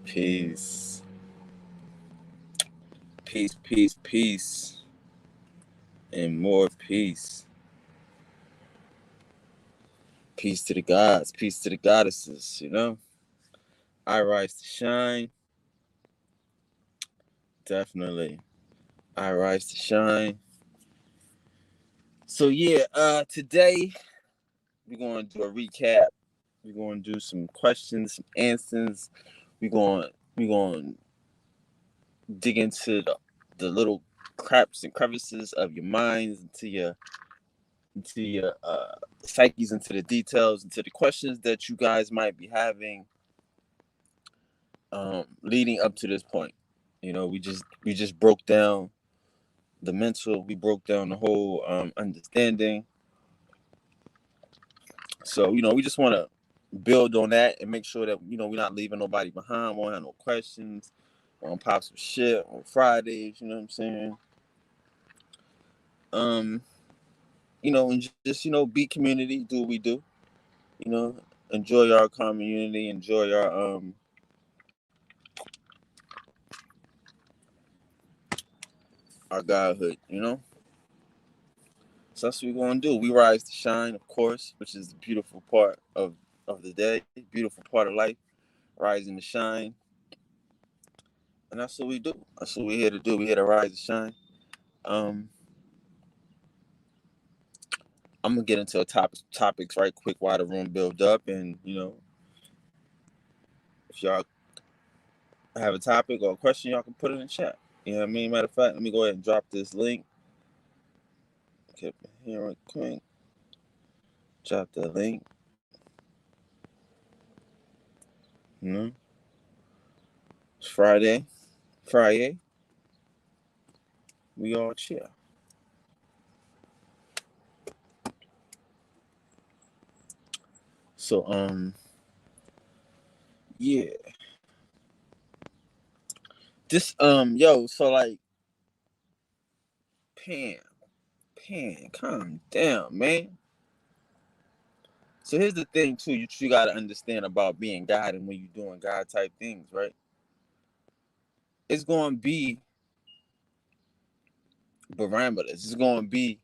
Peace. Peace, peace, peace. And more peace. Peace to the gods, peace to the goddesses, I rise to shine. Definitely. I rise to shine. So today we're gonna do a recap. We're gonna do some questions, some answers. We're gonna dig into the little cracks and crevices of your minds, into your psyches, into the details, into the questions that you guys might be having leading up to this point. We just broke down the mental, we broke down the whole understanding. So, we just want to build on that and make sure that, we're not leaving nobody behind. We won't have no questions. We won't pop some shit on Fridays, you know what I'm saying? And just, be community, do what we do, enjoy our community, enjoy our godhood. So that's what we're gonna do. We rise to shine, of course, which is the beautiful part of the day, beautiful part of life, rising to shine. And that's what we do. That's what we're here to do. We're here to rise to shine. I'm gonna get into topics right quick while the room build up, and if y'all have a topic or a question, y'all can put it in the chat. You know what I mean? Matter of fact, let me go ahead and drop this link. Okay, here real quick. Drop the link. It's Friday. We all chill. So yeah. This so like Pan, calm down, man. So here's the thing too, you gotta understand about being God and when you're doing God type things, right? It's gonna be parameters. It's gonna be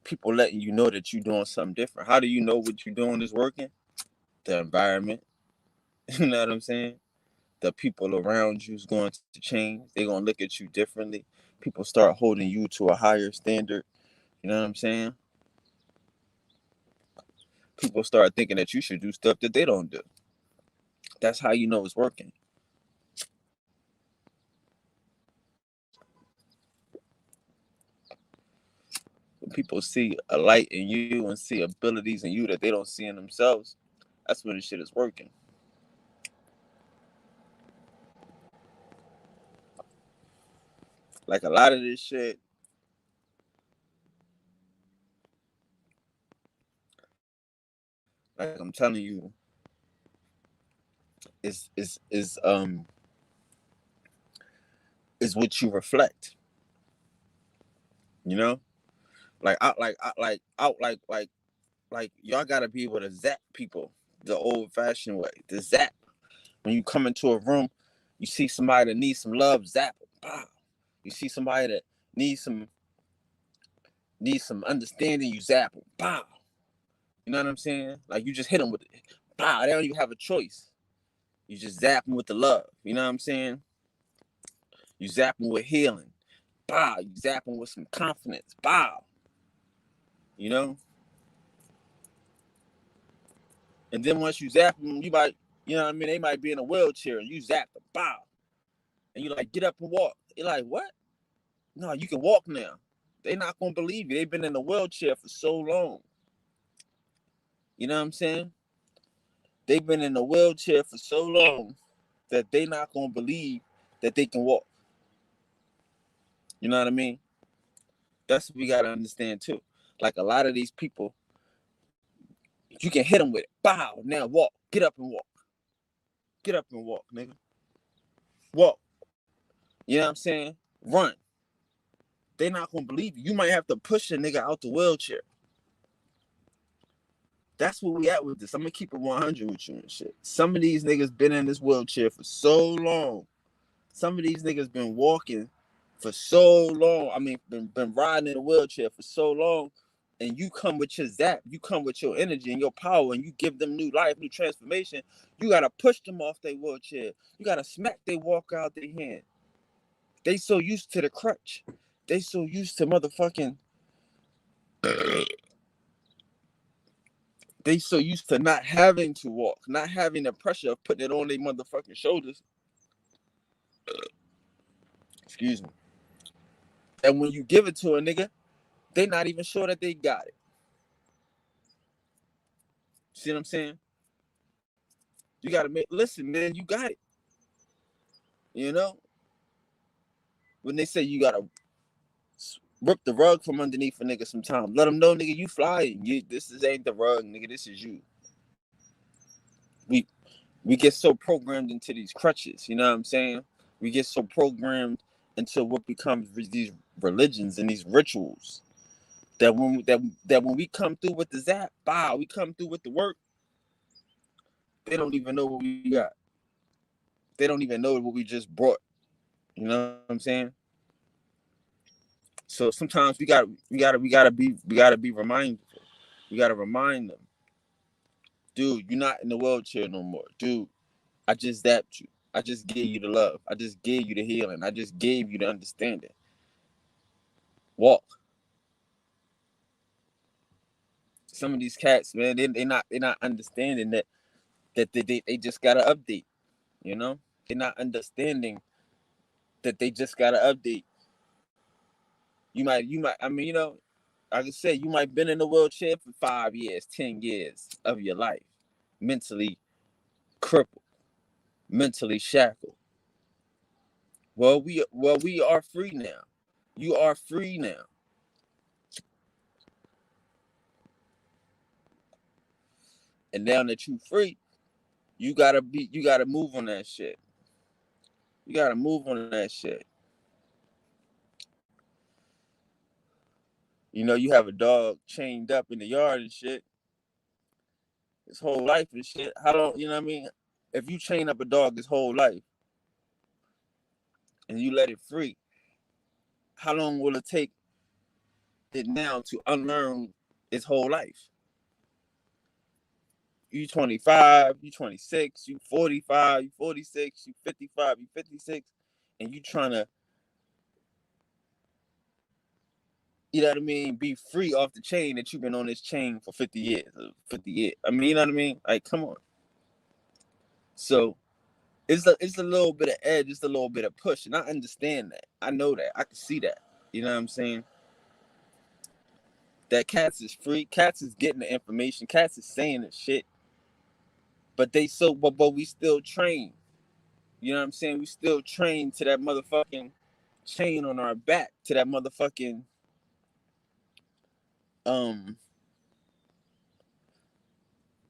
people letting you know that you're doing something different. How do you know what you're doing is working? The environment. You know what I'm saying? The people around you is going to change. They're gonna look at you differently. People start holding you to a higher standard. You know what I'm saying? People start thinking that you should do stuff that they don't do. That's how you know it's working. When people see a light in you and see abilities in you that they don't see in themselves, that's when the shit is working. Like a lot of this shit, like I'm telling you, is is what you reflect. You know, like y'all gotta be able to zap people the old-fashioned way. The zap. When you come into a room, you see somebody that needs some love, zap them. Pow. You see somebody that needs some understanding, you zap them. Pow. You know what I'm saying? Like you just hit them with it. Pow. They don't even have a choice. You just zap them with the love. You know what I'm saying? You zap them with healing. Pow. You zap them with some confidence. Pow. You know? And then once you zap them, you might, they might be in a wheelchair and you zap them. Pow. And you like, get up and walk. You're like, what? No, you can walk now. They're not going to believe you. They've been in a wheelchair for so long. You know what I'm saying? They've been in a wheelchair for so long that they're not going to believe that they can walk. You know what I mean? That's what we got to understand too. Like a lot of these people, you can hit them with it. Bow, now walk. Get up and walk. Get up and walk, nigga. Walk. You know what I'm saying? Run. They're not going to believe you. You might have to push a nigga out the wheelchair. That's where we at with this. I'm gonna keep it 100 with you and shit. Some of these niggas been in this wheelchair for so long. Some of these niggas been walking for so long. I mean, been riding in a wheelchair for so long. And you come with your zap, you come with your energy and your power, and you give them new life, new transformation. You gotta push them off their wheelchair. You gotta smack they walk out their hand. They so used to the crutch. They so used to motherfucking. They so used to not having to walk, not having the pressure of putting it on their motherfucking shoulders. Excuse me. And when you give it to a nigga, they not even sure that they got it. See what I'm saying? You gotta listen, man, you got it. You know? When they say you gotta rip the rug from underneath a nigga sometimes, let them know, nigga, you flying. This ain't the rug, nigga, this is you. We get so programmed into these crutches, you know what I'm saying? We get so programmed into what becomes these religions and these rituals that when we come through with the zap, bow, we come through with the work, they don't even know what we got. They don't even know what we just brought. You know what I'm saying? So sometimes we gotta be reminded. We gotta remind them, dude, you're not in the wheelchair no more. Dude, I just zapped you. I just gave you the love. I just gave you the healing. I just gave you the understanding. Walk. Some of these cats, man, they not understanding that they just gotta update. You know, they're not understanding that they just gotta update. You might. I mean, you know, like I said, you might been in a wheelchair for 5 years, 10 years of your life, mentally crippled, mentally shackled. Well, we are free now. You are free now. And now that you free, you gotta move on that shit. You gotta move on that shit. You know, you have a dog chained up in the yard and shit. His whole life and shit. How long, you know what I mean? If you chain up a dog his whole life and you let it free, how long will it take it now to unlearn its whole life? You 25, you 26, you 45, you 46, you 55, you 56, and you trying to, you know what I mean, be free off the chain that you've been on this chain for 50 years. 50 years. I mean, you know what I mean? Like, come on. So it's a little bit of edge, it's a little bit of push, and I understand that. I know that. I can see that. You know what I'm saying? That Cats is free. Cats is getting the information. Cats is saying the shit. But we still train. You know what I'm saying? We still train to that motherfucking chain on our back, to that motherfucking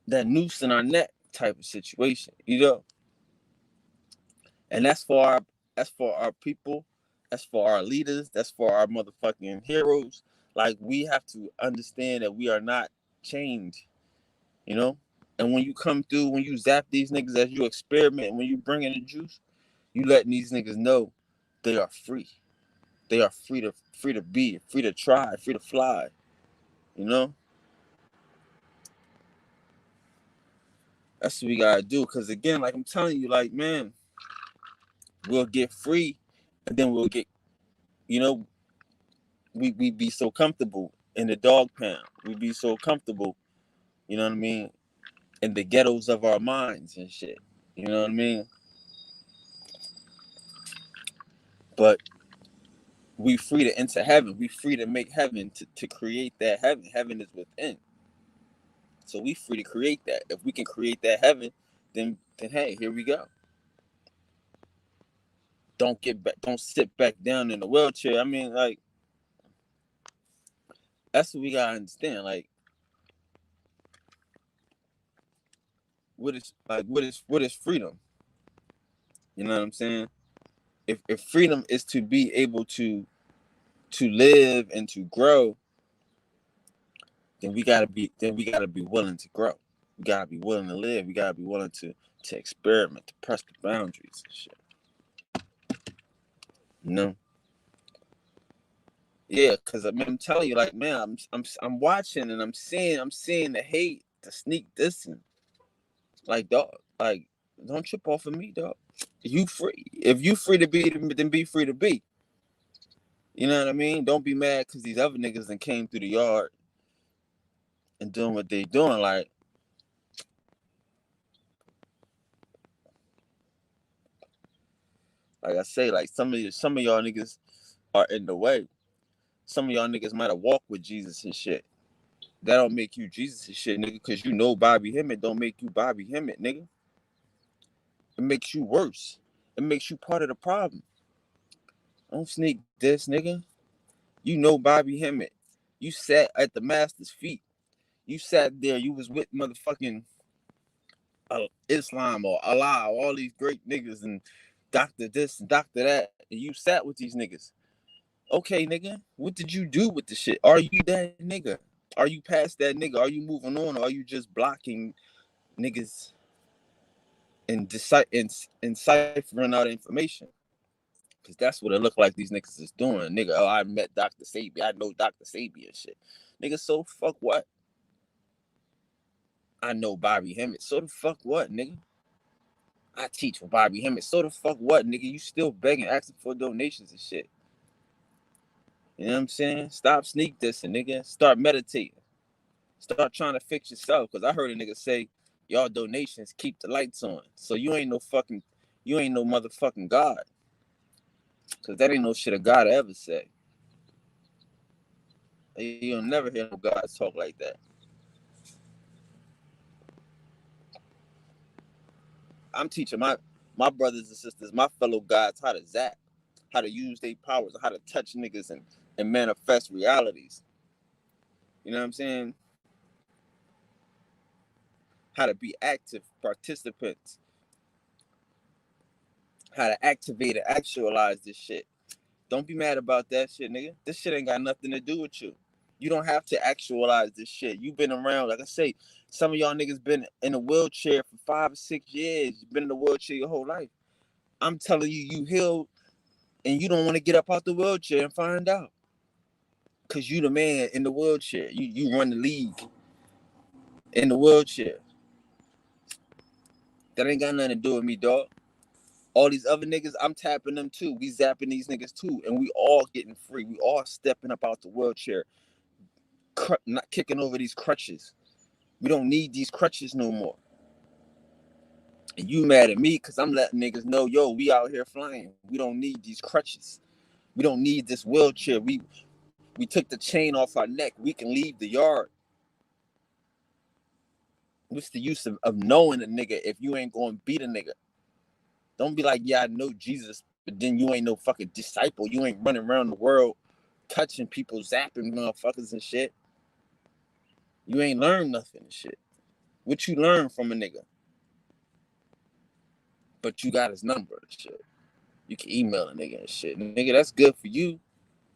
that noose in our neck type of situation, you know? And that's for our people, that's for our leaders, that's for our motherfucking heroes. Like, we have to understand that we are not chained, you know? And when you come through, when you zap these niggas as you experiment, when you bring in the juice, you letting these niggas know they are free. They are free to be, free to try, free to fly, you know? That's what we gotta do. Cause again, like I'm telling you, like, man, we'll get free and then we'll get, you know, we be so comfortable in the dog pound. We be so comfortable, you know what I mean, in the ghettos of our minds and shit. You know what I mean? But we free to enter heaven. We free to make heaven, to create that heaven. Heaven is within. So we free to create that. If we can create that heaven, then hey, here we go. Don't sit back down in the wheelchair. I mean, like, that's what we gotta understand. Like, what is freedom? You know what I'm saying? If freedom is to be able to live and to grow, then we gotta be willing to grow. We gotta be willing to live. We gotta be willing to experiment, to press the boundaries and shit. You know? Yeah, cause I'm telling you, like, man, I'm watching and I'm seeing the hate, the sneak dissing. Like, dog, like, don't trip off of me, dog. You free. If you free to be, then be free to be. You know what I mean? Don't be mad because these other niggas that came through the yard and doing what they doing. Like I say, like some of y'all niggas are in the way. Some of y'all niggas might have walked with Jesus and shit. That don't make you Jesus and shit, nigga, because you know Bobby Hemmett don't make you Bobby Hemmett, nigga. It makes you worse. It makes you part of the problem. Don't sneak this, nigga. You know Bobby Hemmett. You sat at the master's feet. You sat there. You was with motherfucking Islam or Allah, all these great niggas and doctor this and doctor that. And you sat with these niggas. Okay, nigga. What did you do with the shit? Are you that nigga? Are you past that nigga? Are you moving on? Or are you just blocking niggas and deciphering out information? Because that's what it looked like these niggas is doing. Nigga, oh, I met Dr. Sabi. I know Dr. Sabi and shit. Nigga, so fuck what? I know Bobby Hemmett. So the fuck what, nigga? I teach for Bobby Hemmett. So the fuck what, nigga? You still begging, asking for donations and shit. You know what I'm saying? Stop sneak dissing, nigga. Start meditating. Start trying to fix yourself. Because I heard a nigga say, y'all donations keep the lights on. So you ain't no motherfucking God. Because that ain't no shit a God ever say. You'll never hear no God talk like that. I'm teaching my brothers and sisters, my fellow gods, how to zap, how to use their powers, how to touch niggas and manifest realities. You know what I'm saying? How to be active participants. How to activate and actualize this shit. Don't be mad about that shit, nigga. This shit ain't got nothing to do with you. You don't have to actualize this shit. You've been around, like I say, some of y'all niggas been in a wheelchair for 5 or 6 years. You've been in a wheelchair your whole life. I'm telling you, you healed and you don't want to get up out the wheelchair and find out. Cause you the man in the wheelchair. You run the league in the wheelchair. That ain't got nothing to do with me, dog. All these other niggas, I'm tapping them too. We zapping these niggas too. And we all getting free. We all stepping up out the wheelchair. Not kicking over these crutches. We don't need these crutches no more. And you mad at me because I'm letting niggas know, yo, we out here flying. We don't need these crutches. We don't need this wheelchair. We took the chain off our neck. We can leave the yard. What's the use of knowing a nigga if you ain't going to beat a nigga? Don't be like, yeah, I know Jesus, but then you ain't no fucking disciple. You ain't running around the world touching people, zapping motherfuckers and shit. You ain't learned nothing and shit. What you learn from a nigga? But you got his number and shit. You can email a nigga and shit. Nigga, that's good for you.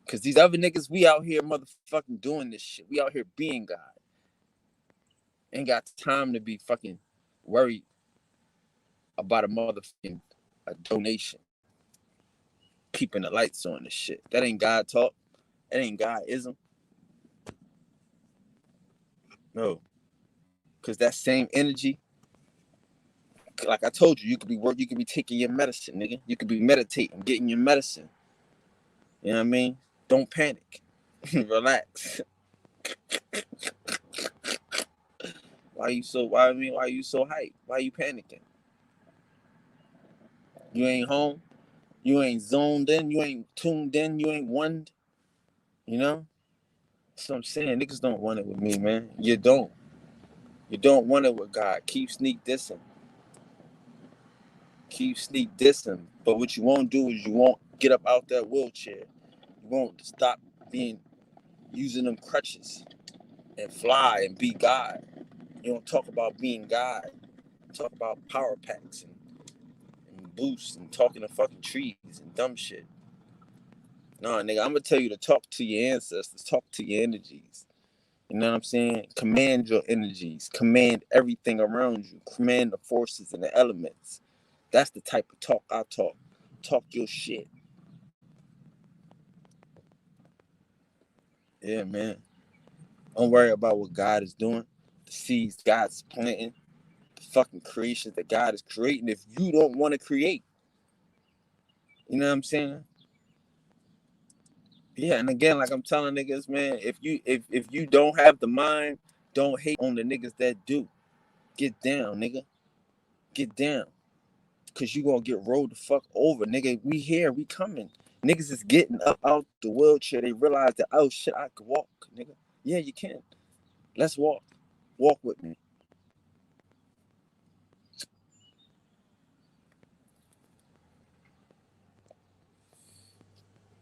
Because these other niggas, we out here motherfucking doing this shit. We out here being God. Ain't got time to be fucking worried about a donation. Keeping the lights on this shit. That ain't God talk. That ain't Godism. No. Because that same energy, like I told you, you could be taking your medicine, nigga. You could be meditating, getting your medicine. You know what I mean? Don't panic. Relax. Why you so hyped? Why you panicking? You ain't home. You ain't zoned in. You ain't tuned in. You ain't won. You know? That's what I'm saying. Niggas don't want it with me, man. You don't. You don't want it with God. Keep sneak dissing. Keep sneak dissing. But what you won't do is you won't get up out that wheelchair. You won't stop using them crutches and fly and be God. You don't talk about being God. You talk about power packs and boosts and talking to fucking trees and dumb shit. No, nigga, I'm gonna tell you to talk to your ancestors, talk to your energies. You know what I'm saying? Command your energies. Command everything around you. Command the forces and the elements. That's the type of talk I talk. Talk your shit. Yeah, man. Don't worry about what God is doing. The seeds God's planting. The fucking creations that God is creating. If you don't want to create. You know what I'm saying? Yeah, and again, like I'm telling niggas, man, if you don't have the mind, don't hate on the niggas that do. Get down, nigga. Get down. Cause you gonna get rolled the fuck over, nigga. We here, we coming. Niggas is getting up out the wheelchair. They realize that, oh shit, I can walk, nigga. Yeah, you can. Let's walk. Walk with me.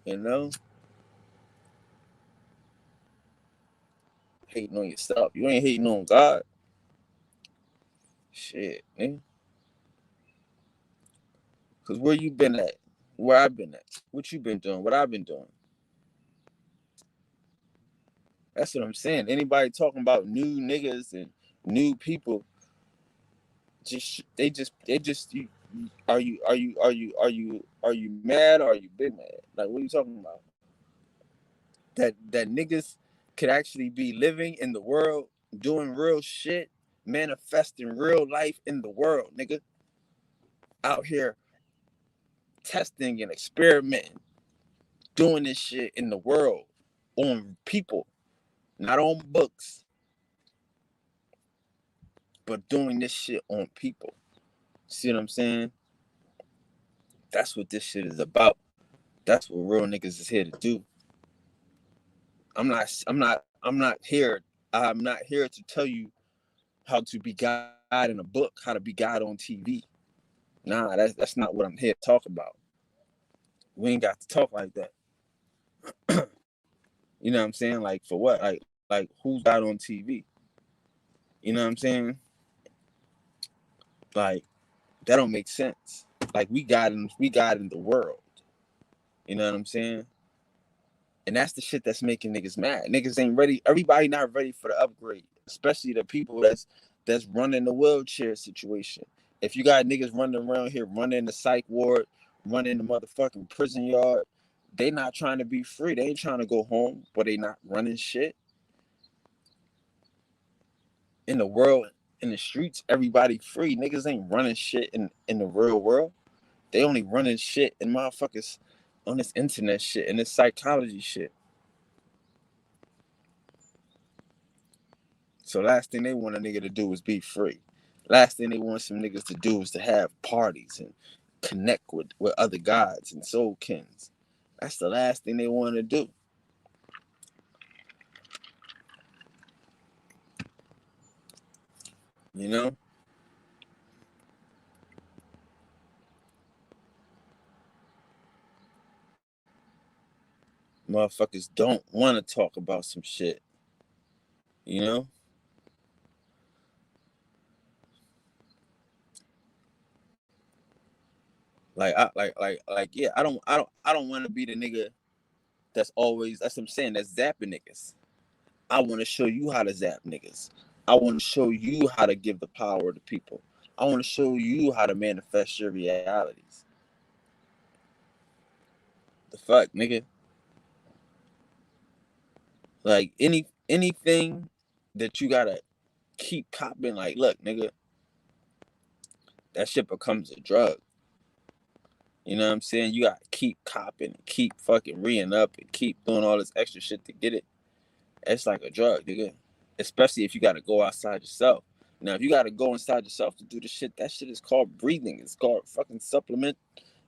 You know? Hating on yourself. You ain't hating on God. Shit, nigga. Cause where you been at? Where I been at? What you been doing? What I've been doing? That's what I'm saying. Anybody talking about new niggas and new people, you, are you mad or are you been mad? Like, what are you talking about? That niggas could actually be living in the world, doing real shit, manifesting real life in the world, nigga. Out here testing and experimenting, doing this shit in the world on people, not on books, but doing this shit on people. See what I'm saying? That's what this shit is about. That's what real niggas is here to do. I'm not here to tell you how to be God in a book, how to be God on TV. Nah, that's not what I'm here to talk about. We ain't got to talk like that. You know what I'm saying? Like for what? Like who's God on TV? You know what I'm saying? Like that don't make sense. Like we got in the world. You know what I'm saying? And that's the shit that's making niggas mad. Niggas ain't ready. Everybody not ready for the upgrade, especially the people that's running the wheelchair situation. If you got niggas running around here, running the psych ward, running the motherfucking prison yard, they not trying to be free. They ain't trying to go home, but they not running shit in the world. In the streets, everybody free. Niggas ain't running shit in the real world. They only running shit in motherfuckers on this internet shit and this psychology shit. So last thing they want a nigga to do is be free. Last thing they want some niggas to do is to have parties and connect with other gods and soul kins. That's the last thing they want to do. You know? Motherfuckers don't want to talk about some shit. You know? Yeah, I don't want to be the nigga that's what I'm saying, that's zapping niggas. I want to show you how to zap niggas. I want to show you how to give the power to people. I want to show you how to manifest your realities. The fuck, nigga? Like anything that you gotta keep copping, like, look, nigga, that shit becomes a drug. You know what I'm saying? You gotta keep copping, keep fucking reing up, and keep doing all this extra shit to get it. It's like a drug, nigga. Especially if you gotta go outside yourself. Now, if you gotta go inside yourself to do the shit, that shit is called breathing. It's called fucking supplement.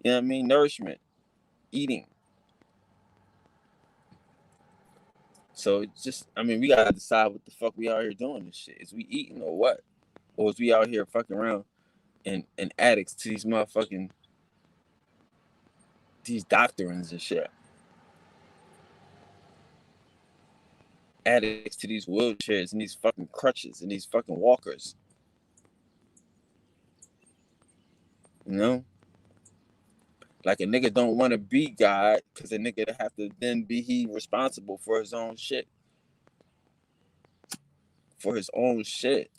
You know what I mean? Nourishment, eating. So it's just, I mean, we gotta decide what the fuck we out here doing this shit. Is we eating or what? Or is we out here fucking around and addicts to these motherfucking these doctrines and shit. Addicts to these wheelchairs and these fucking crutches and these fucking walkers. You know? Like a nigga don't want to be God because a nigga have to then be he responsible for his own shit. for his own shit.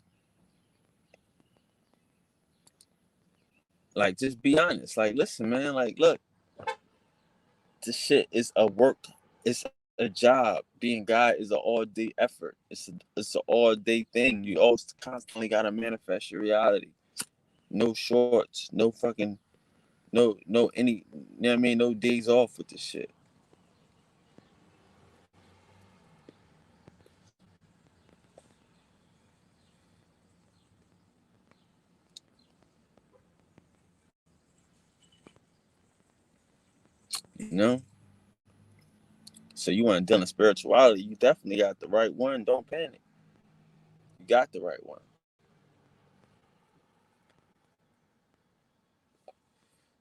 Like, just be honest. Like, listen, man. Like, look, this shit is a work. It's a job. Being God is an all-day effort. It's an all-day thing. You always constantly gotta manifest your reality. No shorts. No fucking. No any. You know what I mean? No days off with this shit. You know. So you want to deal in spirituality? You definitely got the right one. Don't panic. You got the right one.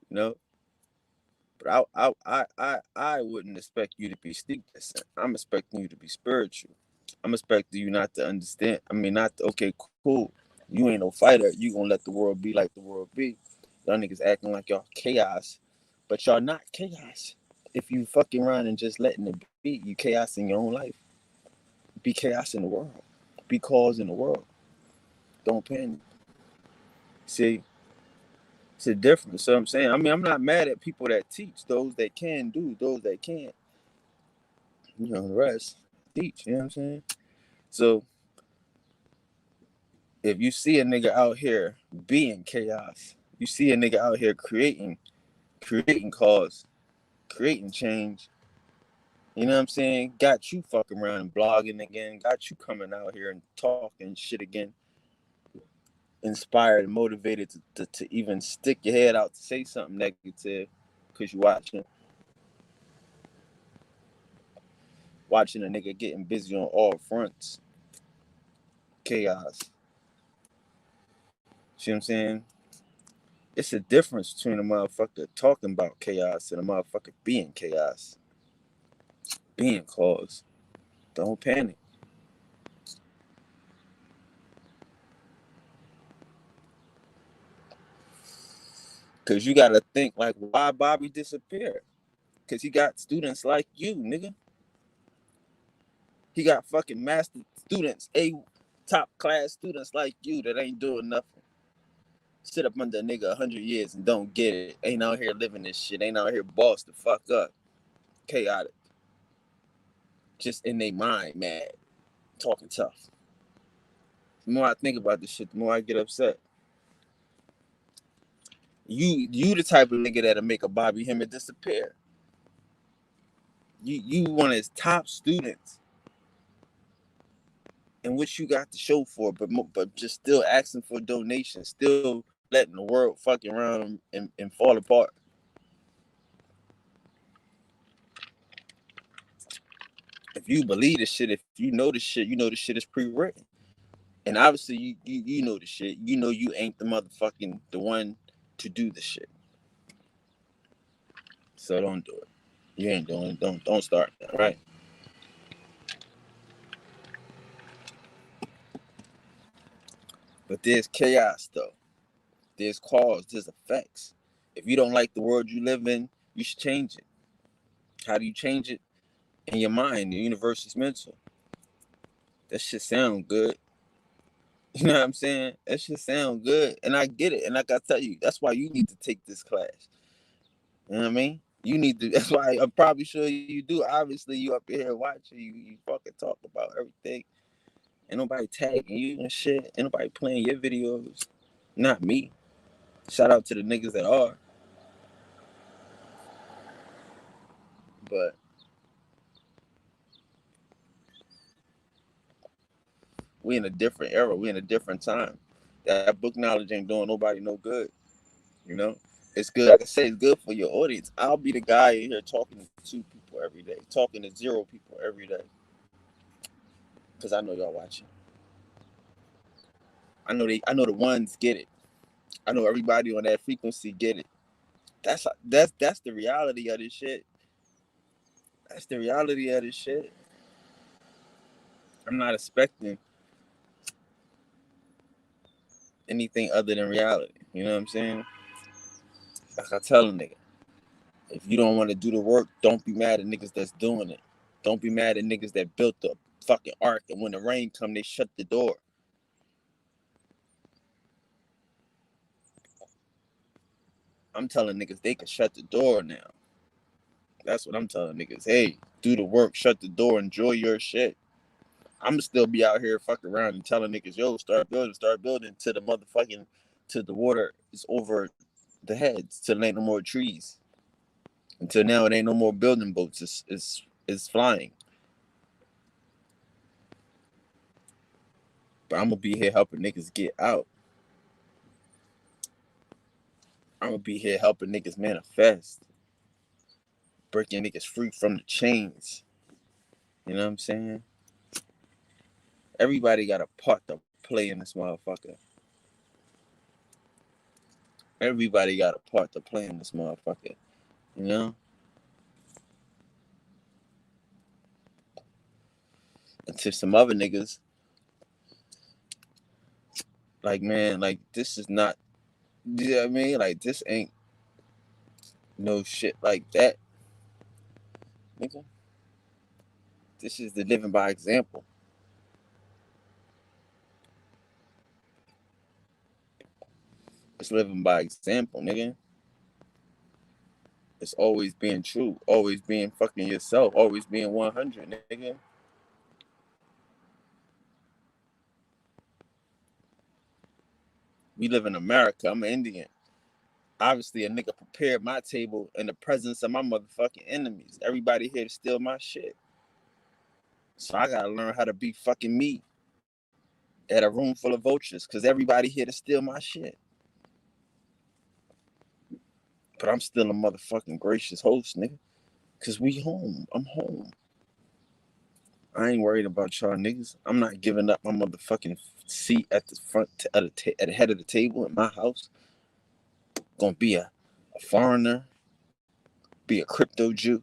You know. But I wouldn't expect you to be steep. I'm expecting you to be spiritual. I'm expecting you not to understand. I mean, not to, okay, cool. You ain't no fighter. You gonna let the world be like the world be. Y'all niggas acting like y'all chaos, but y'all not chaos. If you fucking around and just letting it be, you chaos in your own life. Be chaos in the world. Be cause in the world. Don't panic. See, it's a difference. So I'm saying, I mean, I'm not mad at people that teach. Those that can do, those that can't. You know, the rest teach. You know what I'm saying? So if you see a nigga out here being chaos, you see a nigga out here creating cause, creating change, you know what I'm saying? Got you fucking around and blogging again, got you coming out here and talking shit again, inspired and motivated to even stick your head out to say something negative because you watching a nigga getting busy on all fronts. Chaos. See what I'm saying? It's a difference between a motherfucker talking about chaos and a motherfucker being chaos. Being cause. Don't panic. Cause you gotta think like, why Bobby disappeared? Cause he got students like you, nigga. He got fucking master students, top class students like you that ain't doing nothing. Sit up under a nigga 100 years and don't get it. Ain't out here living this shit. Ain't out here bossed the fuck up. Chaotic. Just in their mind, mad. Talking tough. The more I think about this shit, the more I get upset. You the type of nigga that'll make a Bobby Hemmett disappear. You one of his top students. And what you got to show for, but just still asking for donations, still letting the world fucking around and fall apart. If you believe this shit, if you know this shit, you know this shit is pre-written. And obviously you know the shit. You know you ain't the one to do the shit. So don't do it. You ain't doing it. Don't start that, right? But there's chaos though. There's cause, there's effects. If you don't like the world you live in, you should change it. How do you change it? In your mind, the universe is mental. That shit sound good. You know what I'm saying? That shit sound good. And I get it. And like I tell you, that's why you need to take this class. You know what I mean? You need to, that's why I'm probably sure you do. Obviously, you up here watching, you fucking talk about everything. Ain't nobody tagging you and shit. Ain't nobody playing your videos. Not me. Shout out to the niggas that are. But we in a different era. We in a different time. That book knowledge ain't doing nobody no good. You know? It's good. Like I say, it's good for your audience. I'll be the guy in here talking to 2 people every day, talking to 0 people every day. Because I know y'all watching. I know the ones get it. I know everybody on that frequency get it. That's the reality of this shit. That's the reality of this shit. I'm not expecting anything other than reality. You know what I'm saying? Like I tell a nigga, if you don't want to do the work, don't be mad at niggas that's doing it. Don't be mad at niggas that built the fucking ark, and when the rain come, they shut the door. I'm telling niggas they can shut the door now. That's what I'm telling niggas. Hey, do the work, shut the door, enjoy your shit. I'ma still be out here fucking around and telling niggas, yo, start building to the motherfucking, to the water is over the heads, till there ain't no more trees. Until now, it ain't no more building boats. It's flying. But I'm gonna be here helping niggas get out. I'm gonna be here helping niggas manifest, breaking niggas free from the chains. You know what I'm saying? Everybody got a part to play in this motherfucker. Everybody got a part to play in this motherfucker. You know? And to some other niggas, like, man, like, this is not, you know what I mean? Like, this ain't no shit like that, nigga. This is the living by example. It's living by example, nigga. It's always being true, always being fucking yourself, always being 100, nigga. We live in America. I'm an Indian. Obviously, a nigga prepared my table in the presence of my motherfucking enemies. Everybody here to steal my shit. So I gotta learn how to be fucking me at a room full of vultures, because everybody here to steal my shit. But I'm still a motherfucking gracious host, nigga. Because we home. I'm home. I ain't worried about y'all niggas. I'm not giving up my motherfucking seat at the front, at the head of the table in my house. Gonna be a foreigner, be a crypto Jew.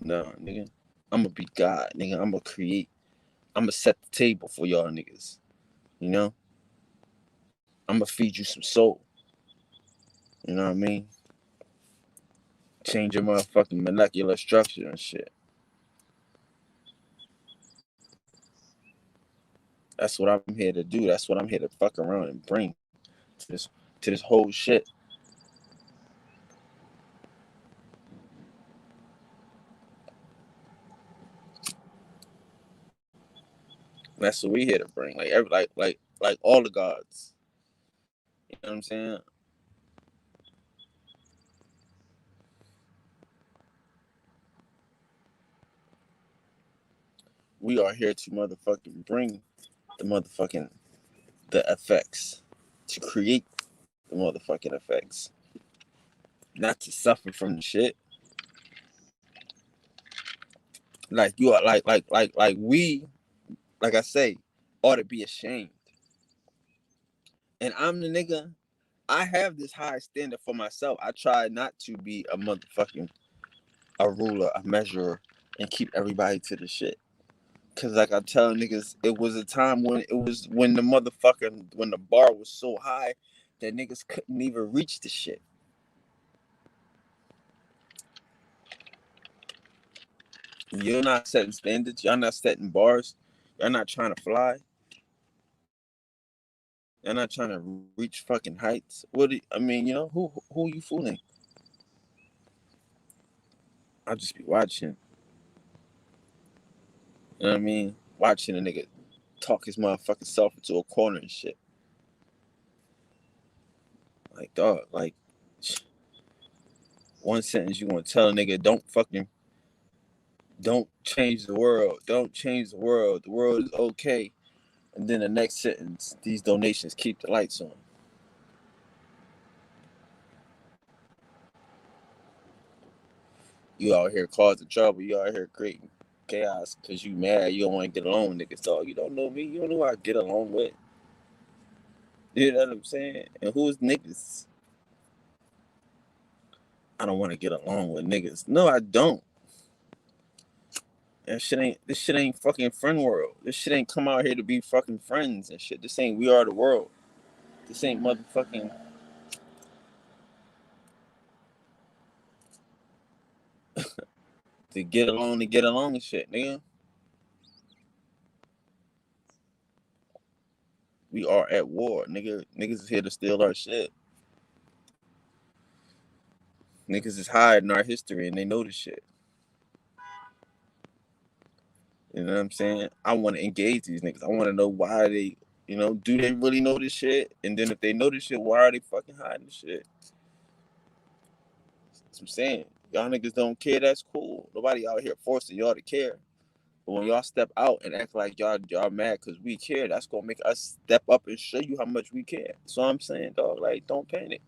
No, nigga. I'm gonna be God, nigga. I'm gonna create. I'm gonna set the table for y'all niggas. You know? I'm gonna feed you some soul. You know what I mean? Change your motherfucking molecular structure and shit. That's what I'm here to do. That's what I'm here to fuck around and bring to this whole shit. That's what we here to bring. Like all the gods. You know what I'm saying? We are here to motherfucking bring the effects. To create the motherfucking effects. Not to suffer from the shit. Like you are like we, like I say, ought to be ashamed. And I'm the nigga. I have this high standard for myself. I try not to be a motherfucking a ruler, a measurer, and keep everybody to the shit. Cause like I tell niggas, it was a time when when the bar was so high that niggas couldn't even reach the shit. You're not setting standards. Y'all not setting bars. Y'all not trying to fly. Y'all not trying to reach fucking heights. I mean, you know, who you fooling? I'll just be watching. You know what I mean? Watching a nigga talk his motherfucking self into a corner and shit. Like, dog, like, one sentence you want to tell a nigga, don't change the world. Don't change the world. The world is okay. And then the next sentence, these donations keep the lights on. You out here causing trouble. You out here creating chaos because you mad. You don't want to get along with niggas. Dog, you don't know me. You don't know who I get along with. You know what I'm saying? And who's niggas? I don't want to get along with niggas. No, I don't. This shit ain't fucking friend world. This shit ain't come out here to be fucking friends and shit. This ain't We Are the World. This ain't motherfucking. to get along and shit, nigga. We are at war, nigga. Niggas is here to steal our shit. Niggas is hiding our history and they know this shit. You know what I'm saying? I want to engage these niggas. I want to know why they, do they really know this shit? And then if they know this shit, why are they fucking hiding this shit? That's what I'm saying. Y'all niggas don't care, that's cool. Nobody out here forcing y'all to care. But when y'all step out and act like y'all mad because we care, that's gonna make us step up and show you how much we care. So I'm saying, dog, like, don't panic.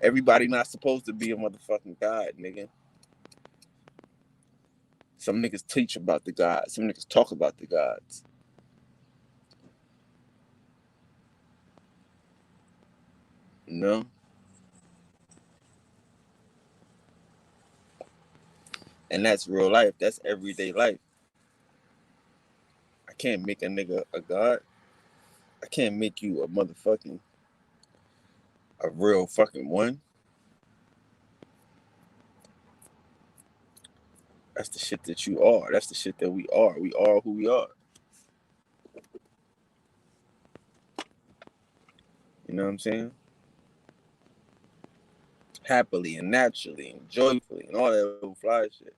Everybody not supposed to be a motherfucking god, nigga. Some niggas teach about the gods. Some niggas talk about the gods. You know? And that's real life. That's everyday life. I can't make a nigga a god. I can't make you a real fucking one. That's the shit that you are. That's the shit that we are. We are who we are. You know what I'm saying? Happily and naturally and joyfully and all that little fly shit.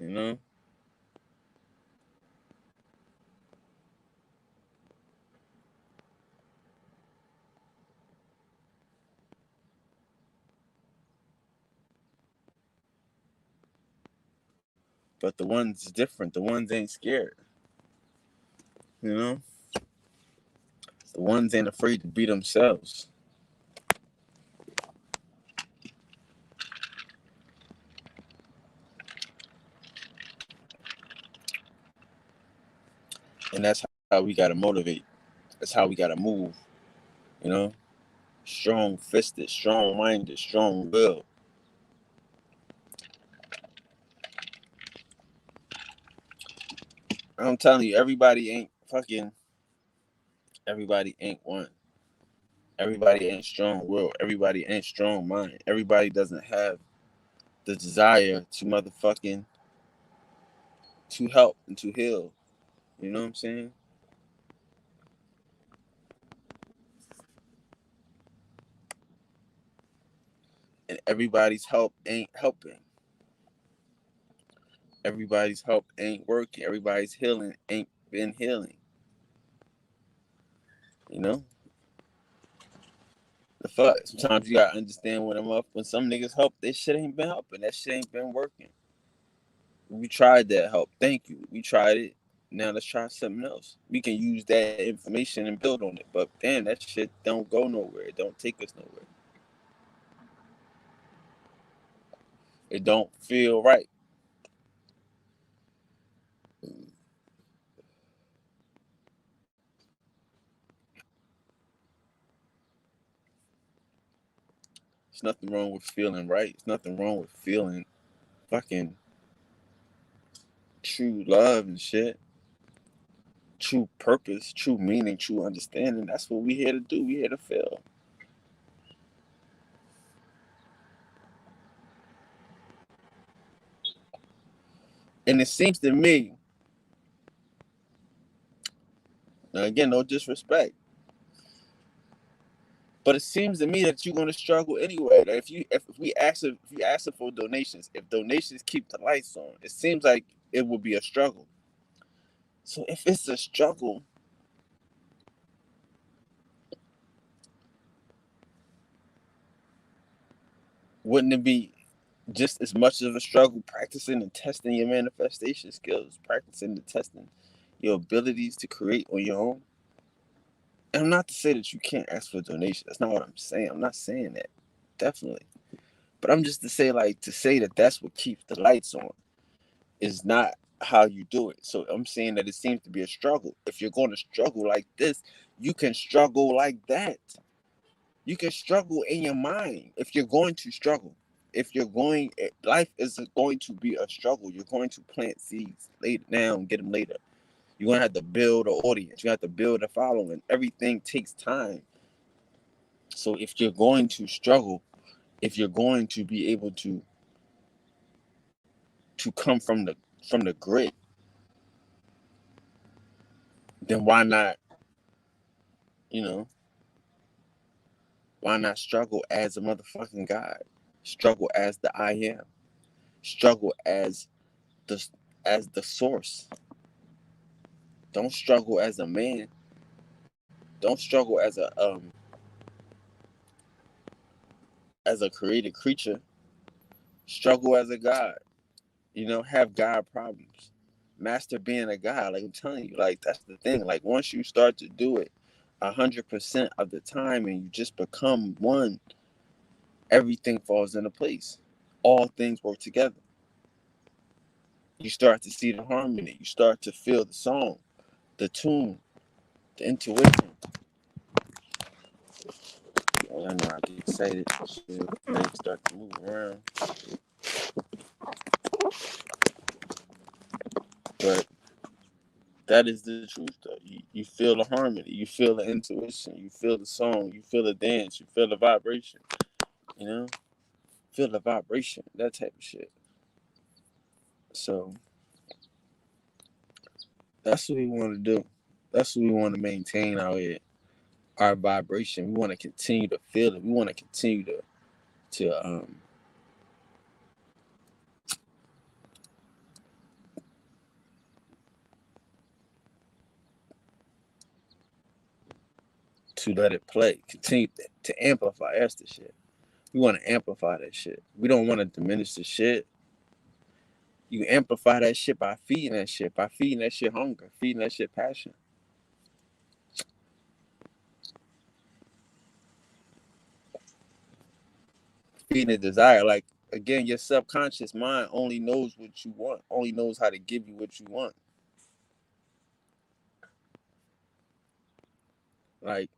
You know? But the ones different. The ones ain't scared. You know? The ones ain't afraid to be themselves. And that's how we gotta motivate. That's how we gotta move. You know? Strong fisted, strong minded, strong will. I'm telling you, everybody ain't one. Everybody ain't strong will. Everybody ain't strong mind. Everybody doesn't have the desire to help and to heal. You know what I'm saying? And everybody's help ain't helping. Everybody's help ain't working. Everybody's healing ain't been healing. You know? The fuck. Sometimes you gotta understand when some niggas help, this shit ain't been helping. That shit ain't been working. We tried that help. Thank you. We tried it. Now let's try something else. We can use that information and build on it. But damn, that shit don't go nowhere. It don't take us nowhere. It don't feel right. There's nothing wrong with feeling right. There's nothing wrong with feeling fucking true love and shit. True purpose, true meaning, true understanding. That's what we here to do. We here to feel. And it seems to me, now again, no disrespect, but it seems to me that you're gonna struggle anyway. That if you ask for donations, if donations keep the lights on, it seems like it will be a struggle. So if it's a struggle, wouldn't it be just as much of a struggle practicing and testing your manifestation skills, practicing and testing your abilities to create on your own? And I'm not to say that you can't ask for a donation. That's not what I'm saying. I'm not saying that. Definitely. But I'm just to say that that's what keeps the lights on is not how you do it. So I'm saying that it seems to be a struggle. If you're going to struggle like this, you can struggle like that. You can struggle in your mind if you're going to struggle. Life is going to be a struggle. You're going to plant seeds later now and get them later. You're gonna have to build an audience. You have to build a following. Everything takes time. So if you're going to struggle, if you're going to be able to come from the grid, then why not, you know, why not struggle as a motherfucking God? Struggle as the I am. Struggle the as the source. Don't struggle as a man. Don't struggle as a created creature. Struggle as a God. You know, have God problems. Master being a God. Like I'm telling you, like that's the thing. Like once you start to do it 100% of the time and you just become one, everything falls into place. All things work together. You start to see the harmony. You start to feel the song, the tune, the intuition. Oh, I know I get excited. Shit, things start to move around. But that is the truth, though. You feel the harmony. You feel the intuition. You feel the song. You feel the dance. You feel the vibration. You know? Feel the vibration. That type of shit. So that's what we want to do. That's what we want to maintain out here. Our vibration. We want to continue to feel it. We want to continue to let it play. Continue to amplify. That's the shit. We want to amplify that shit. We don't want to diminish the shit. You amplify that shit by feeding that shit, hunger, feeding that shit passion. Feeding a desire. Like again, your subconscious mind only knows what you want, only knows how to give you what you want. Like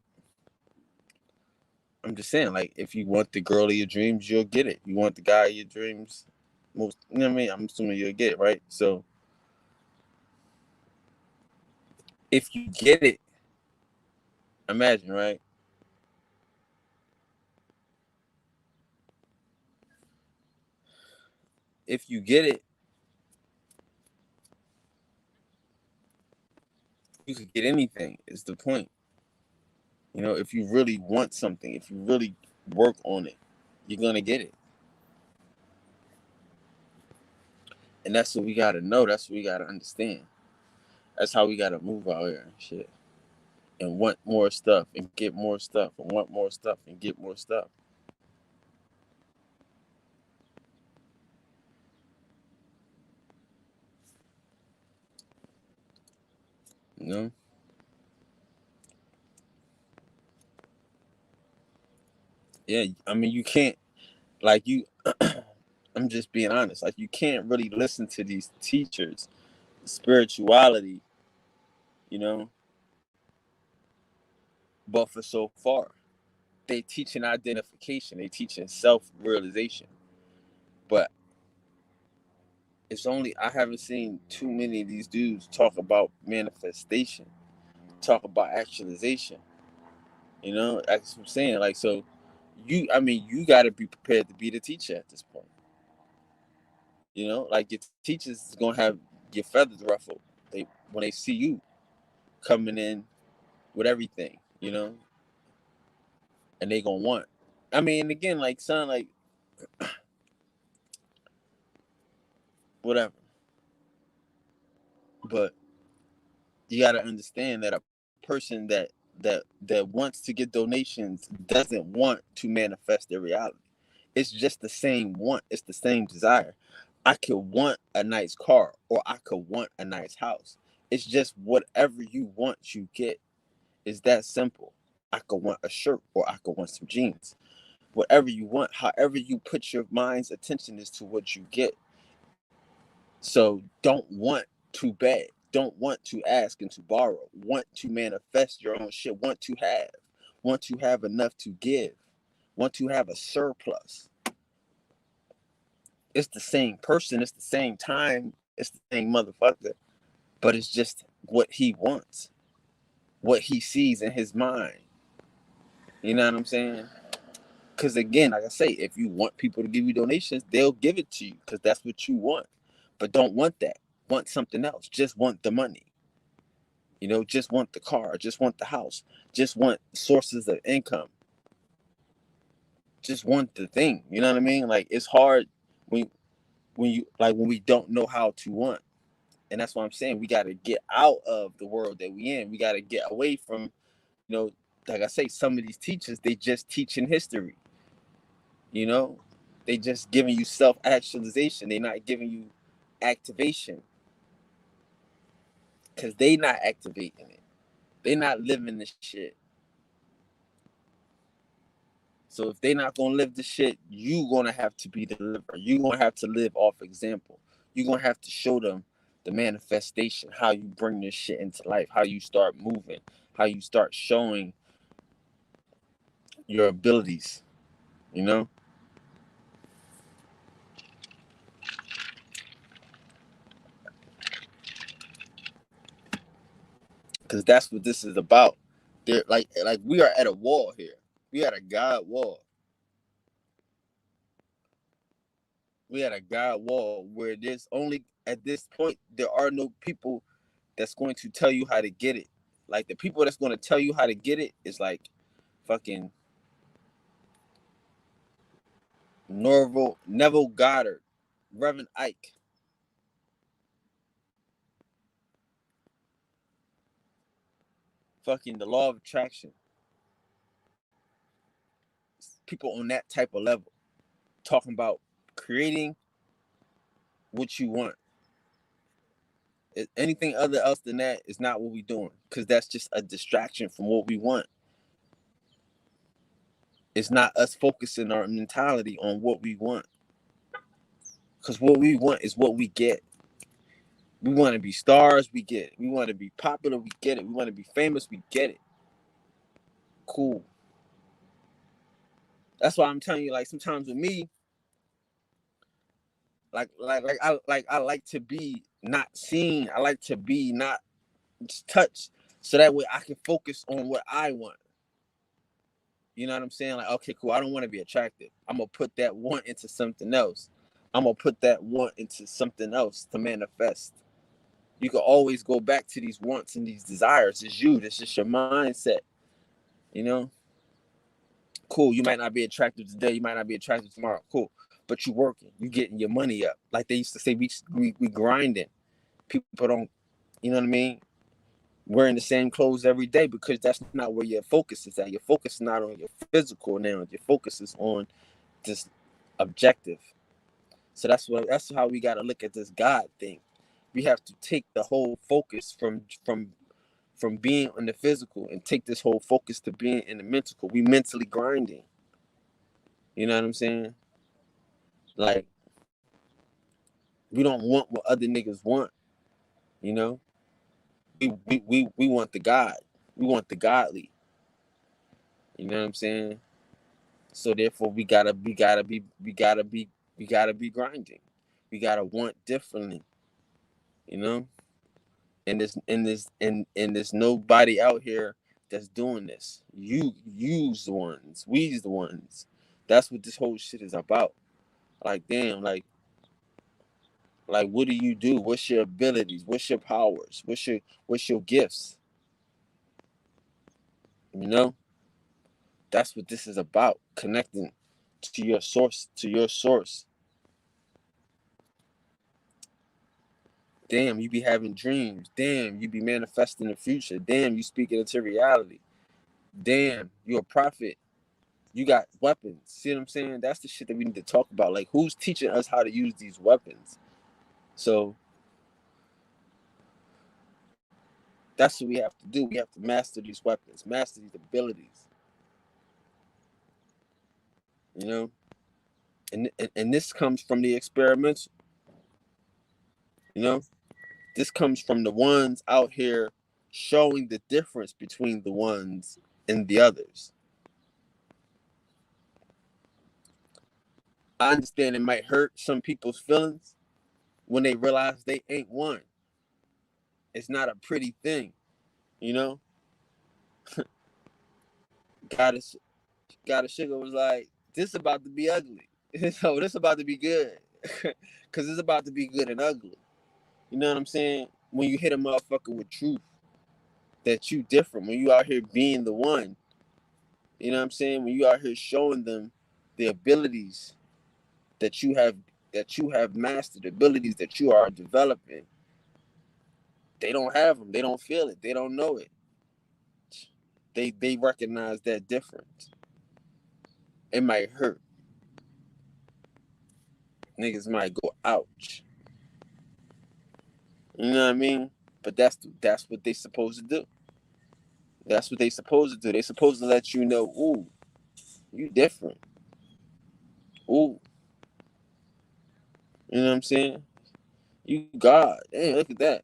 I'm just saying, like if you want the girl of your dreams, you'll get it. You want the guy of your dreams, most you know what I mean? I'm assuming you'll get it, right? So if you get it, imagine, right? If you get it, you could get anything, is the point. You know, if you really want something, if you really work on it, you're gonna get it. And that's what we gotta know. That's what we gotta understand. That's how we gotta move out here and shit. And want more stuff and get more stuff and want more stuff and get more stuff. You know? Yeah, I mean you can't like you I'm just being honest. Like you can't really listen to these teachers, spirituality, you know, but for so far. They teaching identification, they teaching self-realization. But it's only I haven't seen too many of these dudes talk about manifestation, talk about actualization. You know, that's what I'm saying. Like so I mean, you gotta be prepared to be the teacher at this point. You know, like your teachers is gonna have your feathers ruffled. They when they see you coming in with everything, you know, and they gonna want. I mean, again, like son, like whatever. But you gotta understand that a person that wants to get donations doesn't want to manifest their reality. It's just the same want. It's the same desire. I could want a nice car or I could want a nice house. It's just whatever you want, you get. It's that simple. I could want a shirt or I could want some jeans. Whatever you want, however you put your mind's attention is to what you get. So don't want to beg. Don't want to ask and to borrow. Want to manifest your own shit. Want to have. Want to have enough to give. Want to have a surplus. It's the same person. It's the same time. It's the same motherfucker. But it's just what he wants, what he sees in his mind. You know what I'm saying? Because again, like I say, if you want people to give you donations, they'll give it to you because that's what you want. But don't want that. Want something else. Just want the money. You know, just want the car. Just want the house. Just want sources of income. Just want the thing. You know what I mean? Like it's hard when when we don't know how to want. And that's why I'm saying we got to get out of the world that we in. We got to get away from, you know, like I say, some of these teachers, they just teaching history. You know, they just giving you self-actualization. They're not giving you activation because they not activating it. They not living the shit. So if they not gonna live the shit, you gonna have to be the liver. You gonna have to live off example. You gonna have to show them the manifestation, how you bring this shit into life, how you start moving, how you start showing your abilities, you know? Because that's what this is about. They're like we are at a wall here. We at a God wall. We at a God wall where there's only at this point there are no people that's going to tell you how to get it. Like the people that's going to tell you how to get it is like fucking Neville Goddard, Reverend Ike. Fucking the law of attraction. People on that type of level talking about creating what you want. Anything other else than that is not what we're doing because that's just a distraction from what we want. It's not us focusing our mentality on what we want because what we want is what we get. We want to be stars, we get it. We want to be popular, we get it. We want to be famous, we get it. Cool. That's why I'm telling you, like sometimes with me, I like to be not seen. I like to be not touched, so that way I can focus on what I want. You know what I'm saying? Like, okay, cool. I don't want to be attractive. I'm gonna put that want into something else. I'm gonna put that want into something else to manifest. You can always go back to these wants and these desires. It's you. That's just your mindset. You know? Cool. You might not be attractive today. You might not be attractive tomorrow. Cool. But you working. You getting your money up. Like they used to say, we grinding. People don't, you know what I mean? Wearing the same clothes every day because that's not where your focus is at. Your focus is not on your physical now. Your focus is on this objective. So that's how we got to look at this God thing. We have to take the whole focus from being on the physical and take this whole focus to being in the mental. We mentally grinding. You know what I'm saying? Like we don't want what other niggas want. You know, we want the God. We want the godly. You know what I'm saying? So therefore, we gotta be grinding. We gotta want differently. You know, and there's nobody out here that's doing this. You's the ones. We's the ones. That's what this whole shit is about. Like damn, like what do you do? What's your abilities? What's your powers? What's your gifts? You know, that's what this is about. Connecting to your source, Damn, you be having dreams. Damn, you be manifesting the future. Damn, you speaking into reality. Damn, you're a prophet. You got weapons. See what I'm saying? That's the shit that we need to talk about. Like, who's teaching us how to use these weapons? So that's what we have to do. We have to master these weapons, master these abilities. You know, and this comes from the experimental. You know, this comes from the ones out here showing the difference between the ones and the others. I understand it might hurt some people's feelings when they realize they ain't one. It's not a pretty thing, you know. Goddess Sugar was like, this about to be ugly. So this about to be good. Cause it's about to be good and ugly. You know what I'm saying? When you hit a motherfucker with truth, that you different. When you out here being the one, you know what I'm saying? When you out here showing them the abilities that you have mastered, the abilities that you are developing. They don't have them. They don't feel it. They don't know it. They recognize that difference. It might hurt. Niggas might go, ouch. You know what I mean? But that's what they supposed to do. That's what they supposed to do. They supposed to let you know, ooh, you different. Ooh. You know what I'm saying? You God. Hey, look at that.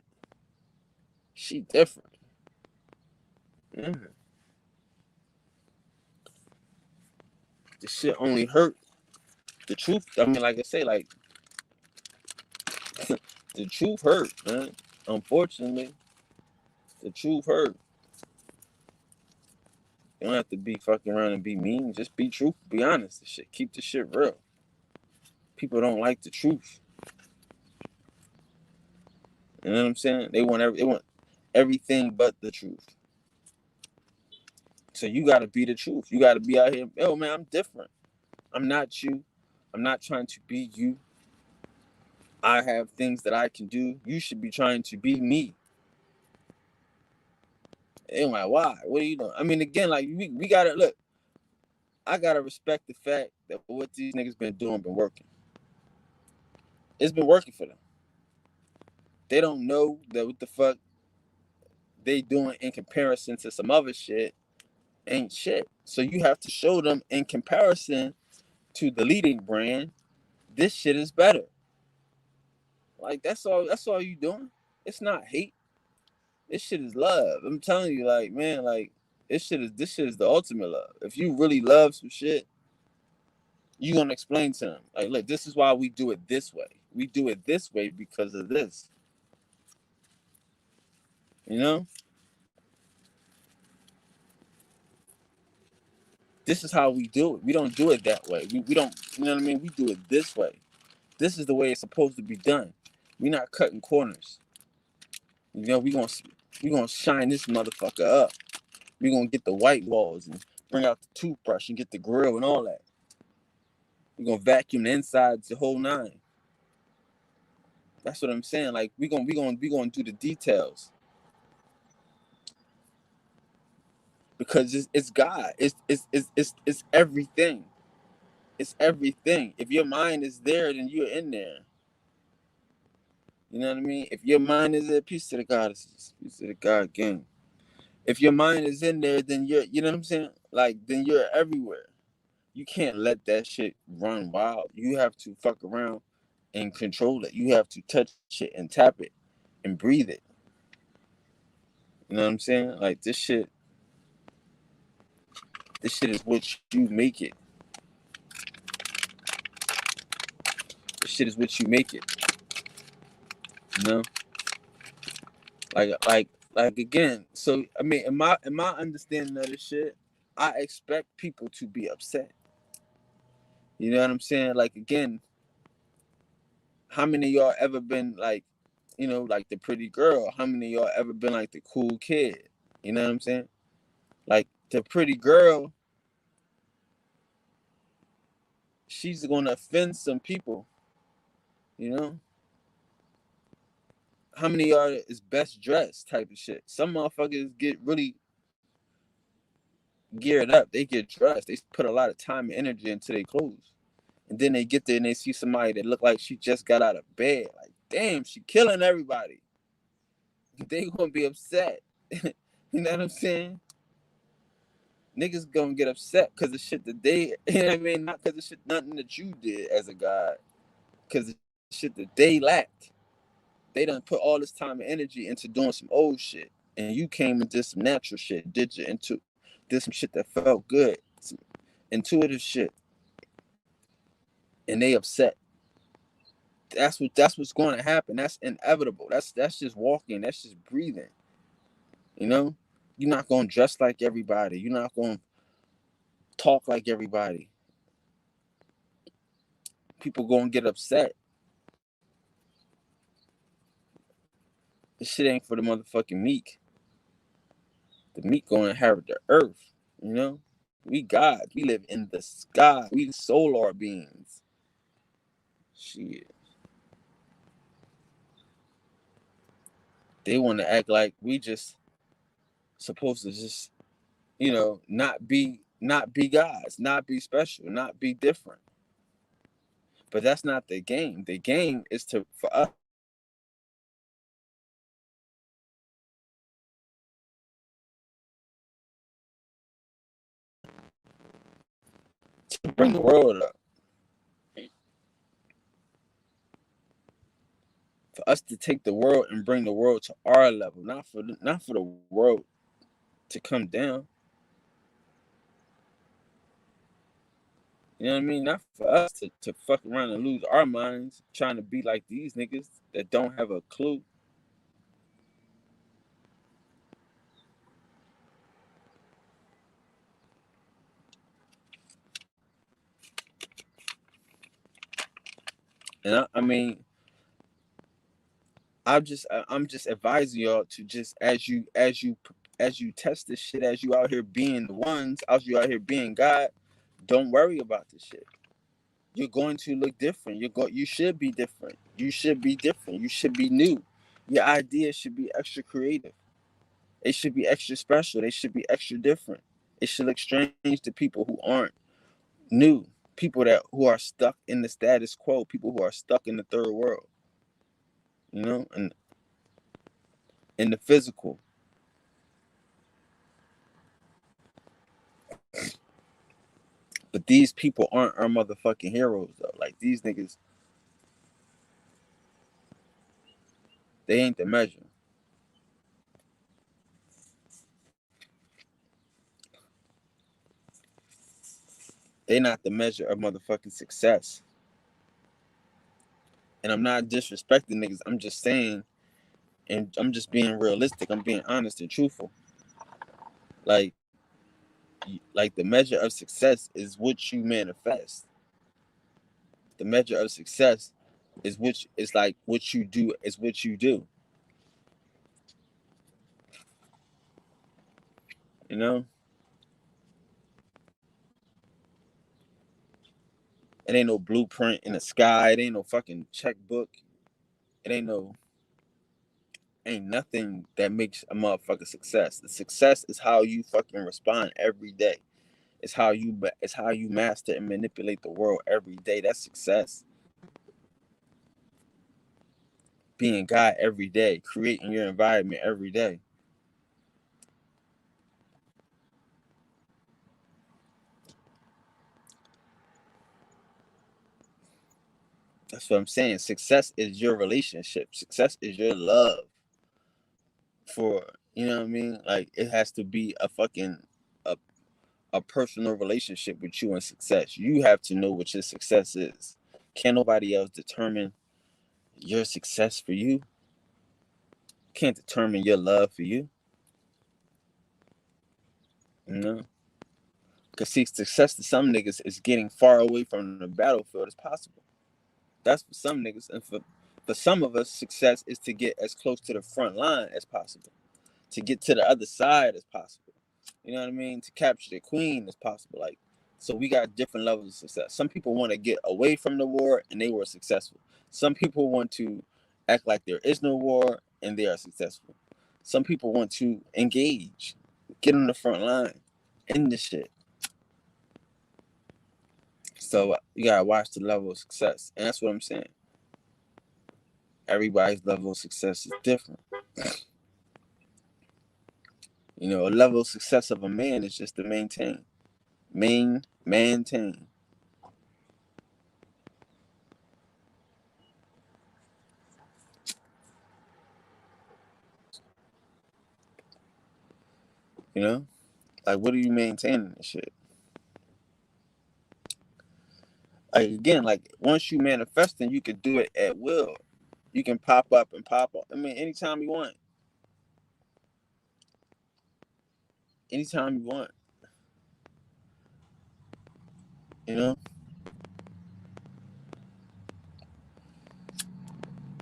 She different. Mm-hmm. The shit only hurt. The truth, I mean, like I say, like, the truth hurt, man. Unfortunately, the truth hurt. You don't have to be fucking around and be mean. Just be truthful. Be honest. The shit. Keep the shit real. People don't like the truth. You know what I'm saying? They want everything but the truth. So you gotta be the truth. You gotta be out here. Yo, man, I'm different. I'm not you. I'm not trying to be you. I have things that I can do. You should be trying to be me. And like, why? What are you doing? I mean, again, like we gotta look. I gotta respect the fact that what these niggas been doing been working. It's been working for them. They don't know that what the fuck they doing in comparison to some other shit ain't shit. So you have to show them in comparison to the leading brand, this shit is better. Like that's all you doing. It's not hate. This shit is love. I'm telling you, like, man, like this shit is the ultimate love. If you really love some shit, you gonna explain to them. Like, look, this is why we do it this way. We do it this way because of this. You know? This is how we do it. We don't do it that way. We don't, you know what I mean? We do it this way. This is the way it's supposed to be done. We're not cutting corners. You know, we gonna shine this motherfucker up. We gonna get the white walls and bring out the toothbrush and get the grill and all that. We gonna vacuum the insides, the whole nine. That's what I'm saying. Like we gonna do the details because it's God. It's everything. It's everything. If your mind is there, then you're in there. You know what I mean? If your mind is there, peace to the goddesses, peace to the God gang. If your mind is in there, then you know what I'm saying? Like, then you're everywhere. You can't let that shit run wild. You have to fuck around and control it. You have to touch it and tap it and breathe it. You know what I'm saying? Like this shit is what you make it. This shit is what you make it. You know? Like again, so I mean, in my understanding of this shit, I expect people to be upset. You know what I'm saying? Like again, how many of y'all ever been like, you know, like the pretty girl? How many of y'all ever been like the cool kid? You know what I'm saying? Like the pretty girl, she's gonna offend some people. You know? How many of y'all is best dressed type of shit? Some motherfuckers get really geared up. They get dressed. They put a lot of time and energy into their clothes. And then they get there and they see somebody that look like she just got out of bed. Like, damn, she killing everybody. They gonna be upset. You know what I'm saying? Niggas gonna get upset because of shit that they, you know what I mean? Not because of shit, nothing that you did as a god. Because of shit that they lacked. They done put all this time and energy into doing some old shit. And you came and did some natural shit. Did some shit that felt good. Some intuitive shit. And they upset. That's what's going to happen. That's inevitable. That's just walking. That's just breathing. You know, you're not going to dress like everybody. You're not going to talk like everybody. People going to get upset. This shit ain't for the motherfucking meek. The meek going to inherit the earth. You know, we gods. We live in the sky. We solar beings. Shit. They want to act like we just supposed to just, not be gods, not be special, not be different. But that's not the game. The game is for us to bring the world up. For us to take the world and bring the world to our level, not for the world to come down. You know what I mean? Not for us to fuck around and lose our minds trying to be like these niggas that don't have a clue. And I mean, I'm just advising y'all to just as you test this shit, as you out here being the ones, as you out here being God, don't worry about this shit. You're going to look different. You should be different. You should be different. You should be new. Your ideas should be extra creative. They should be extra special. They should be extra different. It should look strange to people who aren't new. People who are stuck in the status quo. People who are stuck in the third world. And in the physical. But these people aren't our motherfucking heroes though. Like these niggas, they ain't the measure. They not the measure of motherfucking success. And I'm not disrespecting niggas. I'm just saying, and I'm just being realistic. I'm being honest and truthful. Like the measure of success is what you manifest. The measure of success is like what you do is what you do. You know? It ain't no blueprint in the sky. It ain't no fucking checkbook. It ain't nothing that makes a motherfucker success. The success is how you fucking respond every day. It's how you master and manipulate the world every day. That's success. Being God every day, creating your environment every day. That's what I'm saying. Success is your relationship. Success is your love for, you know what I mean? Like it has to be a, a personal relationship with you and success. You have to know what your success is. Can't nobody else determine your success for you. Can't determine your love for you. You know? Because see, success to some niggas is getting far away from the battlefield as possible. That's for some niggas. And for some of us, success is to get as close to the front line as possible. To get to the other side as possible. You know what I mean? To capture the queen as possible. Like, so we got different levels of success. Some people want to get away from the war and they were successful. Some people want to act like there is no war and they are successful. Some people want to engage, get on the front line, end the shit. So you gotta watch the level of success, and that's what I'm saying. Everybody's level of success is different. A level of success of a man is just to maintain. Maintain. Like what are you maintaining and shit? like again, like once you manifesting, you can do it at will. You can pop up and pop up. I mean, anytime you want. Anytime you want. You know?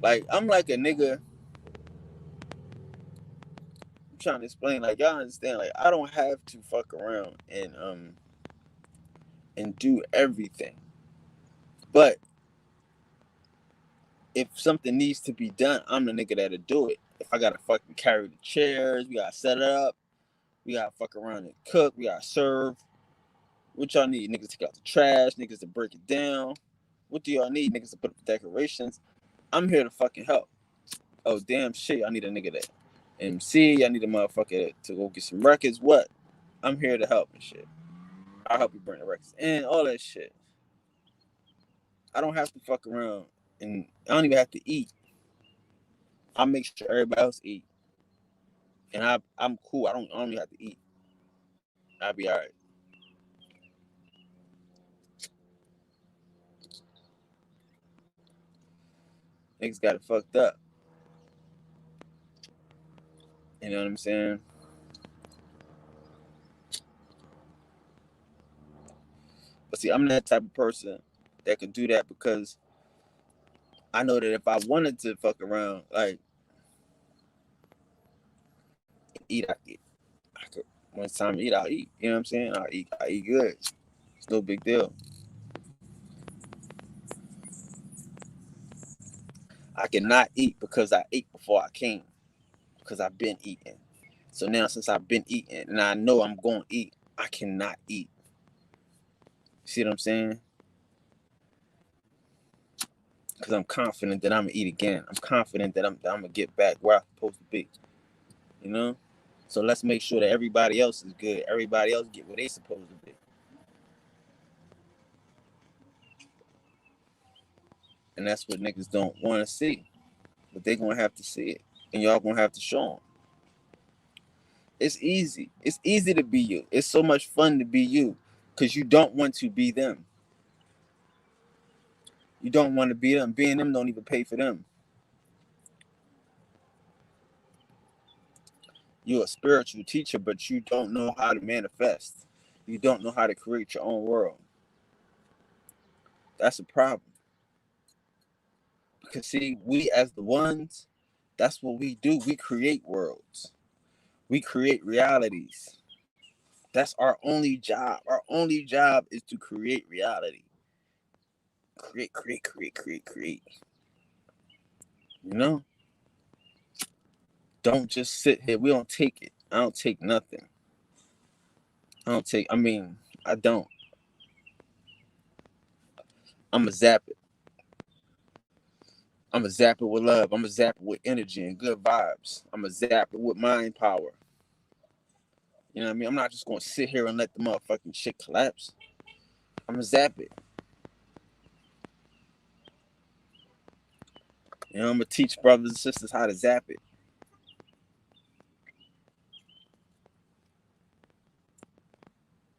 Like, I'm like a nigga. I'm trying to explain, like, y'all understand, like, I don't have to fuck around and do everything. But if something needs to be done, I'm the nigga that'll do it. If I gotta fucking carry the chairs, we gotta set it up, we gotta fuck around and cook, we gotta serve. What y'all need? Niggas to take out the trash, niggas to break it down. What do y'all need? Niggas to put up the decorations. I'm here to fucking help. Oh, damn shit, I need a nigga that MC, I need a motherfucker to go get some records. What? I'm here to help and shit. I'll help you bring the records in, all that shit. I don't have to fuck around, and I don't even have to eat. I make sure everybody else eat. And I'm cool. I don't even have to eat. I'll be all right. Niggas got it fucked up. You know what I'm saying? But see, I'm that type of person that can do that because I know that if I wanted to fuck around, like eat, I could. When it's time to eat, I'll eat. You know what I'm saying? I eat good. It's no big deal. I cannot eat because I ate before I came. Because I've been eating. So now since I've been eating and I know I'm going to eat, I cannot eat. See what I'm saying? Because I'm confident that I'm going to eat again. I'm confident that I'm going to get back where I'm supposed to be. You know? So let's make sure that everybody else is good. Everybody else get where they supposed to be. And that's what niggas don't want to see. But they're going to have to see it. And y'all going to have to show them. It's easy. It's easy to be you. It's so much fun to be you. Because you don't want to be them. You don't want to be them. Being them don't even pay for them. You're a spiritual teacher, but you don't know how to manifest. You don't know how to create your own world. That's a problem. Because see, we as the ones, that's what we do. We create worlds. We create realities. That's our only job. Our only job is to create reality. Create. You know? Don't just sit here. We don't take it. I don't take nothing. I don't. I'm a zap it. I'm a zap it with love. I'm a zap it with energy and good vibes. I'm a zap it with mind power. You know what I mean? I'm not just going to sit here and let the motherfucking shit collapse. I'm going to zap it. You know, I'm going to teach brothers and sisters how to zap it.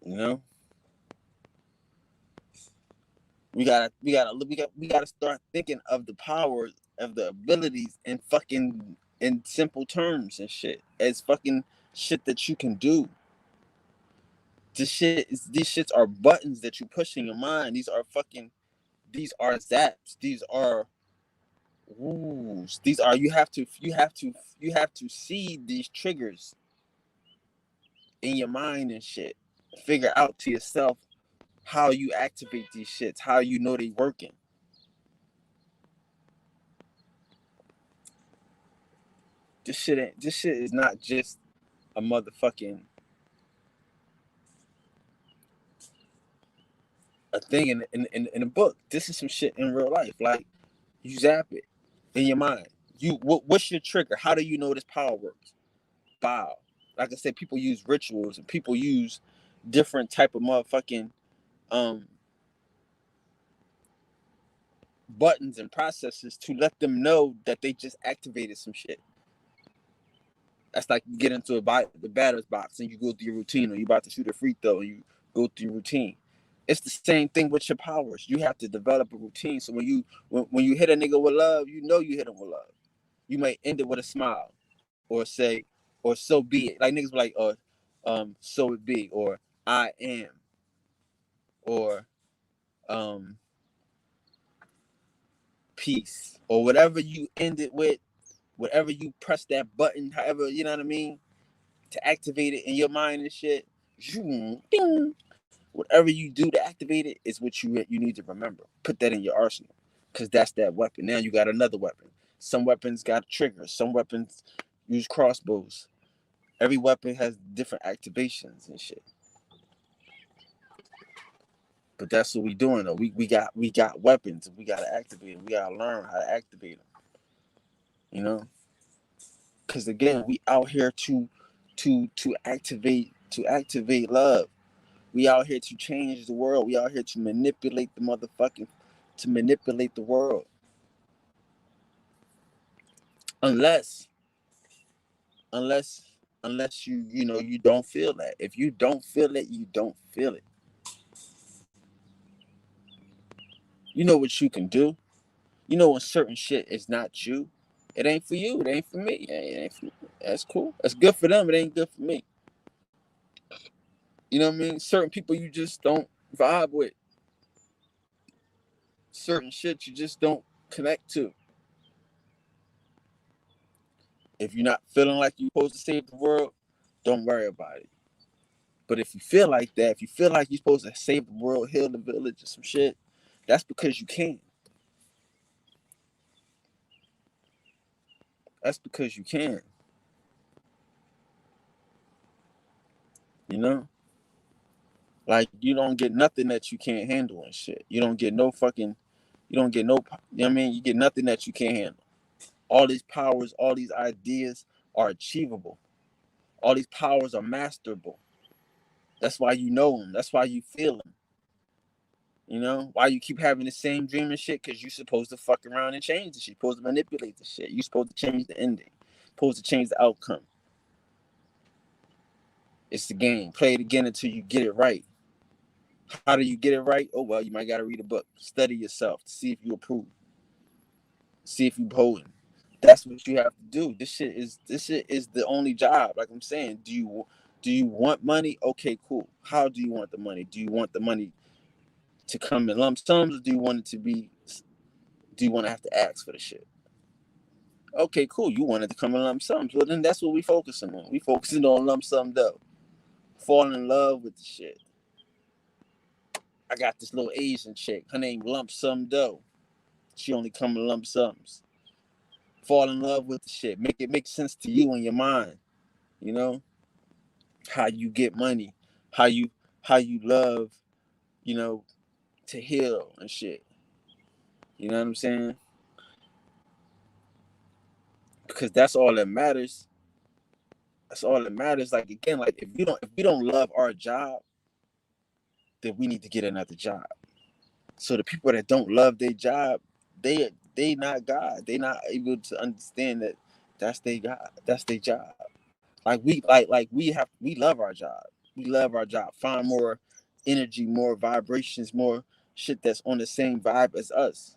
You know? We gotta start thinking of the powers of the abilities and fucking in simple terms and shit. As fucking shit that you can do. These shits are buttons that you push in your mind. These are zaps. These are woos. These are you have to see these triggers in your mind and shit. Figure out to yourself how you activate these shits, how you know they working. This shit is not just a motherfucking a thing in a book. This is some shit in real life. Like you zap it in your mind. What's your trigger? How do you know this power works? Bow. Like I said, people use rituals and people use different type of motherfucking buttons and processes to let them know that they just activated some shit. That's like you get into the batter's box and you go through your routine, or you about to shoot a free throw and you go through your routine. It's the same thing with your powers. You have to develop a routine. So when you hit a nigga with love, you know you hit him with love. You might end it with a smile, or say, or so be it. Like niggas be like, so it be, or I am, or um, peace, or whatever you end it with, whatever you press that button, however, you know what I mean, to activate it in your mind and shit. Ding. Whatever you do to activate it is what you need to remember. Put that in your arsenal, because that's that weapon. Now you got another weapon. Some weapons got triggers. Some weapons use crossbows. Every weapon has different activations and shit. But that's what we doing though. We got weapons. We gotta activate them. We gotta learn how to activate them. You know, because again, we out here to activate love. We out here to change the world. We out here to manipulate to manipulate the world. Unless unless unless you don't feel that. If you don't feel it, you don't feel it. You know what you can do. You know when certain shit is not you. It ain't for you. It ain't for me. It ain't for me. That's cool. That's good for them. It ain't good for me. You know what I mean? Certain people you just don't vibe with. Certain shit you just don't connect to. If you're not feeling like you're supposed to save the world, don't worry about it. But if you feel like that, if you feel like you're supposed to save the world, heal the village, or some shit, that's because you can. That's because you can. You know? Like, you don't get nothing that you can't handle and shit. You don't get no fucking, you don't get no, you know what I mean? You get nothing that you can't handle. All these powers, all these ideas are achievable. All these powers are masterable. That's why you know them. That's why you feel them. You know why you keep having the same dream and shit? Because you're supposed to fuck around and change the shit. You're supposed to manipulate the shit. You're supposed to change the ending. You're supposed to change the outcome. It's the game. Play it again until you get it right. How do you get it right? Oh well, you might gotta read a book, study yourself to see if you approve, see if you holding. That's what you have to do. This shit is the only job. Like I'm saying, do you want money? Okay, cool. How do you want the money? Do you want the money to come in lump sums, or do you want it to be? Do you want to have to ask for the shit? Okay, cool. You want it to come in lump sums. Well, then that's what we focusing on. We focusing on lump sum dough. Falling in love with the shit. I got this little Asian chick. Her name Lump Sum Dough. She only come in lump sums. Fall in love with the shit. Make it make sense to you in your mind. You know how you get money, how you love. You know to heal and shit. You know what I'm saying? Because that's all that matters. That's all that matters. Like again, like if we don't love our job, then we need to get another job. So the people that don't love their job, they not God. They not able to understand that that's their God. That's their job. We love our job. We love our job. Find more energy, more vibrations, more shit that's on the same vibe as us.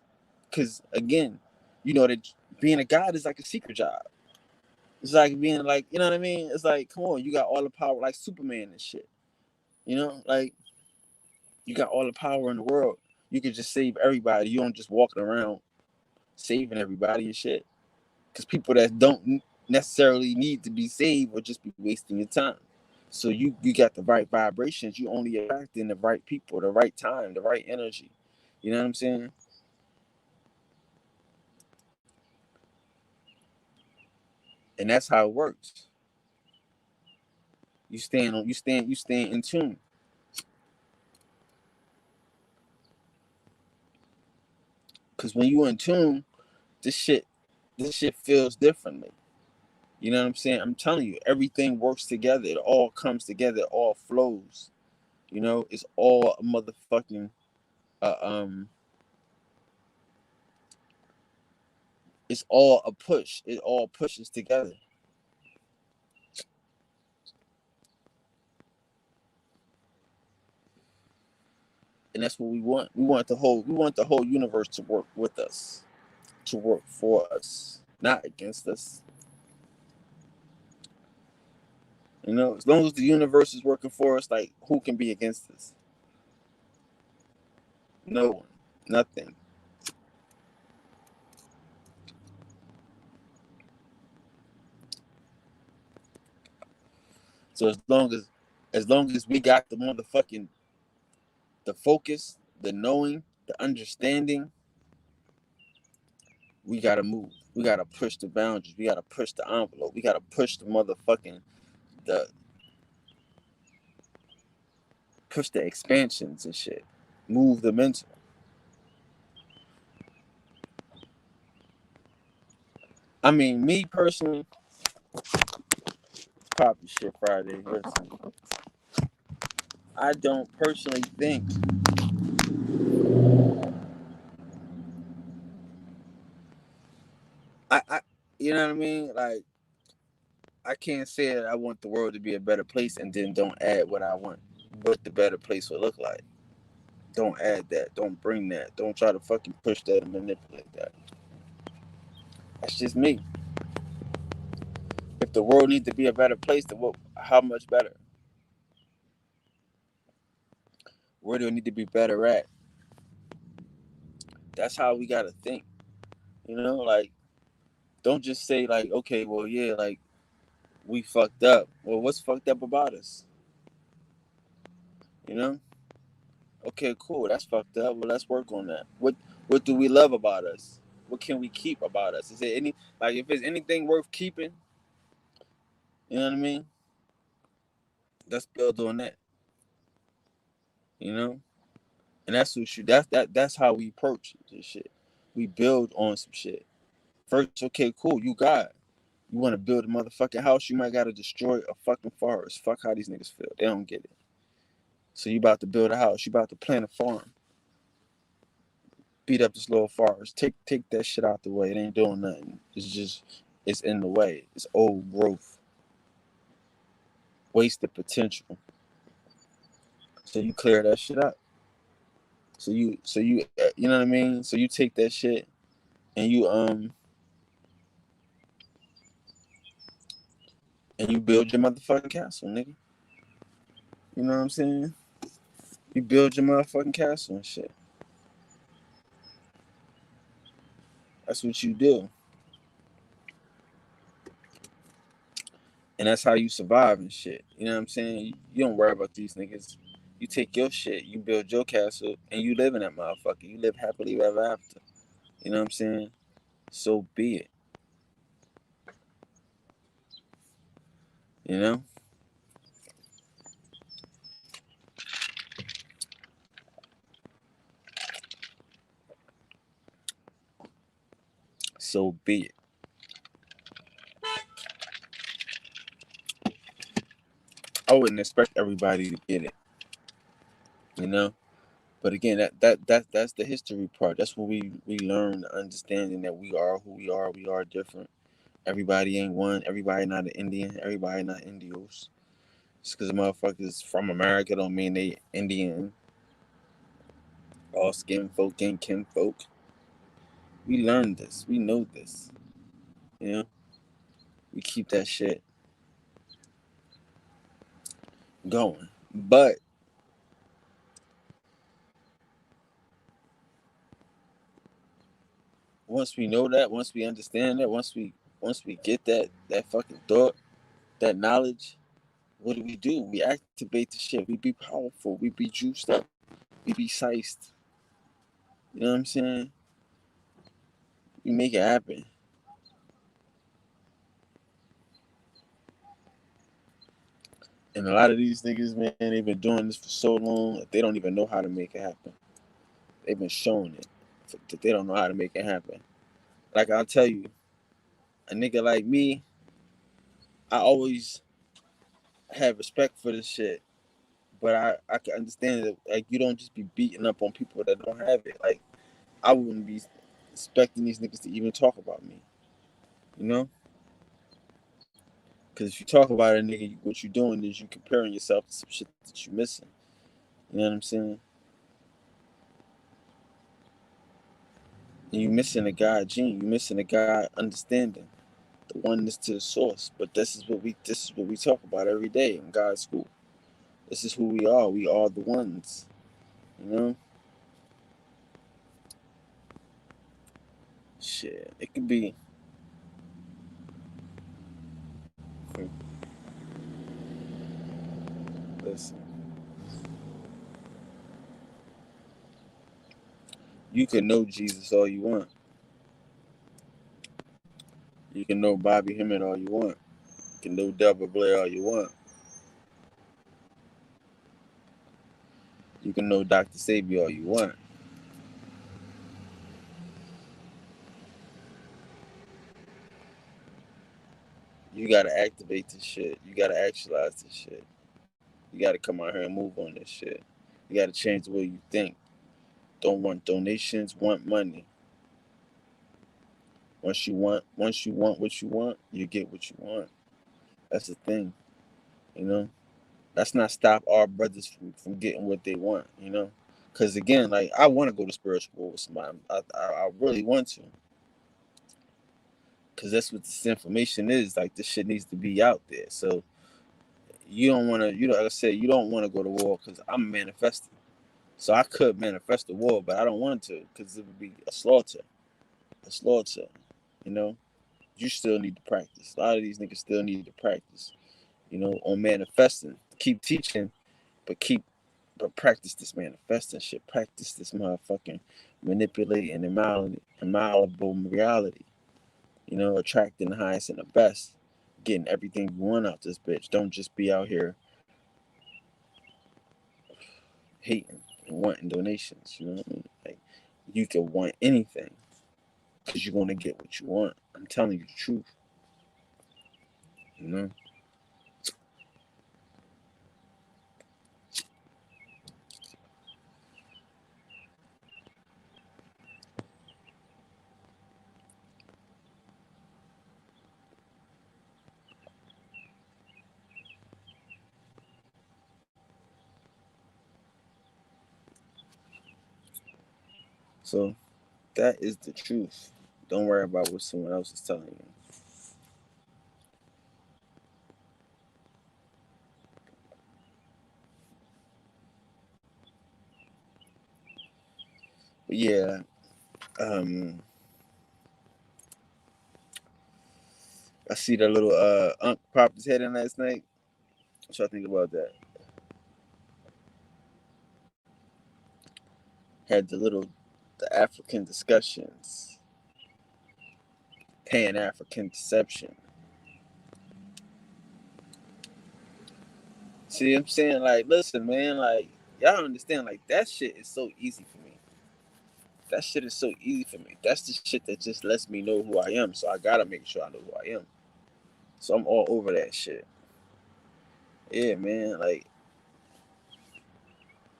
Cause again, that being a God is like a secret job. It's like being like, you know what I mean? It's like, come on, you got all the power like Superman and shit. Like you got all the power in the world. You can just save everybody. You don't just walking around saving everybody and shit. Because people that don't necessarily need to be saved will just be wasting your time. So you got the right vibrations. You only attracting the right people, the right time, the right energy. You know what I'm saying? And that's how it works. You stand in tune. Because when you in tune, this shit this shit feels differently. You know what I'm saying? I'm telling you, everything works together. It all comes together. It all flows. It's all a motherfucking uh, um it's all a push. It all pushes together. And that's what we want. We want the whole universe to work with us, to work for us, not against us. You know, as long as the universe is working for us, like, who can be against us? No one. Nothing. So as long as we got the focus, the knowing, the understanding, we gotta move. We gotta push the boundaries. We gotta push the envelope. We gotta push the push the expansions and shit. Move the mental. I mean, me personally, probably shit Friday. Listen, I don't personally think I you know what I mean? Like, I can't say that I want the world to be a better place and then don't add what I want, what the better place would look like. Don't add that. Don't bring that. Don't try to fucking push that and manipulate that. That's just me. If the world needs to be a better place, then what? How much better? Where do we need to be better at? That's how we gotta think. You know, like, don't just say like, okay, well, yeah, like, we fucked up. Well, what's fucked up about us? You know? Okay, cool. That's fucked up. Well, let's work on that. What do we love about us? What can we keep about us? Is there any, like, if there's anything worth keeping? You know what I mean? Let's build on that. You know? And that's what you that's how we approach this shit. We build on some shit. First, okay, cool, you got it. You want to build a motherfucking house, you might gotta destroy a fucking forest. Fuck how these niggas feel. They don't get it. So you about to build a house, you about to plant a farm. Beat up this little forest. Take that shit out the way. It ain't doing nothing. It's in the way. It's old growth. Wasted potential. So you clear that shit up. So you know what I mean? So you take that shit and you build your motherfucking castle, nigga. You know what I'm saying? You build your motherfucking castle and shit. That's what you do. And that's how you survive and shit. You know what I'm saying? You don't worry about these niggas. You take your shit, you build your castle, and you live in that motherfucker. You live happily ever after. You know what I'm saying? So be it. You know? So be it. I wouldn't expect everybody to get it. You know? But again, that's the history part. That's what we learn, the understanding that we are who we are. We are different. Everybody ain't one. Everybody not an Indian. Everybody not Indios. Just because motherfuckers from America don't mean they Indian. All skin folk ain't kin folk. We learned this. We know this. You know? We keep that shit going. But once we know that, once we understand that, once we get that fucking thought, that knowledge, what do? We activate the shit. We be powerful. We be juiced up. We be sized. You know what I'm saying? We make it happen. And a lot of these niggas, man, they've been doing this for so long that they don't even know how to make it happen. They've been showing it that they don't know how to make it happen. Like, I'll tell you, a nigga like me, I always have respect for this shit. But I can understand that, like, you don't just be beating up on people that don't have it. Like, I wouldn't be expecting these niggas to even talk about me. You know? Because if you talk about a nigga, what you're doing is you comparing yourself to some shit that you're missing. You know what I'm saying? You missing the God gene. You missing the God understanding, the oneness to the source. But this is what we talk about every day in God's school. This is who we are. We are the ones. You know? Shit. It could be. Listen. You can know Jesus all you want. You can know Bobby Hemmett all you want. You can know Deborah Blair all you want. You can know Dr. Sabi all you want. You gotta activate this shit. You gotta actualize this shit. You gotta come out here and move on this shit. You gotta change the way you think. Don't want donations, want money. Once you want what you want, you get what you want. That's the thing, you know. Let's not stop our brothers from getting what they want, you know. Because again, like I want to go to spiritual war with somebody. I really want to. Because that's what this information is. Like this shit needs to be out there. So you don't want to, like I said, you don't want to go to war because I'm manifesting. So I could manifest the war, but I don't want to because it would be a slaughter. A slaughter, you know. You still need to practice. A lot of these niggas still need to practice, you know, on manifesting. Keep teaching, but practice this manifesting shit. Practice this motherfucking manipulating and malleable reality. You know, attracting the highest and the best, getting everything you want out this bitch. Don't just be out here hating and wanting donations. You know what I mean? Like you can want anything because you're gonna get what you want. I'm telling you the truth. You know. So that is the truth. Don't worry about what someone else is telling you. But yeah, I see that little Anhk popped his head in last night. What y'all think about that? Had the African discussions, Pan African deception. See what I'm saying? Like, listen, man, like, y'all understand, like, that shit is so easy for me. That shit is so easy for me. That's the shit that just lets me know who I am. So I gotta make sure I know who I am. So I'm all over that shit. Yeah, man, like,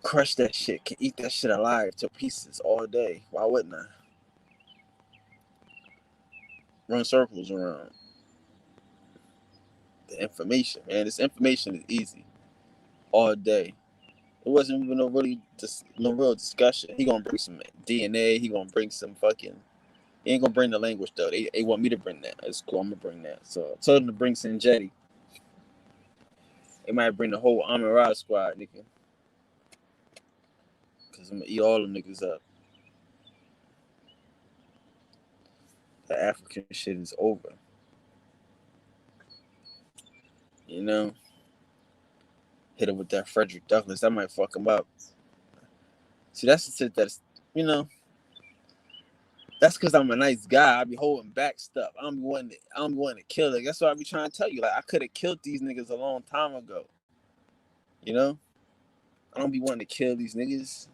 crush that shit. Can eat that shit alive to pieces all day. Why wouldn't I? Run circles around the information, man. This information is easy all day. It wasn't even no real discussion. He gonna bring some DNA. He gonna bring some fucking. He ain't gonna bring the language though. They want me to bring that. It's cool. I'm gonna bring that. So I told him to bring Sanjetti. They might bring the whole Amirad squad, nigga. Cause I'm gonna eat all them niggas up. The African shit is over. You know, hit him with that Frederick Douglass. That might fuck him up. See, that's the shit that's, you know, that's because I'm a nice guy. I be holding back stuff. I don't be wanting to kill it. That's what I be trying to tell you. Like I could have killed these niggas a long time ago. You know, I don't be wanting to kill these niggas.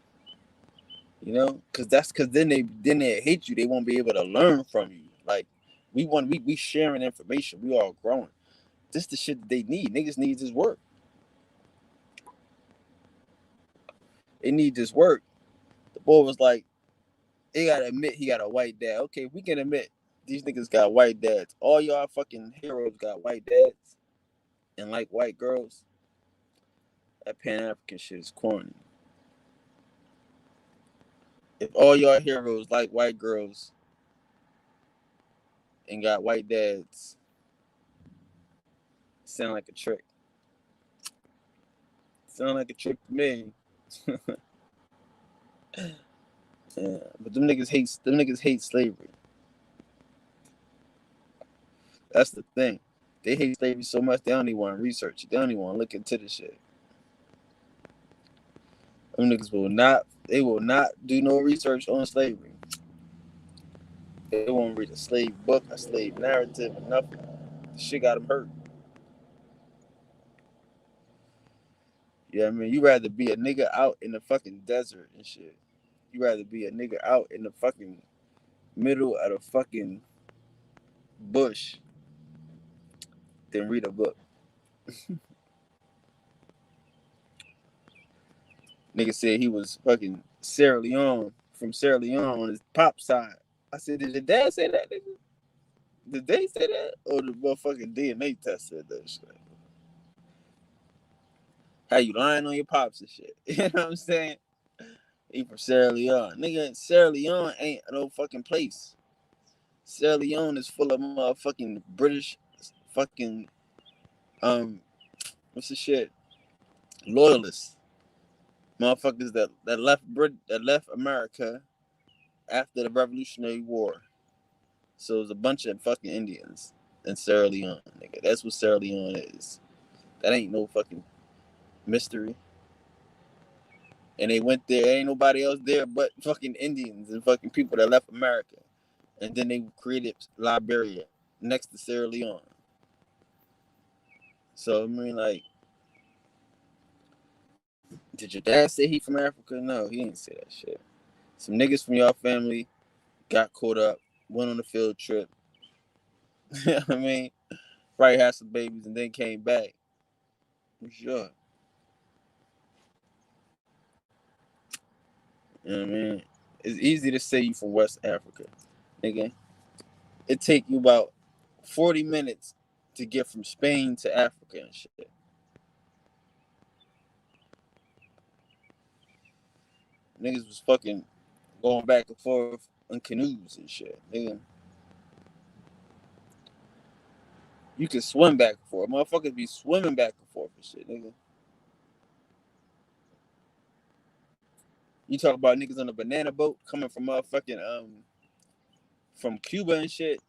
You know, because then they hate you. They won't be able to learn from you. Like we sharing information. We all growing. This the shit that they need. Niggas need this work. They need this work. The boy was like, they gotta admit he got a white dad. Okay, we can admit these niggas got white dads. All y'all fucking heroes got white dads and like white girls. That Pan African shit is corny. If all your heroes like white girls and got white dads, sound like a trick. Sound like a trick to me. Yeah, but them niggas hate slavery. That's the thing. They hate slavery so much they don't even want to research it. They don't even want to look into the shit. Them niggas will not do no research on slavery. They won't read a slave book, a slave narrative, or nothing. The shit got them hurt. Yeah, I mean, you rather be a nigga out in the fucking desert and shit. You rather be a nigga out in the fucking middle of the fucking bush than read a book. Nigga said he was fucking Sierra Leone, from Sierra Leone on his pop side. I said, did your dad say that, nigga? Did they say that? Or the motherfucking DNA test said that shit? How you lying on your pops and shit? You know what I'm saying? He from Sierra Leone. Nigga, Sierra Leone ain't no fucking place. Sierra Leone is full of motherfucking British fucking, what's the shit? Loyalists. Motherfuckers that left America after the Revolutionary War. So it's a bunch of fucking Indians in Sierra Leone, nigga. That's what Sierra Leone is. That ain't no fucking mystery. And they went there, ain't nobody else there but fucking Indians and fucking people that left America. And then they created Liberia next to Sierra Leone. So I mean, like, did your dad say he from Africa? No, he didn't say that shit. Some niggas from your family got caught up, went on a field trip. You know what I mean? Probably had some babies and then came back. For sure. You know what I mean? It's easy to say you from West Africa, nigga. It take you about 40 minutes to get from Spain to Africa and shit. Niggas was fucking going back and forth on canoes and shit, nigga. You can swim back and forth. Motherfuckers be swimming back and forth and shit, nigga. You talk about niggas on a banana boat coming from motherfucking from Cuba and shit.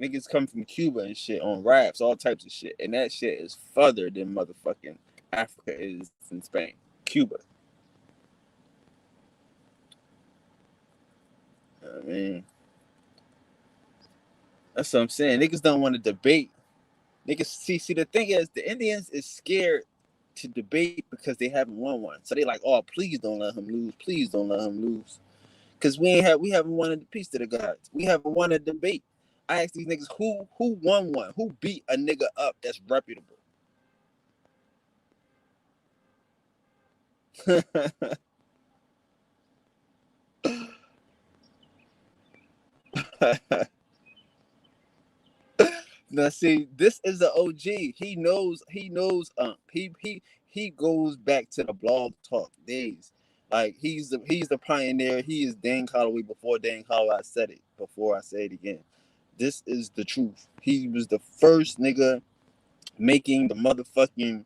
Niggas come from Cuba and shit on rafts, all types of shit. And that shit is further than motherfucking Africa is in Spain. Cuba. I mean, that's what I'm saying. Niggas don't want to debate. Niggas see the thing is the Indians is scared to debate because they haven't won one. So they like, oh, please don't let him lose. Please don't let him lose. Cause we haven't won a piece to the gods. We haven't won a debate. I asked these niggas who won one, who beat a nigga up that's reputable. Now see, this is the OG. He knows. He goes back to the blog talk days. Like he's the pioneer. He is Dan Holloway before Dan Holloway said it. Before I say it again, this is the truth. He was the first nigga making the motherfucking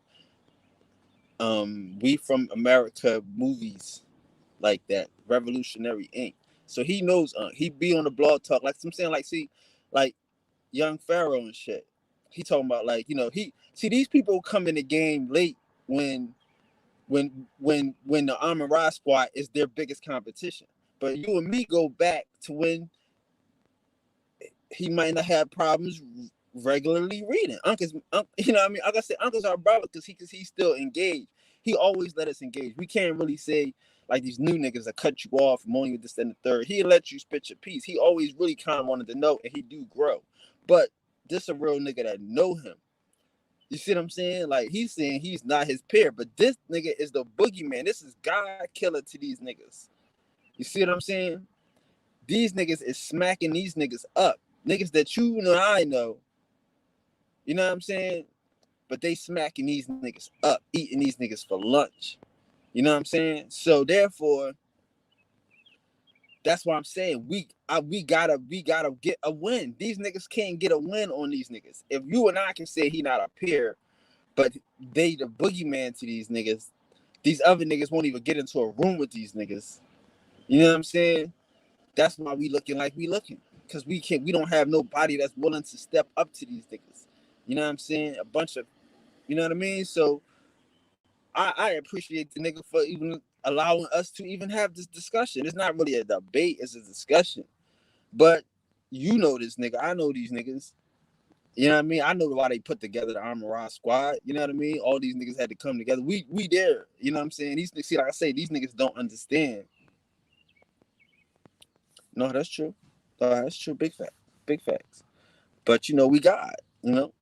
We From America movies like that. Revolutionary Inc. So he knows he be on the blog talk. Like I'm saying, like see, like Young Pharaoh and shit. He talking about like, you know, he see these people come in the game late when the Amon-Ra squad is their biggest competition. But you and me go back to when he might not have problems regularly reading. Uncle's, you know what I mean? Like I said, Uncle's our brother because he's still engaged. He always let us engage. We can't really say like these new niggas that cut you off from only this and the third. He'll let you spit your piece. He always really kind of wanted to know, and he do grow. But this a real nigga that know him. You see what I'm saying? Like he's saying he's not his peer, but this nigga is the boogeyman. This is God killer to these niggas. You see what I'm saying? These niggas is smacking these niggas up. Niggas that you know I know. You know what I'm saying? But they smacking these niggas up, eating these niggas for lunch. You know what I'm saying? So therefore, that's why I'm saying we gotta get a win. These niggas can't get a win on these niggas. If you and I can say he not a peer, but they the boogeyman to these niggas, these other niggas won't even get into a room with these niggas. You know what I'm saying? That's why we looking like we looking. Cause we don't have nobody that's willing to step up to these niggas. You know what I'm saying? A bunch of, you know what I mean? So I appreciate the nigga for even allowing us to even have this discussion. It's not really a debate, it's a discussion. But you know this nigga, I know these niggas. You know what I mean? I know why they put together the Armor Rock Squad. You know what I mean? All these niggas had to come together. We there. You know what I'm saying? These see, like I say, these niggas don't understand. No, that's true. That's true. Big fact. Big facts. But you know, we got. You know,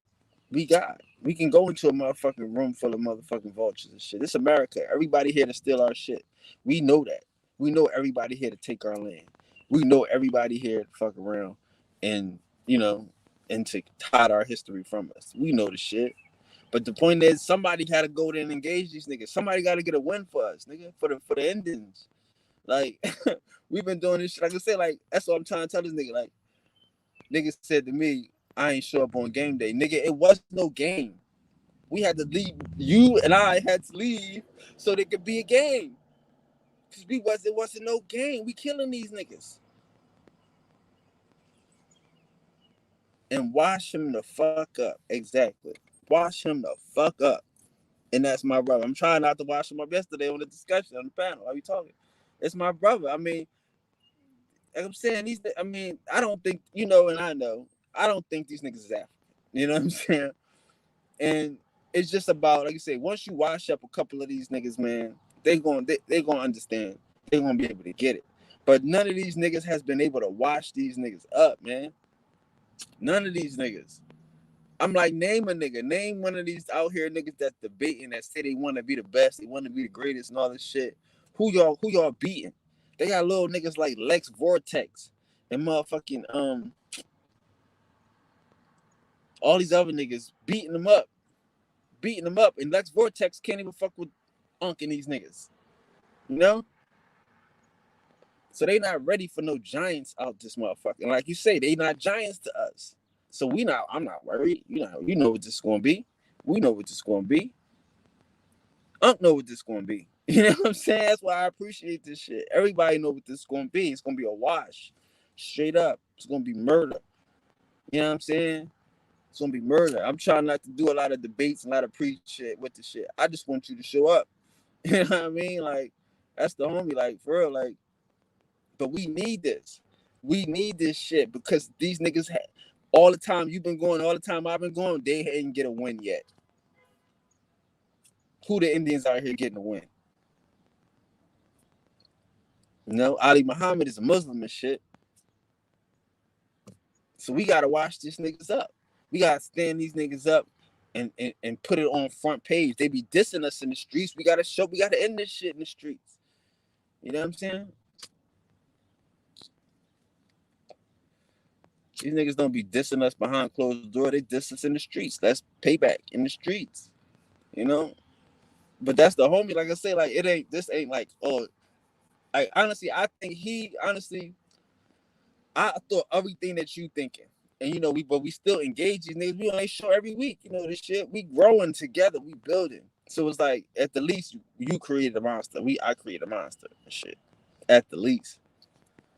we can go into a motherfucking room full of motherfucking vultures and shit. It's America. Everybody here to steal our shit. We know that. We know everybody here to take our land. We know everybody here to fuck around and, you know, and to hide our history from us. We know the shit. But the point is, somebody had to go there and engage these niggas. Somebody got to get a win for us, nigga, for the Indians. Like, we've been doing this shit. Like I said, like, that's what I'm trying to tell this nigga. Like, nigga said to me, I ain't show up on game day. Nigga, it was no game. We had to leave. You and I had to leave so there could be a game. Cause it wasn't no game. We killing these niggas. And wash him the fuck up. Exactly. Wash him the fuck up. And that's my brother. I'm trying not to wash him up yesterday on the discussion on the panel. Are we talking? It's my brother. I mean, like I'm saying, I don't think, you know, and I know, I don't think these niggas is African. You know what I'm saying? And it's just about, like you say, once you wash up a couple of these niggas, man, they gonna understand. They're gonna be able to get it. But none of these niggas has been able to wash these niggas up, man. None of these niggas. I'm like, name a nigga. Name one of these out here niggas that's debating that say they want to be the best, they want to be the greatest and all this shit. Who y'all beating? They got little niggas like Lex Vortex and motherfucking all these other niggas beating them up. And Lex Vortex can't even fuck with Anhk and these niggas. You know? So they not ready for no giants out this motherfucker. And like you say, they not giants to us. So I'm not worried. You know what this is gonna be. We know what this is gonna be. Anhk know what this is gonna be. You know what I'm saying? That's why I appreciate this shit. Everybody know what this is gonna be. It's gonna be a wash. Straight up. It's gonna be murder. You know what I'm saying? It's gonna be murder. I'm trying not to do a lot of debates and a lot of preach shit with the shit. I just want you to show up. You know what I mean? Like, that's the homie, like, for real, like, but we need this. We need this shit because these niggas all the time you've been going, all the time I've been going, they ain't get a win yet. Who the Indians out here getting a win? You know, Ali Muhammad is a Muslim and shit. So we gotta watch these niggas up. We gotta stand these niggas up and put it on front page. They be dissing us in the streets. We gotta end this shit in the streets. You know what I'm saying? These niggas don't be dissing us behind closed door. They diss us in the streets. That's payback in the streets. You know? But that's the homie. Like I say, like this ain't like, oh, I thought everything that you thinking. And you know, we still engage these niggas. We on a show every week. You know this shit. We growing together. We building. So it's like at the least you created a monster. I created a monster and shit. At the least.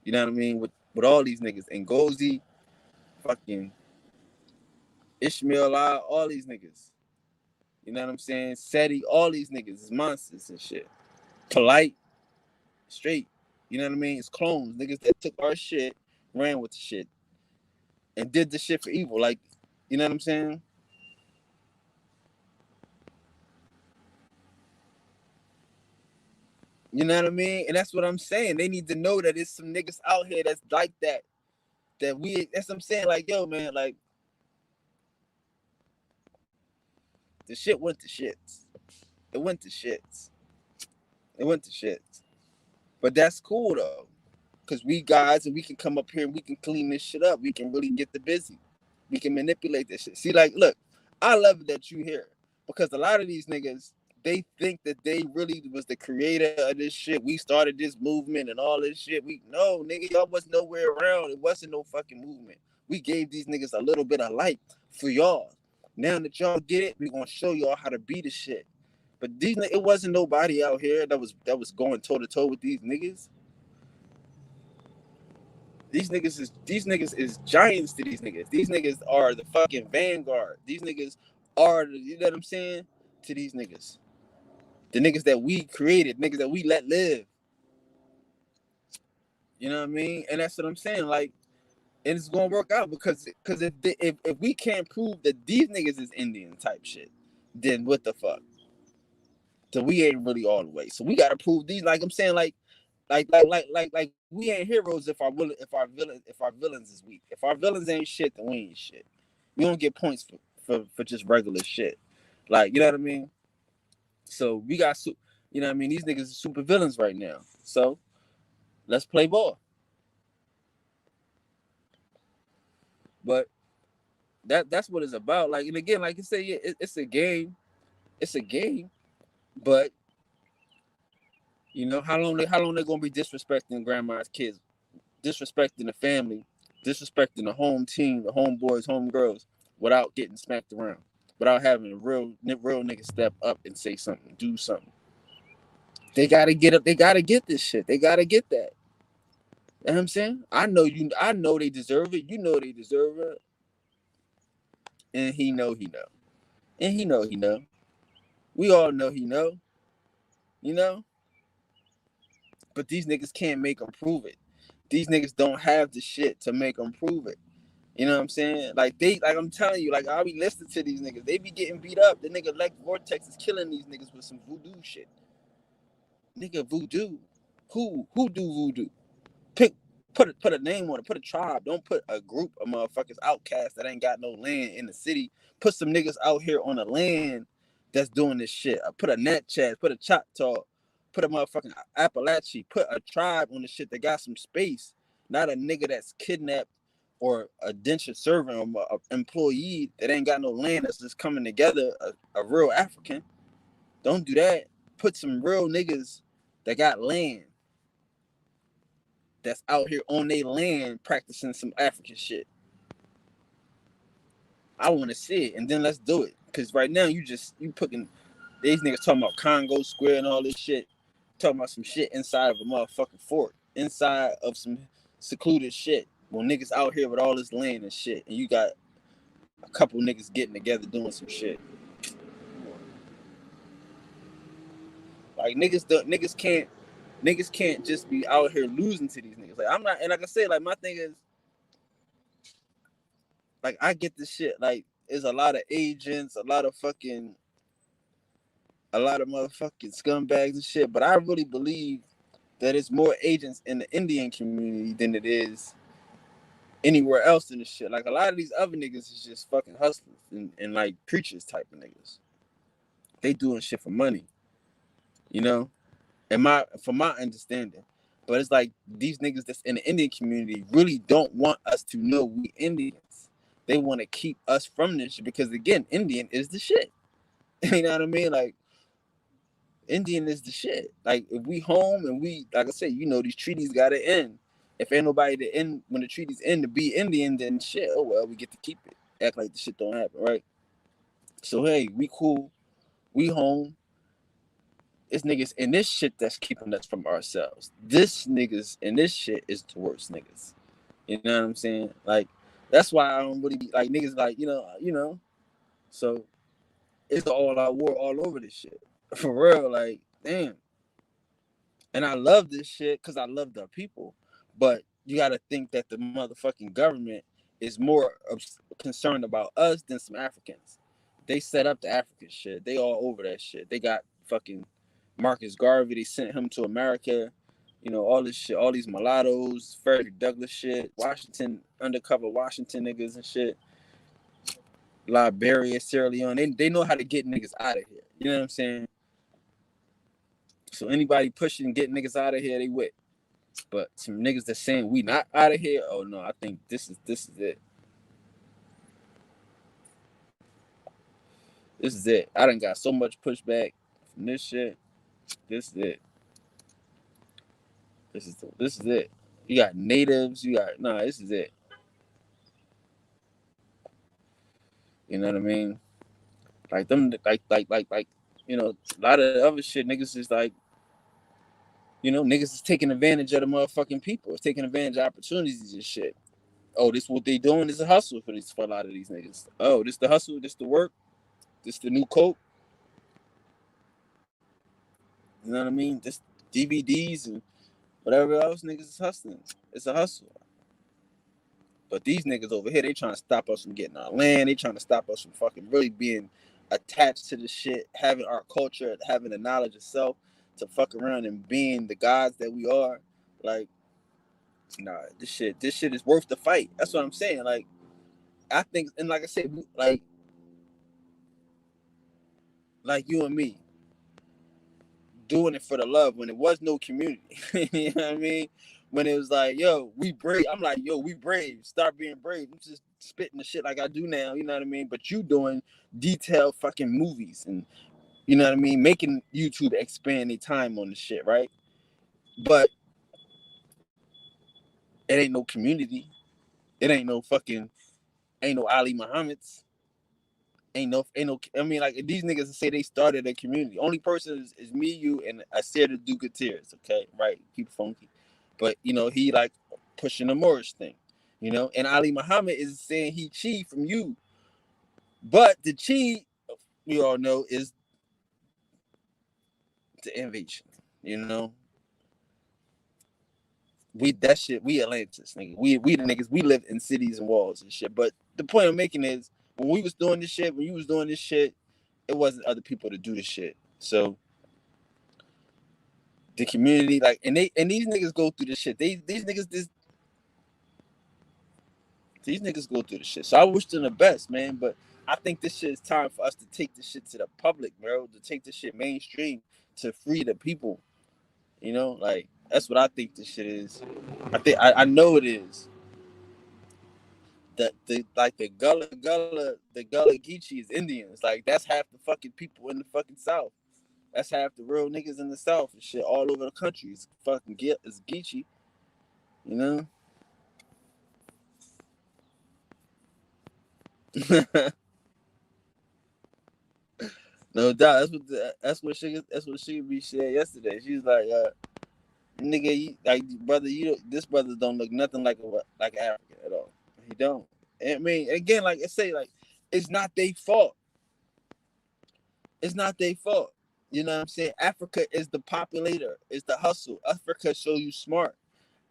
You know what I mean? With all these niggas. Ngozi, fucking Ishmael, all these niggas. You know what I'm saying? Seti, all these niggas is monsters and shit. Polight, straight. You know what I mean? It's clones. Niggas that took our shit, ran with the shit, and did the shit for evil. Like, you know what I'm saying? You know what I mean? And that's what I'm saying. They need to know that there's some niggas out here that's like that. That's what I'm saying. Like, yo, man, like, the shit went to shits. It went to shits. It went to shits. But that's cool, though. Because we guys, and we can come up here and we can clean this shit up. We can really get the busy. We can manipulate this shit. See, like, look, I love that you here. Because a lot of these niggas, they think that they really was the creator of this shit. We started this movement and all this shit. No, nigga, y'all was nowhere around. It wasn't no fucking movement. We gave these niggas a little bit of light for y'all. Now that y'all get it, we gonna show y'all how to be the shit. But it wasn't nobody out here that was going toe to toe with these niggas. These niggas is giants to these niggas. These niggas are the fucking vanguard. These niggas are, you know what I'm saying, to these niggas. The niggas that we created, niggas that we let live. You know what I mean? And that's what I'm saying. Like, and it's gonna work out because if we can't prove that these niggas is Indian type shit, then what the fuck? So we ain't really all the way. So we gotta prove these. Like I'm saying, like we ain't heroes if our villains is weak. If our villains ain't shit, then we ain't shit. We don't get points for just regular shit. Like, you know what I mean? So we got, you know what I mean? These niggas are super villains right now. So let's play ball. But that's what it's about. Like, and again, like you say, it's a game. It's a game. But you know, how long they gonna be disrespecting grandma's kids, disrespecting the family, disrespecting the home team, the homeboys, homegirls, without getting smacked around, without having a real nigga step up and say something, do something. They gotta get up. They gotta get this shit. They gotta get that. You know what I'm saying? I know they deserve it. You know they deserve it. And he know. And he know. We all know he know. You know? But these niggas can't make them prove it. These niggas don't have the shit to make them prove it. You know what I'm saying? Like I'm telling you, like I'll be listening to these niggas. They be getting beat up. The nigga like Vortex is killing these niggas with some voodoo shit. Nigga, voodoo. Who do voodoo? Put a name on it. Put a tribe. Don't put a group of motherfuckers outcasts that ain't got no land in the city. Put some niggas out here on the land that's doing this shit. Put a Natchez. Put a Choctaw. Put a motherfucking Appalachie. Put a tribe on the shit that got some space. Not a nigga that's kidnapped or a denture servant or a employee that ain't got no land that's just coming together. A real African. Don't do that. Put some real niggas that got land, that's out here on their land practicing some African shit. I want to see it, and then let's do it. Cause right now you putting these niggas talking about Congo Square and all this shit, talking about some shit inside of a motherfucking fort, inside of some secluded shit. When niggas out here with all this land and shit, and you got a couple niggas getting together doing some shit. Like niggas can't just be out here losing to these niggas. Like I'm not, and like I said, like my thing is, like I get this shit. Like there's a lot of agents, a lot of motherfucking scumbags and shit. But I really believe that it's more agents in the Indian community than it is anywhere else in the shit. Like a lot of these other niggas is just fucking hustlers and like preachers type of niggas. They doing shit for money, you know. From my understanding. But it's like these niggas that's in the Indian community really don't want us to know we Indians. They want to keep us from this shit because again, Indian is the shit. You know what I mean? Like Indian is the shit. Like if we home and we, like I said, you know, these treaties gotta end. If ain't nobody to end when the treaties end to be Indian, then shit, oh well, we get to keep it. Act like the shit don't happen, right? So hey, we cool, we home. It's niggas in this shit that's keeping us from ourselves. This niggas in this shit is the worst niggas. You know what I'm saying? Like that's why I don't really be like niggas like, you know. So it's all out war all over this shit. For real, like, damn. And I love this shit because I love the people. But you gotta think that the motherfucking government is more concerned about us than some Africans. They set up the African shit. They all over that shit. They got fucking Marcus Garvey. They sent him to America. You know, all this shit, all these mulattoes, Frederick Douglass shit, Washington, undercover Washington niggas and shit. Liberia, Sierra Leone. They know how to get niggas out of here. You know what I'm saying? So anybody pushing and getting niggas out of here, they with. But some niggas that's saying we not out of here, oh no, I think this is it. This is it. I done got so much pushback from this shit. This is it. This is it. You got natives. You got This is it. You know what I mean? Like them. Like. You know, a lot of the other shit, niggas is like. You know, niggas is taking advantage of the motherfucking people. It's taking advantage of opportunities and shit. Oh, this what they doing? This is a hustle for a lot of these niggas. Oh, this the hustle. This the work. This the new coat. You know what I mean? This DVDs and whatever else niggas is hustling. It's a hustle. But these niggas over here, they trying to stop us from getting our land. They trying to stop us from fucking really being attached to the shit, having our culture, having the knowledge of self to fuck around and being the gods that we are. Like, nah, this shit is worth the fight. That's what I'm saying. Like, I think, and like I said, like you and me, doing it for the love when it was no community. You know what I mean? When it was like, yo, we brave. I'm like, yo, we brave. Start being brave. I'm just spitting the shit like I do now. You know what I mean? But you doing detailed fucking movies and, you know what I mean? Making YouTube expand their time on the shit, right? But it ain't no community. It ain't no Ali Muhammad's. Ain't no. I mean, like these niggas say they started a community. Only person is me, you, and I said the Duke of Tears. Okay, right? Keep it funky, but you know he like pushing the Moorish thing, you know. And Ali Muhammad is saying he chi from you, but the chi we all know is the invasion. You know, we Atlantis, nigga. We the niggas. We live in cities and walls and shit. But the point I'm making is when we was doing this shit, when you was doing this shit, it wasn't other people to do this shit. So the community, like, and these niggas go through this shit. These niggas go through this shit. So I wish them the best, man. But I think this shit is time for us to take this shit to the public, bro. To take this shit mainstream, to free the people. You know, like that's what I think this shit is. I know it is. The Gullah Geechee is Indians. Like that's half the fucking people in the fucking South. That's half the real niggas in the South and shit all over the country. It's fucking it's Geechee, you know. No doubt. That's what she be said yesterday. She's like, nigga, this brother don't look nothing like African at all. He don't. I mean, again, like I say, like it's not their fault. It's not their fault. You know what I'm saying? Africa is the populator. It's the hustle. Africa show you smart.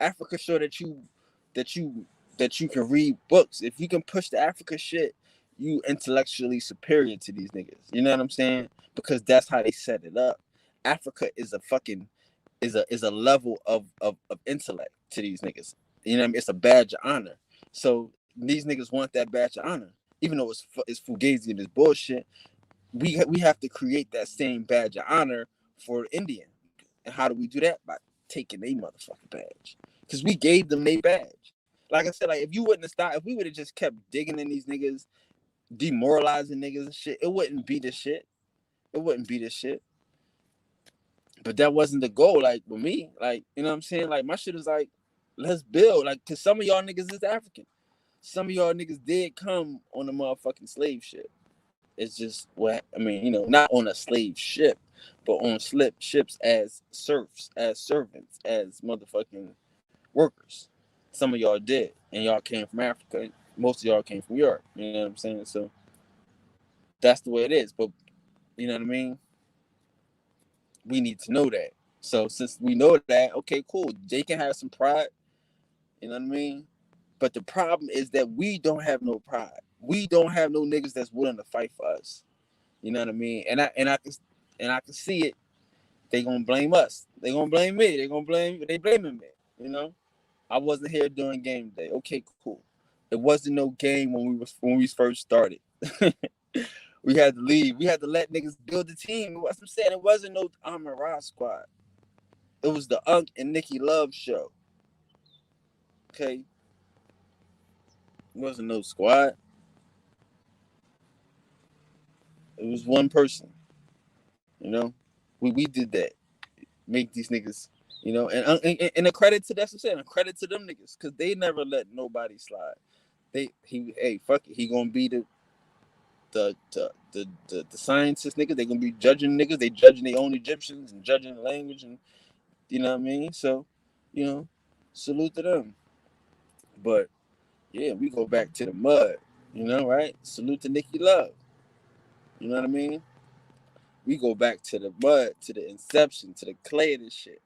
Africa show that you can read books. If you can push the Africa shit, you intellectually superior to these niggas. You know what I'm saying? Because that's how they set it up. Africa is a level of intellect to these niggas. You know what I mean? It's a badge of honor. So these niggas want that badge of honor, even though it's fugazi and it's bullshit. We have to create that same badge of honor for Indian. And how do we do that? By taking their motherfucking badge. Because we gave them their badge. Like I said, like if you wouldn't have stopped, if we would have just kept digging in these niggas, demoralizing niggas and shit, it wouldn't be this shit. It wouldn't be this shit. But that wasn't the goal. Like with me, like, you know what I'm saying? Like my shit is like, let's build. Like, cause some of y'all niggas is African. Some of y'all niggas did come on the motherfucking slave ship. It's just what I mean, you know, not on a slave ship, but on ships as serfs, as servants, as motherfucking workers. Some of y'all did, and y'all came from Africa. Most of y'all came from Europe. You know what I'm saying? So that's the way it is. But you know what I mean? We need to know that. So since we know that, okay, cool. They can have some pride. You know what I mean? But the problem is that we don't have no pride. We don't have no niggas that's willing to fight for us. You know what I mean? And I can see it. They gonna blame us. They gonna blame me. They blaming me. You know? I wasn't here during game day. Okay, cool. It wasn't no game when we first started. We had to leave. We had to let niggas build the team. What I'm saying, it wasn't no Amara squad. It was the Anhk and Nikki Love show. Okay? It wasn't no squad. It was one person. You know? We did that. Make these niggas, and a credit to that's what I'm saying. A credit to them niggas because they never let nobody slide. Hey, fuck it. He gonna be the scientist niggas. They gonna be judging niggas. They judging their own Egyptians and judging the language and you know what I mean. So, salute to them. But yeah, we go back to the mud. Right? Salute to Nikki Love. You know what I mean? We go back to the mud, to the inception, to the clay of this shit.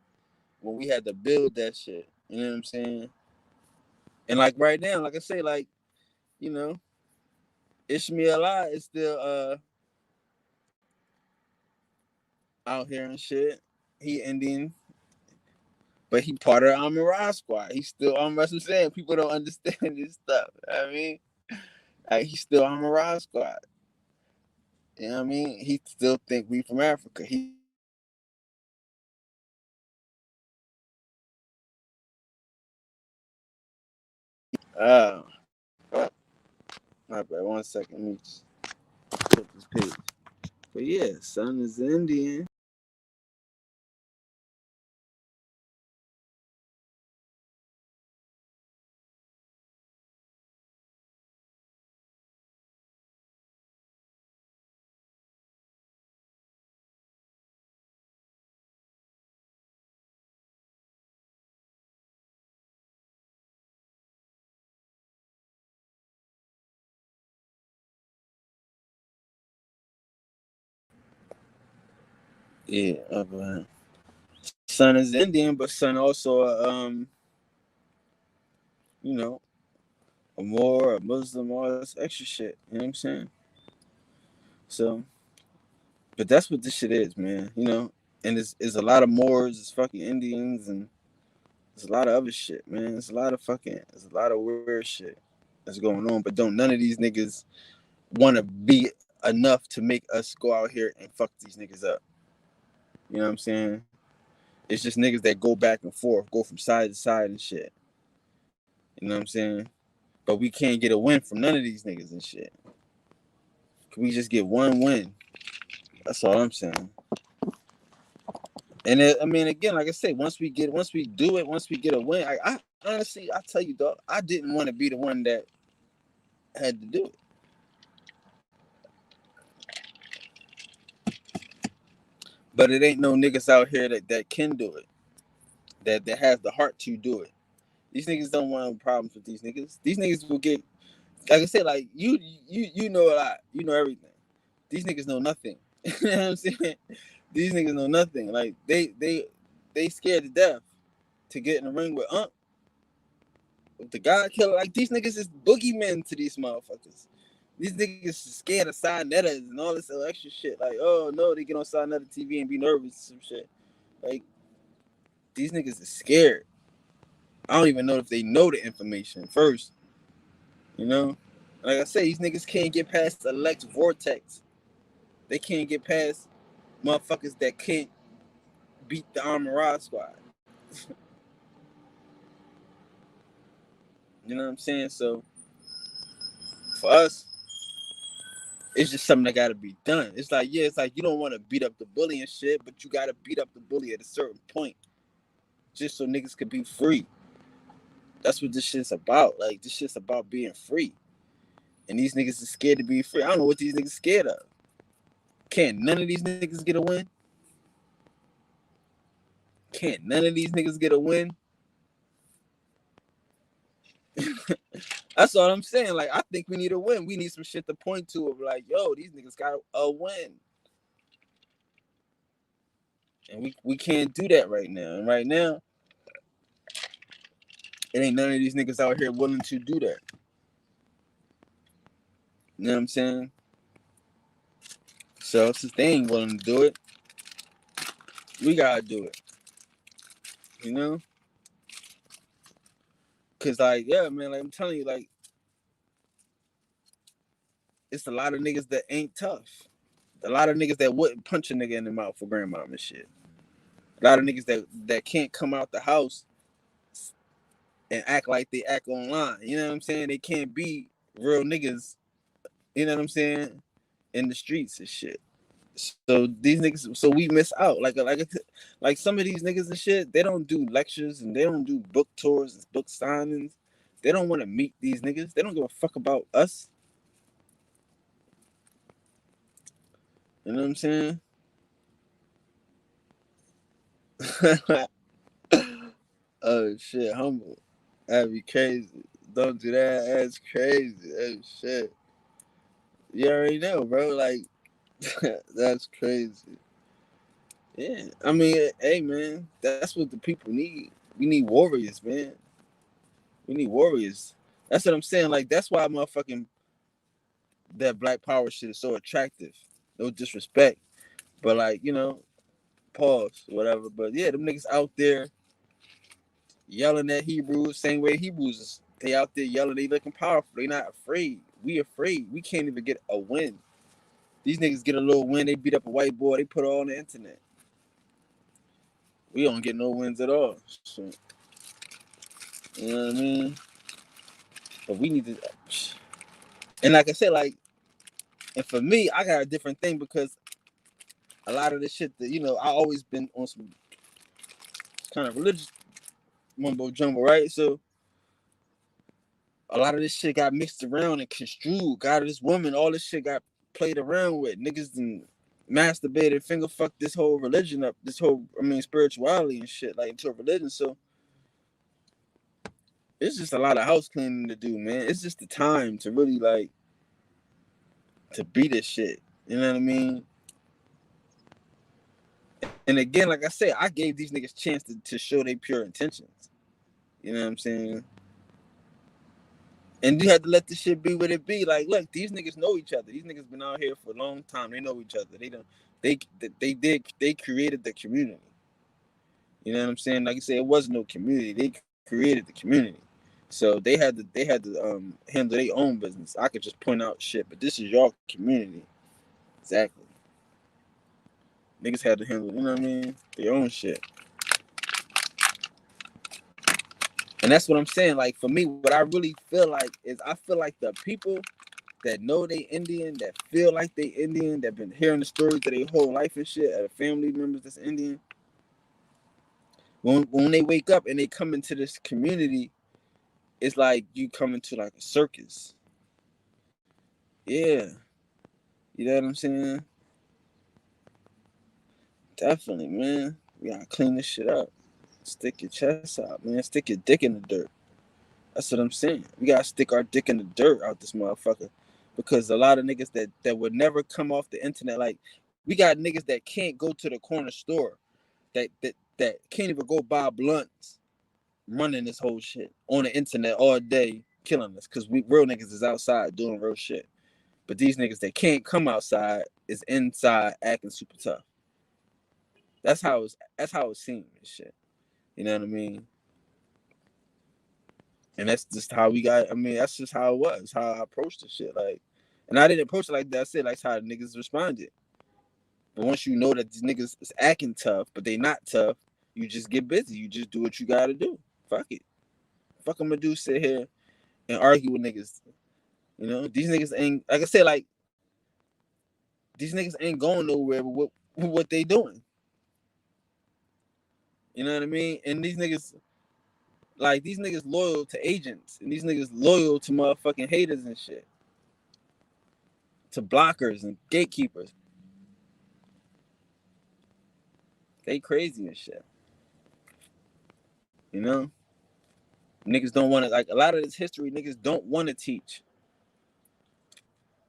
When we had to build that shit. You know what I'm saying? And like right now, like I say, like, you know, Ishmael I is still out here and shit. He Indian, but he part of the Amara squad. He's still that's what I'm saying. People don't understand this stuff. I mean, like, he's still Amara squad. You know what I mean? He still think we from Africa. He uh my bad. 1 second, let me just flip this page. But yeah, son is Indian. Yeah, son is Indian, but son also you know, a Moor, a Muslim, all this extra shit. You know what I'm saying? So, but that's what this shit is, man. And it's a lot of Moors, it's fucking Indians, and there's a lot of other shit, man. There's a lot of weird shit that's going on. But don't none of these niggas want to be enough to make us go out here and fuck these niggas up. You know what I'm saying? It's just niggas that go back and forth, go from side to side and shit. You know what I'm saying? But we can't get a win from none of these niggas and shit. Can we just get one win? That's all I'm saying. And I mean, again, like I said, once we get a win, I honestly, I tell you, dog, I didn't want to be the one that had to do it. But it ain't no niggas out here that can do it, that has the heart to do it. These niggas don't want problems with these niggas. These niggas will get, like I said, like you know a lot, you know everything. These niggas know nothing. You know what I'm saying? These niggas know nothing. Like they scared to death to get in the ring with the God killer. Like these niggas is boogeymen to these motherfuckers. These niggas is scared of Saneter and all this extra shit. Like, oh no, they get on Saneter TV and be nervous and some shit. Like, these niggas is scared. I don't even know if they know the information first. You know? Like I say, these niggas can't get past the Lex Vortex. They can't get past motherfuckers that can't beat the Armorad squad. You know what I'm saying? So for us, it's just something that gotta be done. It's like, yeah, it's like you don't want to beat up the bully and shit, but you gotta beat up the bully at a certain point. Just so niggas could be free. That's what this shit's about. Like, this shit's about being free. And these niggas are scared to be free. I don't know what these niggas scared of. Can't none of these niggas get a win? Can't none of these niggas get a win? That's all I'm saying. Like, I think we need a win. We need some shit to point to of like, yo, these niggas got a win. And we can't do that right now. And right now, it ain't none of these niggas out here willing to do that. You know what I'm saying? So since they ain't willing to do it, we gotta do it. You know? Cause like, yeah, man, like I'm telling you, like, it's a lot of niggas that ain't tough. A lot of niggas that wouldn't punch a nigga in the mouth for grandmama and shit. A lot of niggas that can't come out the house and act like they act online. You know what I'm saying? They can't be real niggas, you know what I'm saying, in the streets and shit. So these niggas, so we miss out. Like some of these niggas and shit, they don't do lectures and they don't do book tours and book signings. They don't want to meet these niggas. They don't give a fuck about us. You know what I'm saying? Oh shit, humble. That'd be crazy. Don't do that. That's crazy. Oh shit. You already know, bro. Like that's crazy. Yeah. I mean, hey man, that's what the people need. We need warriors, man. We need warriors. That's what I'm saying. Like that's why motherfucking that Black Power shit is so attractive. No disrespect, but like pause, whatever. But yeah, them niggas out there yelling at Hebrews, same way Hebrews is. They out there yelling. They looking powerful. They not afraid. We afraid. We can't even get a win. These niggas get a little win. They beat up a white boy. They put it all on the internet. We don't get no wins at all. So, you know what I mean? But we need to. And like I said, like, and for me, I got a different thing because a lot of the shit that I always been on some kind of religious mumbo jumbo, right? So a lot of this shit got mixed around and construed. God, this woman, all this shit got played around with. Niggas and masturbated, finger fucked this whole religion up, this whole spirituality and shit, like into a religion. So it's just a lot of house cleaning to do, man. It's just the time to really like to beat this shit. You know what I mean? And again, like I said, I gave these niggas chance to show their pure intentions. You know what I'm saying? And you had to let this shit be what it be. Like, look, these niggas know each other. These niggas been out here for a long time. They know each other. They created the community. You know what I'm saying? Like I said, it was no community. They created the community. So they had to handle their own business. I could just point out shit, but this is your community. Exactly. Niggas had to handle, you know what I mean? Their own shit. And that's what I'm saying. Like for me, what I really feel like is I feel like the people that know they Indian, that feel like they Indian, that been hearing the stories of their whole life and shit, of family members that's Indian, when they wake up and they come into this community, it's like you come into like a circus. Yeah. You know what I'm saying? Definitely, man. We gotta clean this shit up. Stick your chest out, man. Stick your dick in the dirt. That's what I'm saying. We gotta stick our dick in the dirt out this motherfucker. Because a lot of niggas that would never come off the internet, like we got niggas that can't go to the corner store, that can't even go buy blunts, running this whole shit on the internet all day, killing us. Cause we real niggas is outside doing real shit. But these niggas that can't come outside is inside acting super tough. That's how it seems and shit. You know what I mean? And that's just how we got. I mean, that's just how it was. How I approached the shit. Like, and I didn't approach it like that. I said like how the niggas responded. But once you know that these niggas is acting tough, but they not tough, you just get busy. You just do what you gotta do. Fuck it. Fuck I'm gonna do. Sit here and argue with niggas. You know, these niggas ain't like I said. Like these niggas ain't going nowhere with what they doing. You know what I mean? And these niggas. Like these niggas loyal to agents, and these niggas loyal to motherfucking haters and shit, to blockers and gatekeepers. They crazy and shit. You know, niggas don't want to like a lot of this history. Niggas don't want to teach.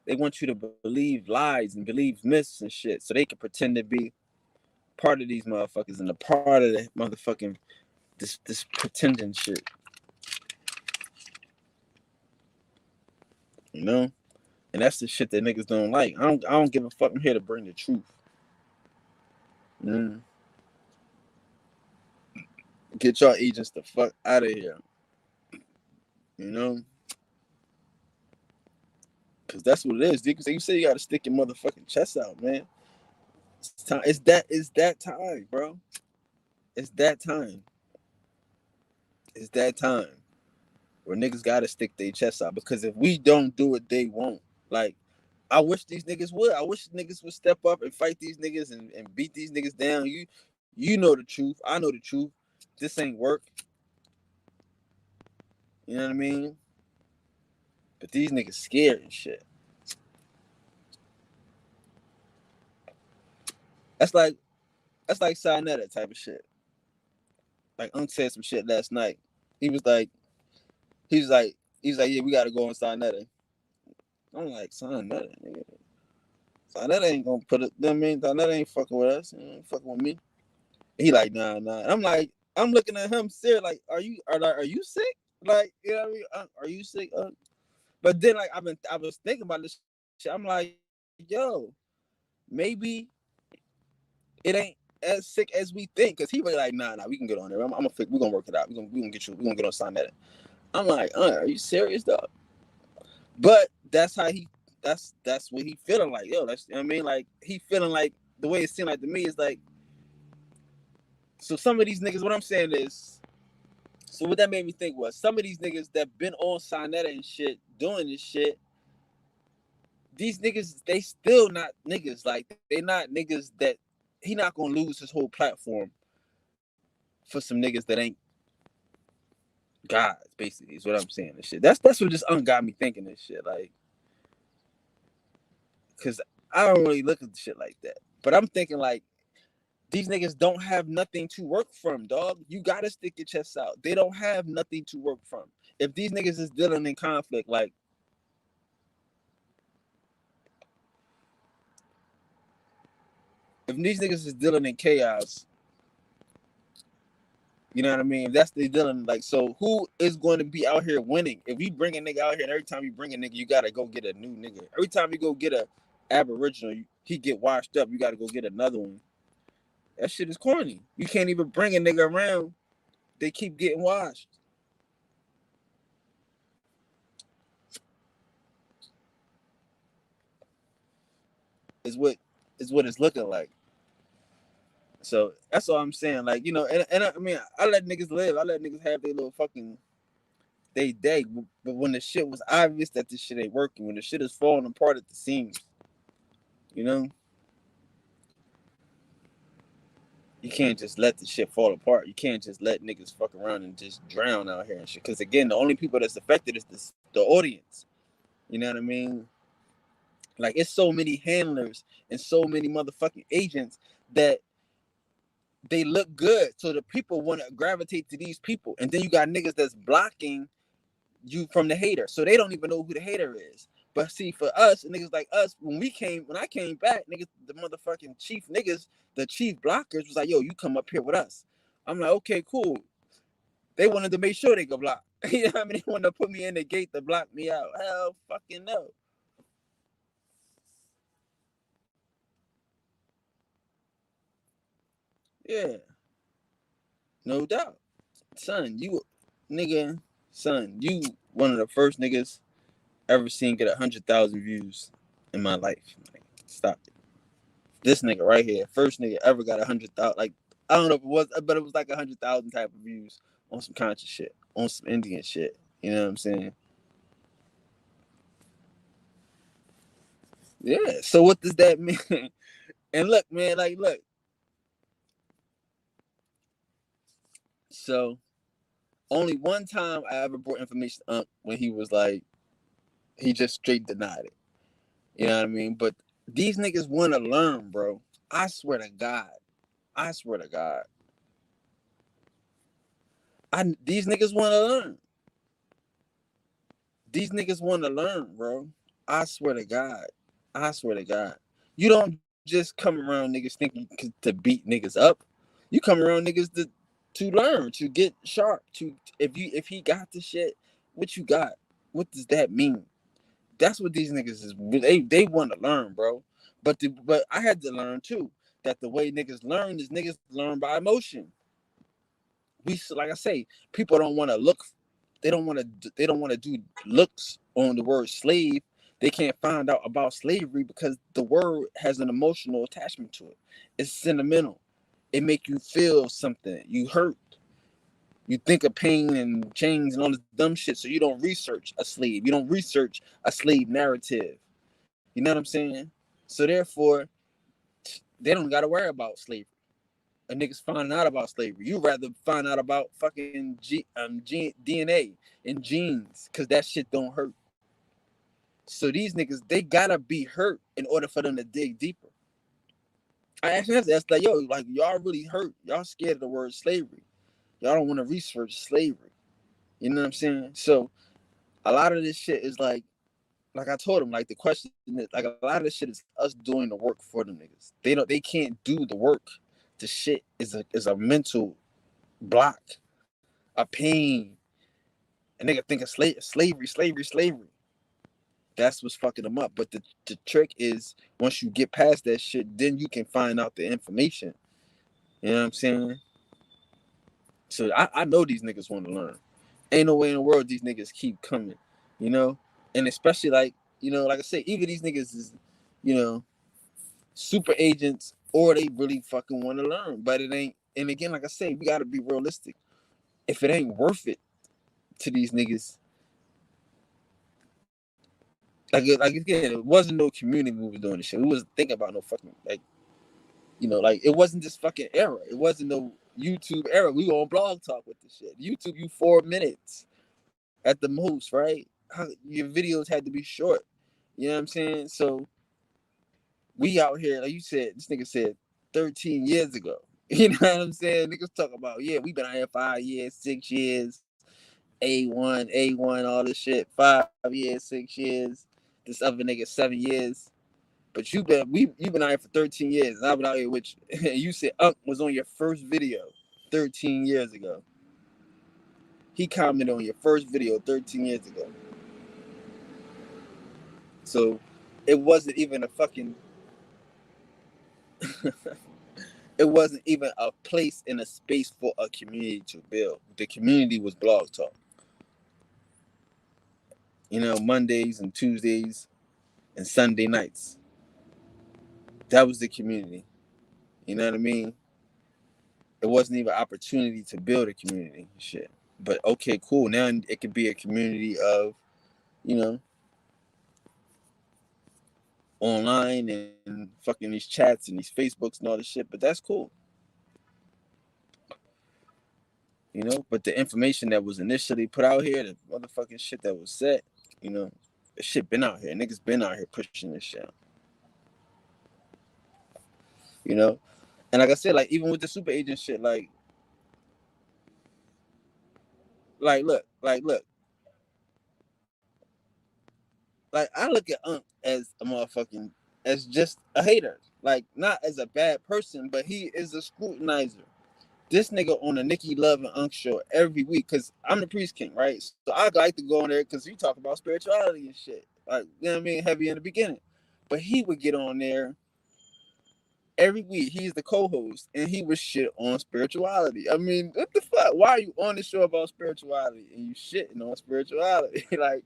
They want you to believe lies and believe myths and shit, so they can pretend to be part of these motherfuckers and a part of the motherfucking this pretending shit. You know, and that's the shit that niggas don't like. I don't give a fuck. I'm here to bring the truth. Mm. Get y'all agents the fuck out of here. You know? Cause that's what it is. You say you gotta stick your motherfucking chest out, man. It's time. It's that time, bro. It's that time. It's that time where niggas gotta stick their chest out. Because if we don't do it, they won't. Like, I wish these niggas would. I wish niggas would step up and fight these niggas and beat these niggas down. You know the truth. I know the truth. This ain't work. You know what I mean? But these niggas scared and shit. That's like Saneter type of shit. Like Anhk said some shit last night. He was like, yeah, we gotta go on Saneter. I'm like, Saneter, nigga. Saneter ain't gonna put it. I mean, Saneter ain't fucking with us. He ain't fucking with me. He like, nah. And I'm like, I'm looking at him serious. Like, are you sick? Like, you know what I mean? Are you sick? But then, like, I was thinking about this shit. I'm like, yo, maybe it ain't as sick as we think. Cause he was like, nah, we can get on there. We're gonna work it out. We're gonna get on Saneter. I'm like, are you serious, dog? But that's how that's what he feeling like. Yo, that's, you know what I mean? Like, he feeling like, the way it seemed like to me is like, so some of these niggas, what I'm saying is, so what that made me think was, some of these niggas that been on Saneter and shit, doing this shit, these niggas, they still not niggas. Like, they not niggas that, he not gonna lose his whole platform for some niggas that ain't gods, basically, is what I'm saying. This shit. That's what just got me thinking this shit. Like, cause I don't really look at shit like that. But I'm thinking like, these niggas don't have nothing to work from, dog. You gotta stick your chest out. They don't have nothing to work from. If these niggas is dealing in conflict, like, if these niggas is dealing in chaos, you know what I mean? That's they dealing, like, so who is going to be out here winning? If we bring a nigga out here, and every time you bring a nigga, you gotta go get a new nigga. Every time you go get a Aboriginal, he get washed up. You gotta go get another one. That shit is corny. You can't even bring a nigga around. They keep getting washed. Is what it's looking like. So that's all I'm saying. Like, you know, and I mean, I let niggas live. I let niggas have their little fucking day. But when the shit was obvious that this shit ain't working, when the shit is falling apart at the seams, you know, you can't just let the shit fall apart. You can't just let niggas fuck around and just drown out here and shit. Because again, the only people that's affected is the audience. You know what I mean? Like, it's so many handlers and so many motherfucking agents that they look good, so the people want to gravitate to these people, and then you got niggas that's blocking you from the hater, so they don't even know who the hater is. But see, for us, niggas like us, when I came back, niggas, the motherfucking chief niggas, the chief blockers was like, yo, you come up here with us. I'm like, okay, cool. They wanted to make sure they could block. You know what I mean? They wanted to put me in the gate to block me out. Hell fucking no. Yeah, no doubt. Son, you one of the first niggas ever seen get 100,000 views in my life. Like, stop it. This nigga right here, first nigga ever got 100,000. Like, I don't know if it was, but it was like 100,000 type of views on some conscious shit, on some Indian shit. You know what I'm saying? Yeah. So what does that mean? And look, man, like, look. So only one time I ever brought information up when he was like, he just straight denied it. You know what I mean? But these niggas want to learn, bro. I swear to God. I swear to God. These niggas want to learn. These niggas want to learn, bro. I swear to God. I swear to God. You don't just come around niggas thinking to beat niggas up. You come around niggas to learn, to get sharp. To if he got the shit, what you got? What does that mean? That's what these niggas is. They want to learn, bro. But I had to learn too that the way niggas learn is niggas learn by emotion. We, like I say, people don't want to look. They don't want to do looks on the word slave. They can't find out about slavery because the word has an emotional attachment to it. It's sentimental. It make you feel something. You hurt. You think of pain and chains and all this dumb shit. So you don't research a slave. You don't research a slave narrative. You know what I'm saying? So therefore, they don't got to worry about slavery. A niggas finding out about slavery. You rather find out about fucking DNA and genes, because that shit don't hurt. So these niggas, they gotta be hurt in order for them to dig deeper. I actually have to ask, like, yo, like, y'all really hurt. Y'all scared of the word slavery. Y'all don't want to research slavery. You know what I'm saying? So a lot of this shit is like I told him, like, the question is, like, a lot of this shit is us doing the work for them niggas. They can't do the work. The shit is a mental block, a pain. A nigga think of slavery. That's what's fucking them up. But the trick is, once you get past that shit, then you can find out the information. You know what I'm saying? So I know these niggas want to learn. Ain't no way in the world these niggas keep coming, you know? And especially, like, you know, like I say, either these niggas is, you know, super agents, or they really fucking want to learn. But it ain't, and again, like I say, we got to be realistic. If it ain't worth it to these niggas, like again, it wasn't no community movie doing this shit. We wasn't thinking about no fucking, like, you know, like, it wasn't this fucking era. It wasn't no YouTube era. We on Blog Talk with this shit. YouTube, you 4 minutes at the most, right? Your videos had to be short. You know what I'm saying? So we out here, like you said, this nigga said 13 years ago. You know what I'm saying? Niggas talk about, yeah, we been out here 5 years, 6 years, A1, all this shit, 5 years, 6 years. This other nigga 7 years. But you've been out here for 13 years, and I've been out here with you. You said Anhk was on your first video 13 years ago. He commented on your first video 13 years ago. So it wasn't even a fucking it wasn't even a place in a space for a community to build. The community was Blog Talk. You know, Mondays and Tuesdays and Sunday nights. That was the community. You know what I mean? It wasn't even an opportunity to build a community. Shit. But okay, cool. Now it could be a community of, you know, online and fucking these chats and these Facebooks and all this shit. But that's cool. You know, but the information that was initially put out here, the motherfucking shit that was said, you know, the shit been out here. Niggas been out here pushing this shit. You know? And like I said, like, even with the super agent shit, like look. Like, I look at Anhk as a motherfucking, as just a hater. Like, not as a bad person, but he is a scrutinizer. This nigga on a Nikki Love and Anhk show every week, because I'm the Priest King, right? So I like to go on there because you talk about spirituality and shit. Like, you know what I mean? Heavy in the beginning. But he would get on there every week. He's the co-host, and he would shit on spirituality. I mean, what the fuck? Why are you on the show about spirituality and you shitting on spirituality? Like,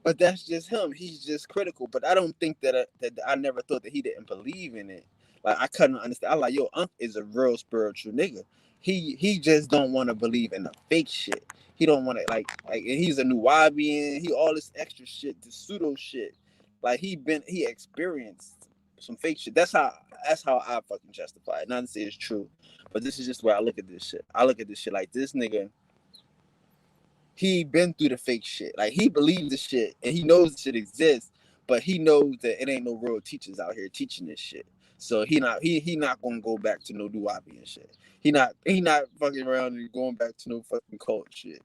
but that's just him. He's just critical. But I don't think that I never thought that he didn't believe in it. Like, I couldn't understand. I like, yo, Anhk is a real spiritual nigga. He just don't want to believe in the fake shit. He don't want to, like, and he's a Nuwabian. He all this extra shit, this pseudo shit. Like, he experienced some fake shit. That's how I fucking justify it. Not to say it's true, but this is just where I look at this shit. I look at this shit like, this nigga, he been through the fake shit. Like, he believes the shit and he knows the shit exists, but he knows that it ain't no real teachers out here teaching this shit. So he not gonna go back to no Nuwabi and shit. He not fucking around and going back to no fucking cult shit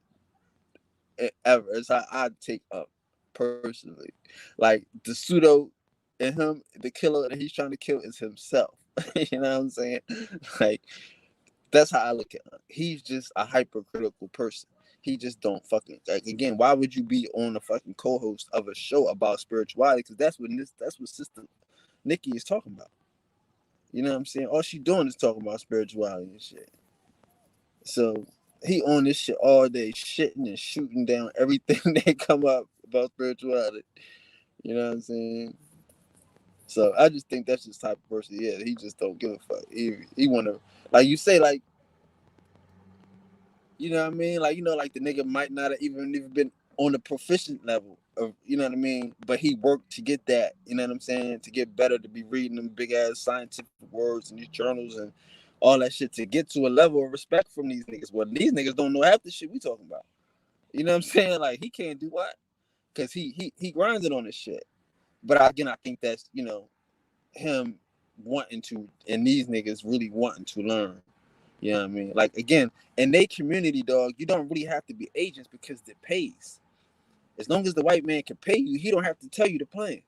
ever. It's how I take up personally. Like, the pseudo in him, the killer that he's trying to kill is himself. You know what I'm saying? Like, that's how I look at him. He's just a hypercritical person. He just don't fucking, like, again, why would you be on a fucking co-host of a show about spirituality? Because that's what Sister Nikki is talking about. You know what I'm saying? All she doing is talking about spirituality and shit. So he on this shit all day, shitting and shooting down everything that come up about spirituality. You know what I'm saying? So I just think that's just type of person. Yeah, he just don't give a fuck. He wanna, like you say, like, you know what I mean? Like, you know, like, the nigga might not have even been on the proficient level you know what I mean? But he worked to get that, you know what I'm saying? To get better, to be reading them big ass scientific words and these journals and all that shit to get to a level of respect from these niggas. Well, these niggas don't know half the shit we talking about. You know what I'm saying? Like he can't do what? Because he grinded on this shit. But again, I think that's, you know, him wanting to, and these niggas really wanting to learn. You know what I mean? Like again, in their community, dog, you don't really have to be agents because it pays. As long as the white man can pay you, he don't have to tell you the plan.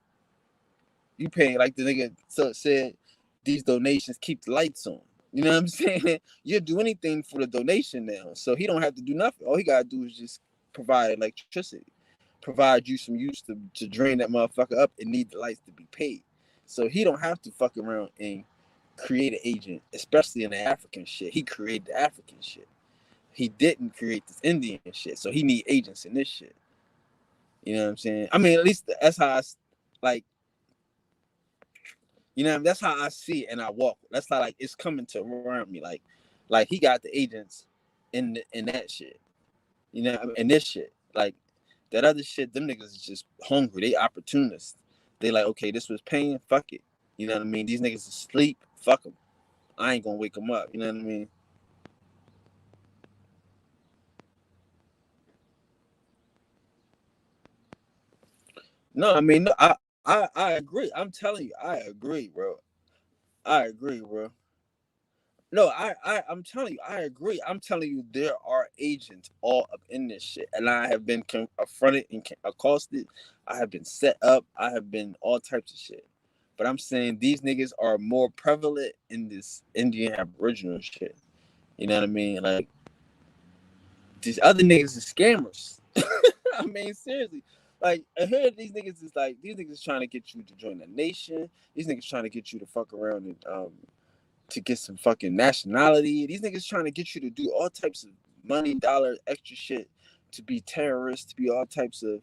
You pay like the nigga said, these donations keep the lights on. You know what I'm saying? You'll do anything for the donation now. So he don't have to do nothing. All he gotta do is just provide electricity. Provide you some use to drain that motherfucker up and need the lights to be paid. So he don't have to fuck around and create an agent, especially in the African shit. He created the African shit. He didn't create this Indian shit. So he need agents in this shit. You know what I'm saying? I mean, at least that's how I, like, you know, that's how I see it and I walk. That's how, like, it's coming to around me. Like he got the agents in that shit. You know, in this shit. Like, that other shit, them niggas is just hungry. They opportunists. They like, okay, this was paying, fuck it. You know what I mean? These niggas asleep, fuck them. I ain't gonna wake them up. You know what I mean? No, I mean, no, I agree. I'm telling you, I agree, bro. I agree, bro. No, I'm telling you, I agree. I'm telling you, there are agents all up in this shit, and I have been confronted and accosted. I have been set up. I have been all types of shit. But I'm saying these niggas are more prevalent in this Indian Aboriginal shit. You know what I mean? Like these other niggas is scammers. I mean, seriously. Like, I heard these niggas is like, these niggas trying to get you to join the nation. These niggas trying to get you to fuck around and to get some fucking nationality. These niggas trying to get you to do all types of money, dollar, extra shit, to be terrorists, to be all types of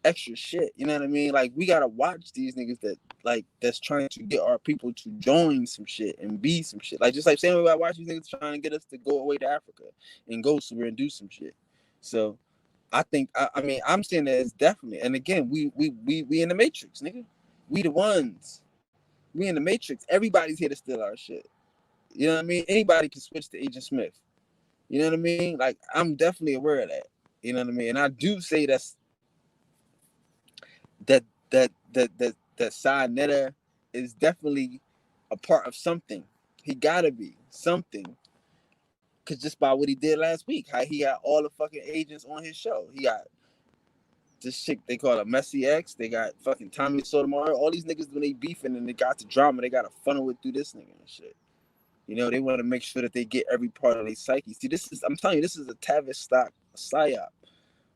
extra shit. You know what I mean? Like, we gotta watch these niggas that, like, that's trying to get our people to join some shit and be some shit. Like, just like saying we gotta watch these niggas trying to get us to go away to Africa and go somewhere and do some shit. So I think I mean I'm saying that it's definitely, and again, we in the matrix, nigga. We the ones. We in the matrix. Everybody's here to steal our shit. You know what I mean? Anybody can switch to Agent Smith. You know what I mean? Like, I'm definitely aware of that. You know what I mean? And I do say that Saneter is definitely a part of something. He gotta be something. Cause just by what he did last week, how he got all the fucking agents on his show. He got this chick they call a Messy X. They got fucking Tommy Sotomayor. All these niggas when they beefing and they got the drama, they gotta funnel it through this nigga and shit. You know, they want to make sure that they get every part of their psyche. See, I'm telling you, this is a Tavistock psyop.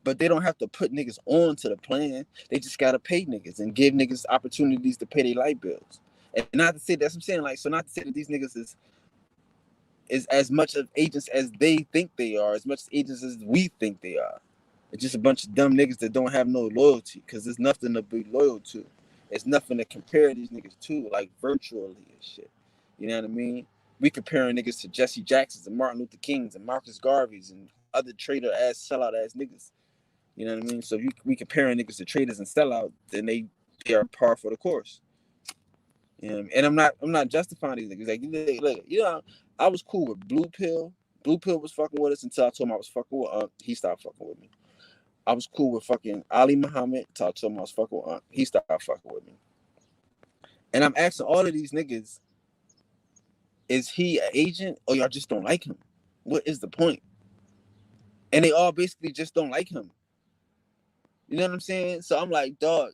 But they don't have to put niggas on to the plan. They just gotta pay niggas and give niggas opportunities to pay their light bills. And not to say that's what I'm saying, like, so not to say that these niggas is as much of agents as they think they are, as much agents as we think they are. It's just a bunch of dumb niggas that don't have no loyalty, because there's nothing to be loyal to. It's nothing to compare these niggas to, like virtually and shit. You know what I mean? We comparing niggas to Jesse Jacksons and Martin Luther Kings and Marcus Garveys and other traitor ass, sellout ass niggas. You know what I mean? So we comparing niggas to traitors and sellout, then they are par for the course. You know what I mean? And I'm not justifying these niggas. Like, look, you know, I was cool with Blue Pill. Blue Pill was fucking with us until I told him I was fucking with Anhk. He stopped fucking with me. I was cool with fucking Ali Muhammad until I told him I was fucking with Anhk. He stopped fucking with me. And I'm asking all of these niggas, is he an agent or y'all just don't like him? What is the point? And they all basically just don't like him. You know what I'm saying? So I'm like, dog,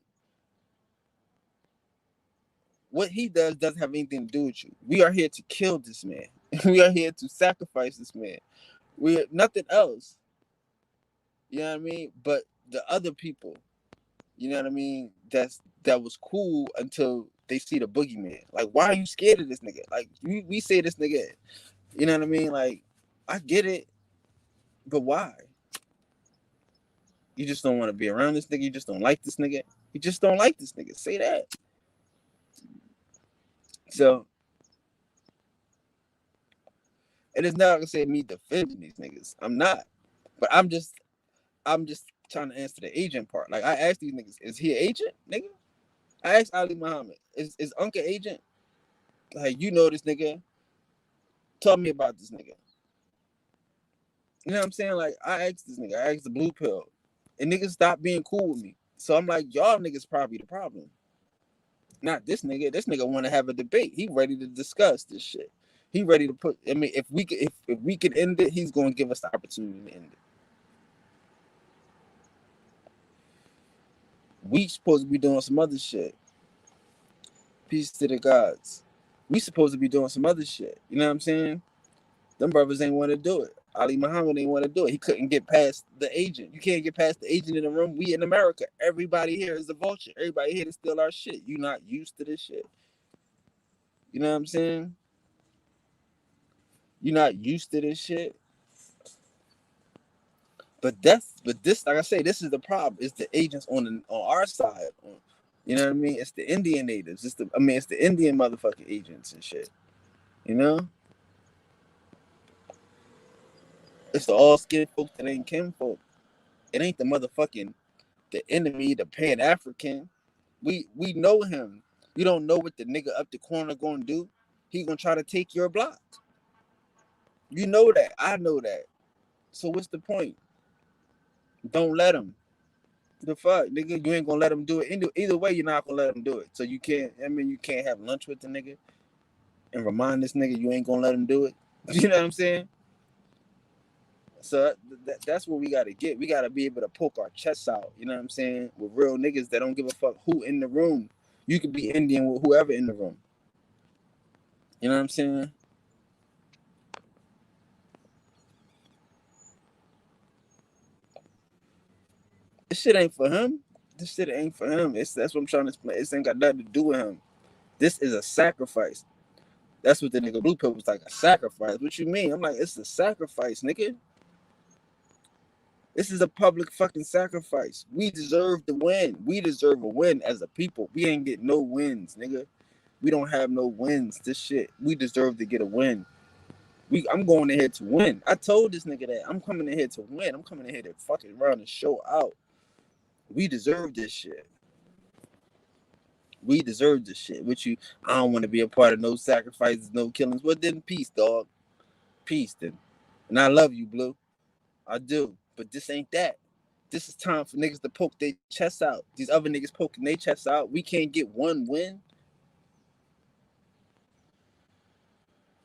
what he does doesn't have anything to do with you. We are here to kill this man. We are here to sacrifice this man. We're nothing else. You know what I mean? But the other people, you know what I mean? That was cool until they see the boogeyman. Like, why are you scared of this nigga? Like, we say this nigga, you know what I mean? Like, I get it, but why? You just don't want to be around this nigga. You just don't like this nigga. You just don't like this nigga. Say that. So it is not gonna say me defending these niggas. I'm not. But I'm just trying to answer the agent part. Like I asked these niggas, is he an agent, nigga? I asked Ali Muhammad, is Anhk an agent? Like, you know this nigga. Tell me about this nigga. You know what I'm saying? Like, I asked this nigga, I asked the blue pill. And niggas stopped being cool with me. So I'm like, y'all niggas probably the problem. Not this nigga. This nigga want to have a debate. He ready to discuss this shit. He ready to put, I mean, if we could end it, he's going to give us the opportunity to end it. We supposed to be doing some other shit. Peace to the gods. We supposed to be doing some other shit. You know what I'm saying? Them brothers ain't want to do it. Ali Muhammad ain't want to do it. He couldn't get past the agent. You can't get past the agent in the room. We in America. Everybody here is a vulture. Everybody here to steal our shit. You not used to this shit. You know what I'm saying? You're not used to this shit. But this, like I say, this is the problem. It's the agents on our side. You know what I mean? It's the Indian natives. It's the Indian motherfucking agents and shit. You know? It's the all-skin folk that ain't kin folk. It ain't the enemy, the Pan-African. We know him. You don't know what the nigga up the corner gonna do. He gonna try to take your block. You know that. I know that. So what's the point? Don't let him. The fuck, nigga, you ain't gonna let him do it. Either way, you're not gonna let him do it. So you can't have lunch with the nigga and remind this nigga you ain't gonna let him do it. You know what I'm saying? So that's what we gotta get. We gotta be able to poke our chests out, you know what I'm saying? With real niggas that don't give a fuck who in the room. You could be Indian with whoever in the room. You know what I'm saying? This shit ain't for him. This shit ain't for him. That's what I'm trying to explain. This ain't got nothing to do with him. This is a sacrifice. That's what the nigga Blue Pill was like, a sacrifice. What you mean? I'm like, it's a sacrifice, nigga. This is a public fucking sacrifice. We deserve to win. We deserve a win as a people. We ain't get no wins, nigga. We don't have no wins. This shit. We deserve to get a win. I'm going in here to win. I told this nigga that. I'm coming in here to win. I'm coming in here to fucking run and show out. We deserve this shit. We deserve this shit. With you, I don't want to be a part of no sacrifices, no killings. Well, then peace, dog. Peace, then. And I love you, Blue. I do. But this ain't that. This is time for niggas to poke their chests out. These other niggas poking their chests out. We can't get one win.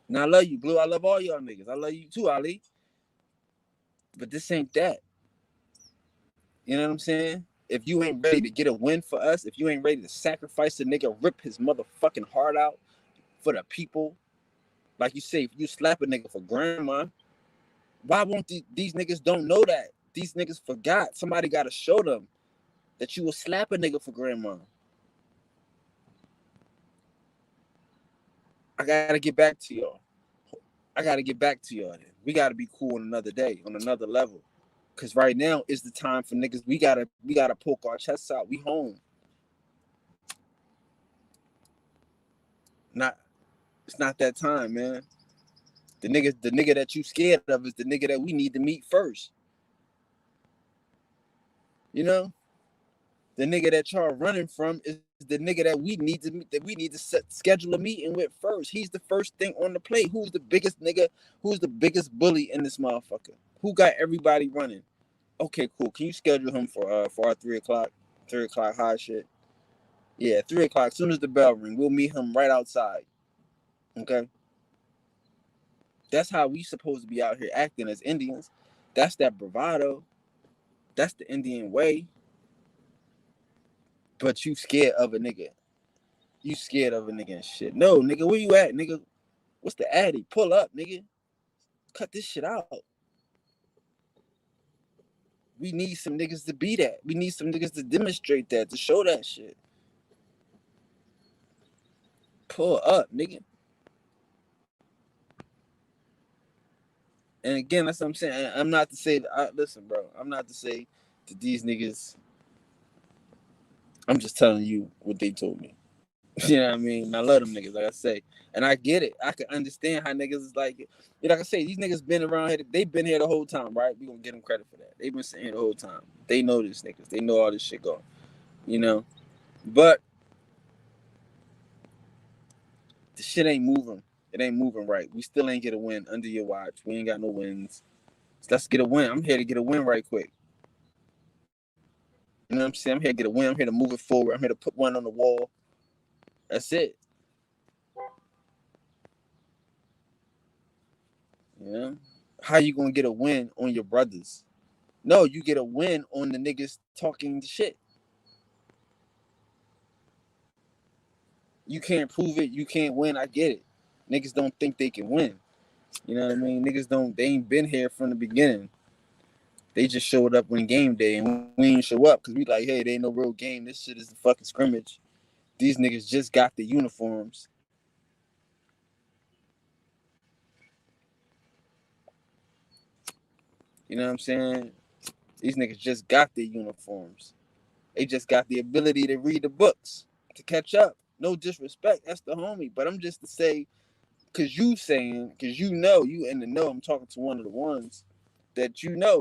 And I love you, Blue. I love all y'all niggas. I love you too, Ali. But this ain't that. You know what I'm saying? If you ain't ready to get a win for us, if you ain't ready to sacrifice a nigga, rip his motherfucking heart out for the people, like you say, if you slap a nigga for grandma, why won't these niggas don't know that? These niggas forgot. Somebody got to show them that you will slap a nigga for grandma. I got to get back to y'all. Then. We got to be cool on another day, on another level. Because right now is the time for niggas. We gotta poke our chests out. We home. It's not that time, man. The nigga that you scared of is the nigga that we need to meet first. You know? The nigga that y'all running from is the nigga that we need to meet, that we need to schedule a meeting with first. He's the first thing on the plate. Who's the biggest nigga? Who's the biggest bully in this motherfucker? Who got everybody running? Okay, cool. Can you schedule him for our 3 o'clock high shit? Yeah, 3 o'clock. As soon as the bell ring, we'll meet him right outside. Okay? That's how we supposed to be out here acting as Indians. That's that bravado. That's the Indian way. But you scared of a nigga. You scared of a nigga and shit. No, nigga, where you at, nigga? What's the addy? Pull up, nigga. Cut this shit out. We need some niggas to be that. We need some niggas to demonstrate that, to show that shit. Pull up, nigga. And again, that's what I'm saying. I'm not to say listen, bro. I'm not to say that these niggas. I'm just telling you what they told me. You know what I mean? I love them niggas, like I say. And I get it. I can understand how niggas is like, like I say, these niggas been around here. They've been here the whole time, right? We gonna give them credit for that. They've been sitting here the whole time. They know these niggas. They know all this shit going. You know? But the shit ain't moving. It ain't moving right. We still ain't get a win under your watch. We ain't got no wins. So let's get a win. I'm here to get a win right quick. You know what I'm saying? I'm here to get a win. I'm here to move it forward. I'm here to put one on the wall. That's it. You know? How you gonna get a win on your brothers? No, you get a win on the niggas talking shit. You can't prove it. You can't win. I get it. Niggas don't think they can win. You know what I mean? Niggas don't. They ain't been here from the beginning. They just showed up when game day, and we ain't show up because we like, hey, they ain't no real game. This shit is the fucking scrimmage. These niggas just got the uniforms. You know what I'm saying? These niggas just got their uniforms. They just got the ability to read the books to catch up. No disrespect, that's the homie. But I'm just to say, cause you you in the know. I'm talking to one of the ones that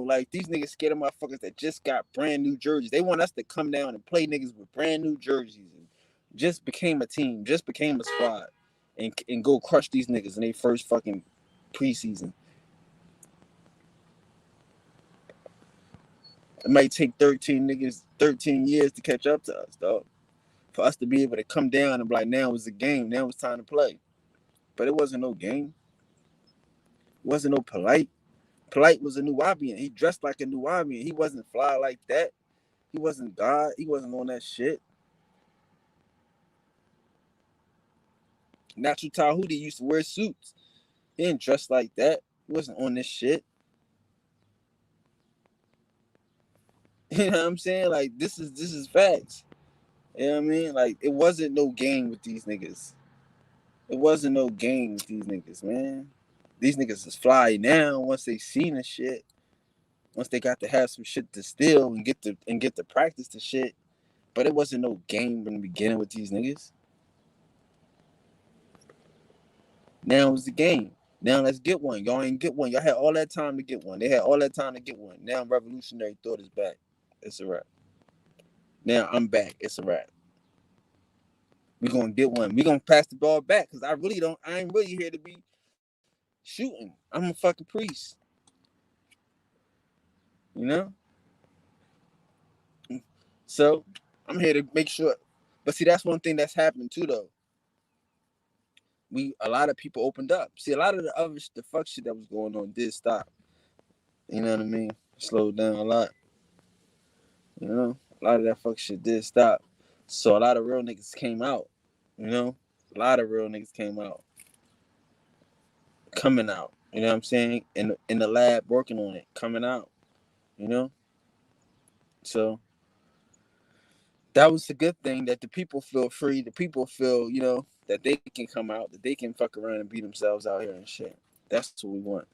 like these niggas scared of motherfuckers that just got brand new jerseys. They want us to come down and play niggas with brand new jerseys and just became a team, just became a squad, and go crush these niggas in their first fucking preseason. It might take 13 years to catch up to us, dog. For us to be able to come down and be like, now it's a game, now it's time to play. But it wasn't no game. It wasn't no Polight. Polight was a Nubian. He dressed like a Nubian. He wasn't fly like that. He wasn't God. He wasn't on that shit. Natural Tahuti used to wear suits. He didn't dress like that. He wasn't on this shit. You know what I'm saying? Like this is facts. You know what I mean? Like it wasn't no game with these niggas. It wasn't no game with these niggas, man. These niggas is fly now once they seen the shit. Once they got to have some shit to steal and get to practice the shit. But it wasn't no game in the beginning with these niggas. Now it's the game. Now let's get one. Y'all ain't get one. Y'all had all that time to get one. They had all that time to get one. Now revolutionary thought is back. It's a wrap. Now I'm back. It's a wrap. We gonna get one. We gonna pass the ball back because I ain't really here to be shooting. I'm a fucking priest. You know? So I'm here to make sure. But see, that's one thing that's happened too though. A lot of people opened up. See, a lot of the fuck shit that was going on did stop. You know what I mean? Slowed down a lot. You know? A lot of that fuck shit did stop. So a lot of real niggas came out. You know? A lot of real niggas came out. Coming out. You know what I'm saying? In the lab working on it. Coming out. You know? So that was a good thing that the people feel free. The people feel, that they can come out, that they can fuck around and be themselves out here and shit. That's what we want.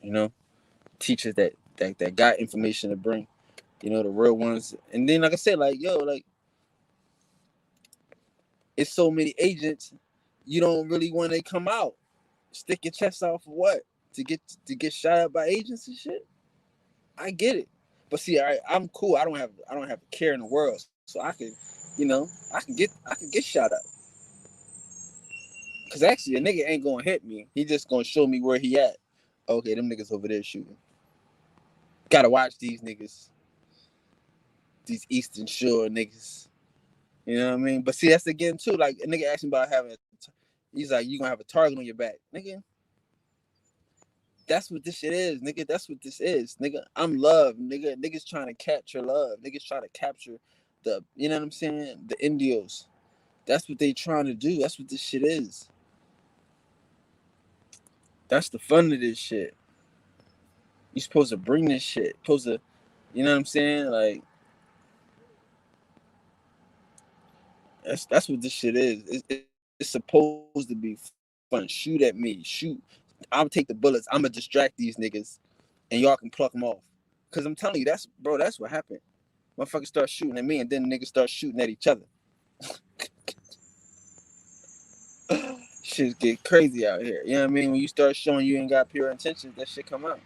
You know? Teachers that got information to bring. The real ones. And then like I said, like, it's so many agents, you don't really want to come out. Stick your chest out for what? To get shot up by agents and shit? I get it. But see, I'm cool. I don't have a care in the world. So I can, I can get shot up. Cause actually a nigga ain't gonna hit me. He just gonna show me where he at. Okay, them niggas over there shooting. Gotta watch these niggas. These Eastern Shore niggas. You know what I mean? But see, that's again too. Like a nigga asked me about he's like, you gonna have a target on your back, nigga. That's what this shit is, nigga. That's what this is, nigga. I'm love, nigga. Niggas trying to capture love. Niggas trying to capture you know what I'm saying? The Indios. That's what they trying to do. That's what this shit is. That's the fun of this shit. You supposed to bring this shit. Supposed to, you know what I'm saying? Like, that's what this shit is. It's supposed to be fun. Shoot at me. Shoot. I'll take the bullets. I'm gonna distract these niggas, and y'all can pluck them off. Cause I'm telling you, that's what happened. Motherfuckers start shooting at me, and then the niggas start shooting at each other. shit get crazy out here. You know what I mean? When you start showing you ain't got pure intentions, that shit come out.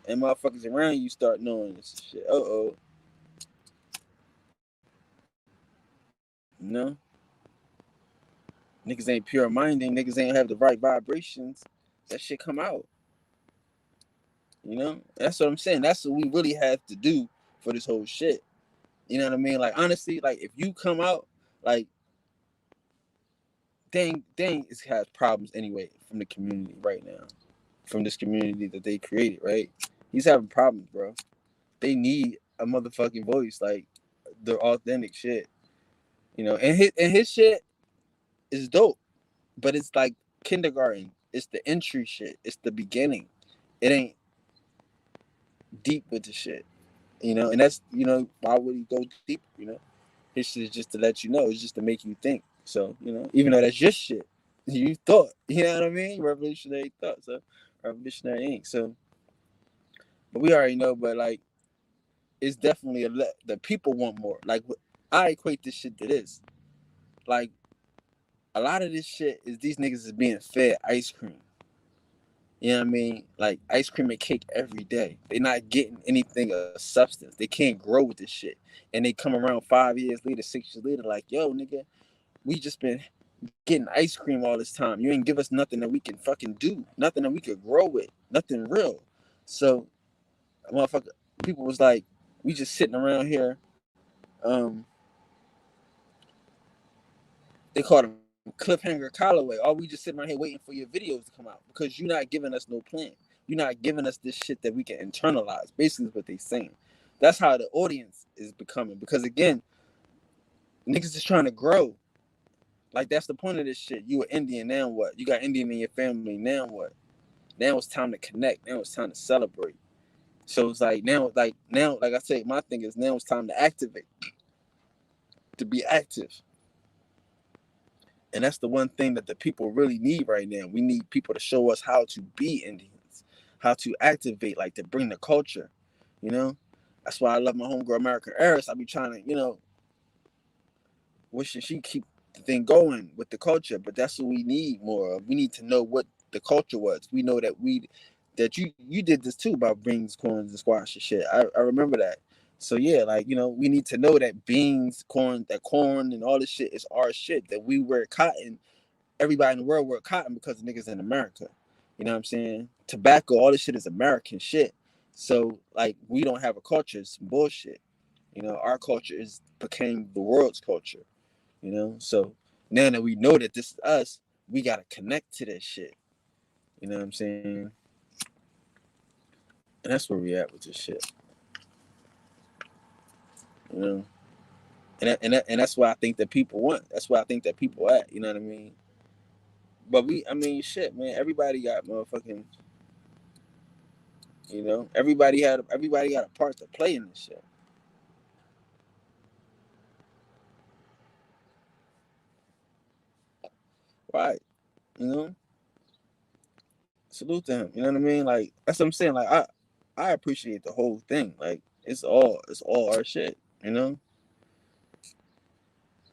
And motherfuckers around you start knowing this shit. You know? Niggas ain't pure minding. Niggas ain't have the right vibrations. That shit come out. You know? That's what I'm saying. That's what we really have to do for this whole shit. You know what I mean? Like, honestly, like, if you come out, like, dang has problems anyway from the community right now. From this community that they created, right? He's having problems, bro. They need a motherfucking voice, like, the authentic shit. You know, and his shit is dope. But it's like kindergarten. It's the entry shit. It's the beginning. It ain't deep with the shit. You know, and that's, you know, why would he go deep, you know? His shit is just to let you know. It's just to make you think. So, you know, even though that's just shit, you thought. You know what I mean? Revolutionary thought. So, revolutionary ink. So, but we already know, but like, it's definitely the people want more. Like, I equate this shit to this. Like, a lot of this shit is these niggas is being fed ice cream. You know what I mean? Like, ice cream and cake every day. They're not getting anything of substance. They can't grow with this shit. And they come around 5 years later, 6 years later, like, yo, nigga, we just been getting ice cream all this time. You ain't give us nothing that we can fucking do. Nothing that we could grow with. Nothing real. So, motherfucker, people was like, we just sitting around here. They called him Cliffhanger Callaway. Or we just sitting around here waiting for your videos to come out because you're not giving us no plan. You're not giving us this shit that we can internalize. Basically, is what they saying. That's how the audience is becoming. Because again, niggas is trying to grow. Like, that's the point of this shit. You an Indian, now what? You got Indian in your family, now what? Now it's time to connect. Now it's time to celebrate. So it's like now, like I say, my thing is now it's time to activate, to be active. And that's the one thing that the people really need right now. We need people to show us how to be Indians, how to activate, like, to bring the culture, you know? That's why I love my homegirl, American Heiress. I be trying to, you know, wishing she keep the thing going with the culture, but that's what we need more of. We need to know what the culture was. We know that you did this too about beans, corns, and squash and shit. I remember that. So yeah, like, you know, we need to know that beans, corn and all this shit is our shit. That we wear cotton. Everybody in the world wear cotton because the niggas in America. You know what I'm saying? Tobacco, all this shit is American shit. So, like, we don't have a culture. It's some bullshit. You know, our culture became the world's culture. You know, so now that we know that this is us, we gotta connect to that shit. You know what I'm saying? And that's where we at with this shit. You know, and that's why I think that people want. That's why I think that people at. You know what I mean? But I mean, shit, man. Everybody got motherfucking. You know, everybody got a part to play in this shit. Right? You know, salute to him. You know what I mean? Like, that's what I'm saying. Like, I appreciate the whole thing. Like, it's all our shit. You know,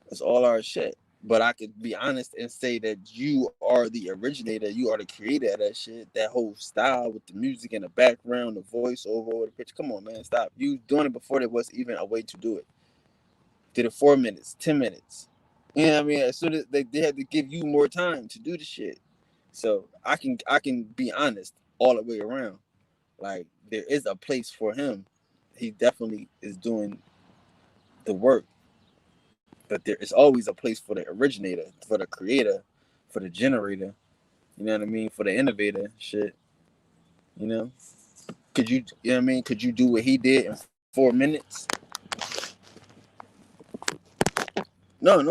it's all our shit. But I could be honest and say that you are the originator, you are the creator of that shit, that whole style with the music in the background, the voice over the pitch. Come on, man, stop. You doing it before there was even a way to do it. Did it 4 minutes, 10 minutes. You know what I mean? As soon as they had to give you more time to do the shit. So I can be honest all the way around. Like, there is a place for him. He definitely is doing the work. But there is always a place for the originator, for the creator, for the generator. You know what I mean? For the innovator, shit. You know? You know what I mean? Could you do what he did in 4 minutes? No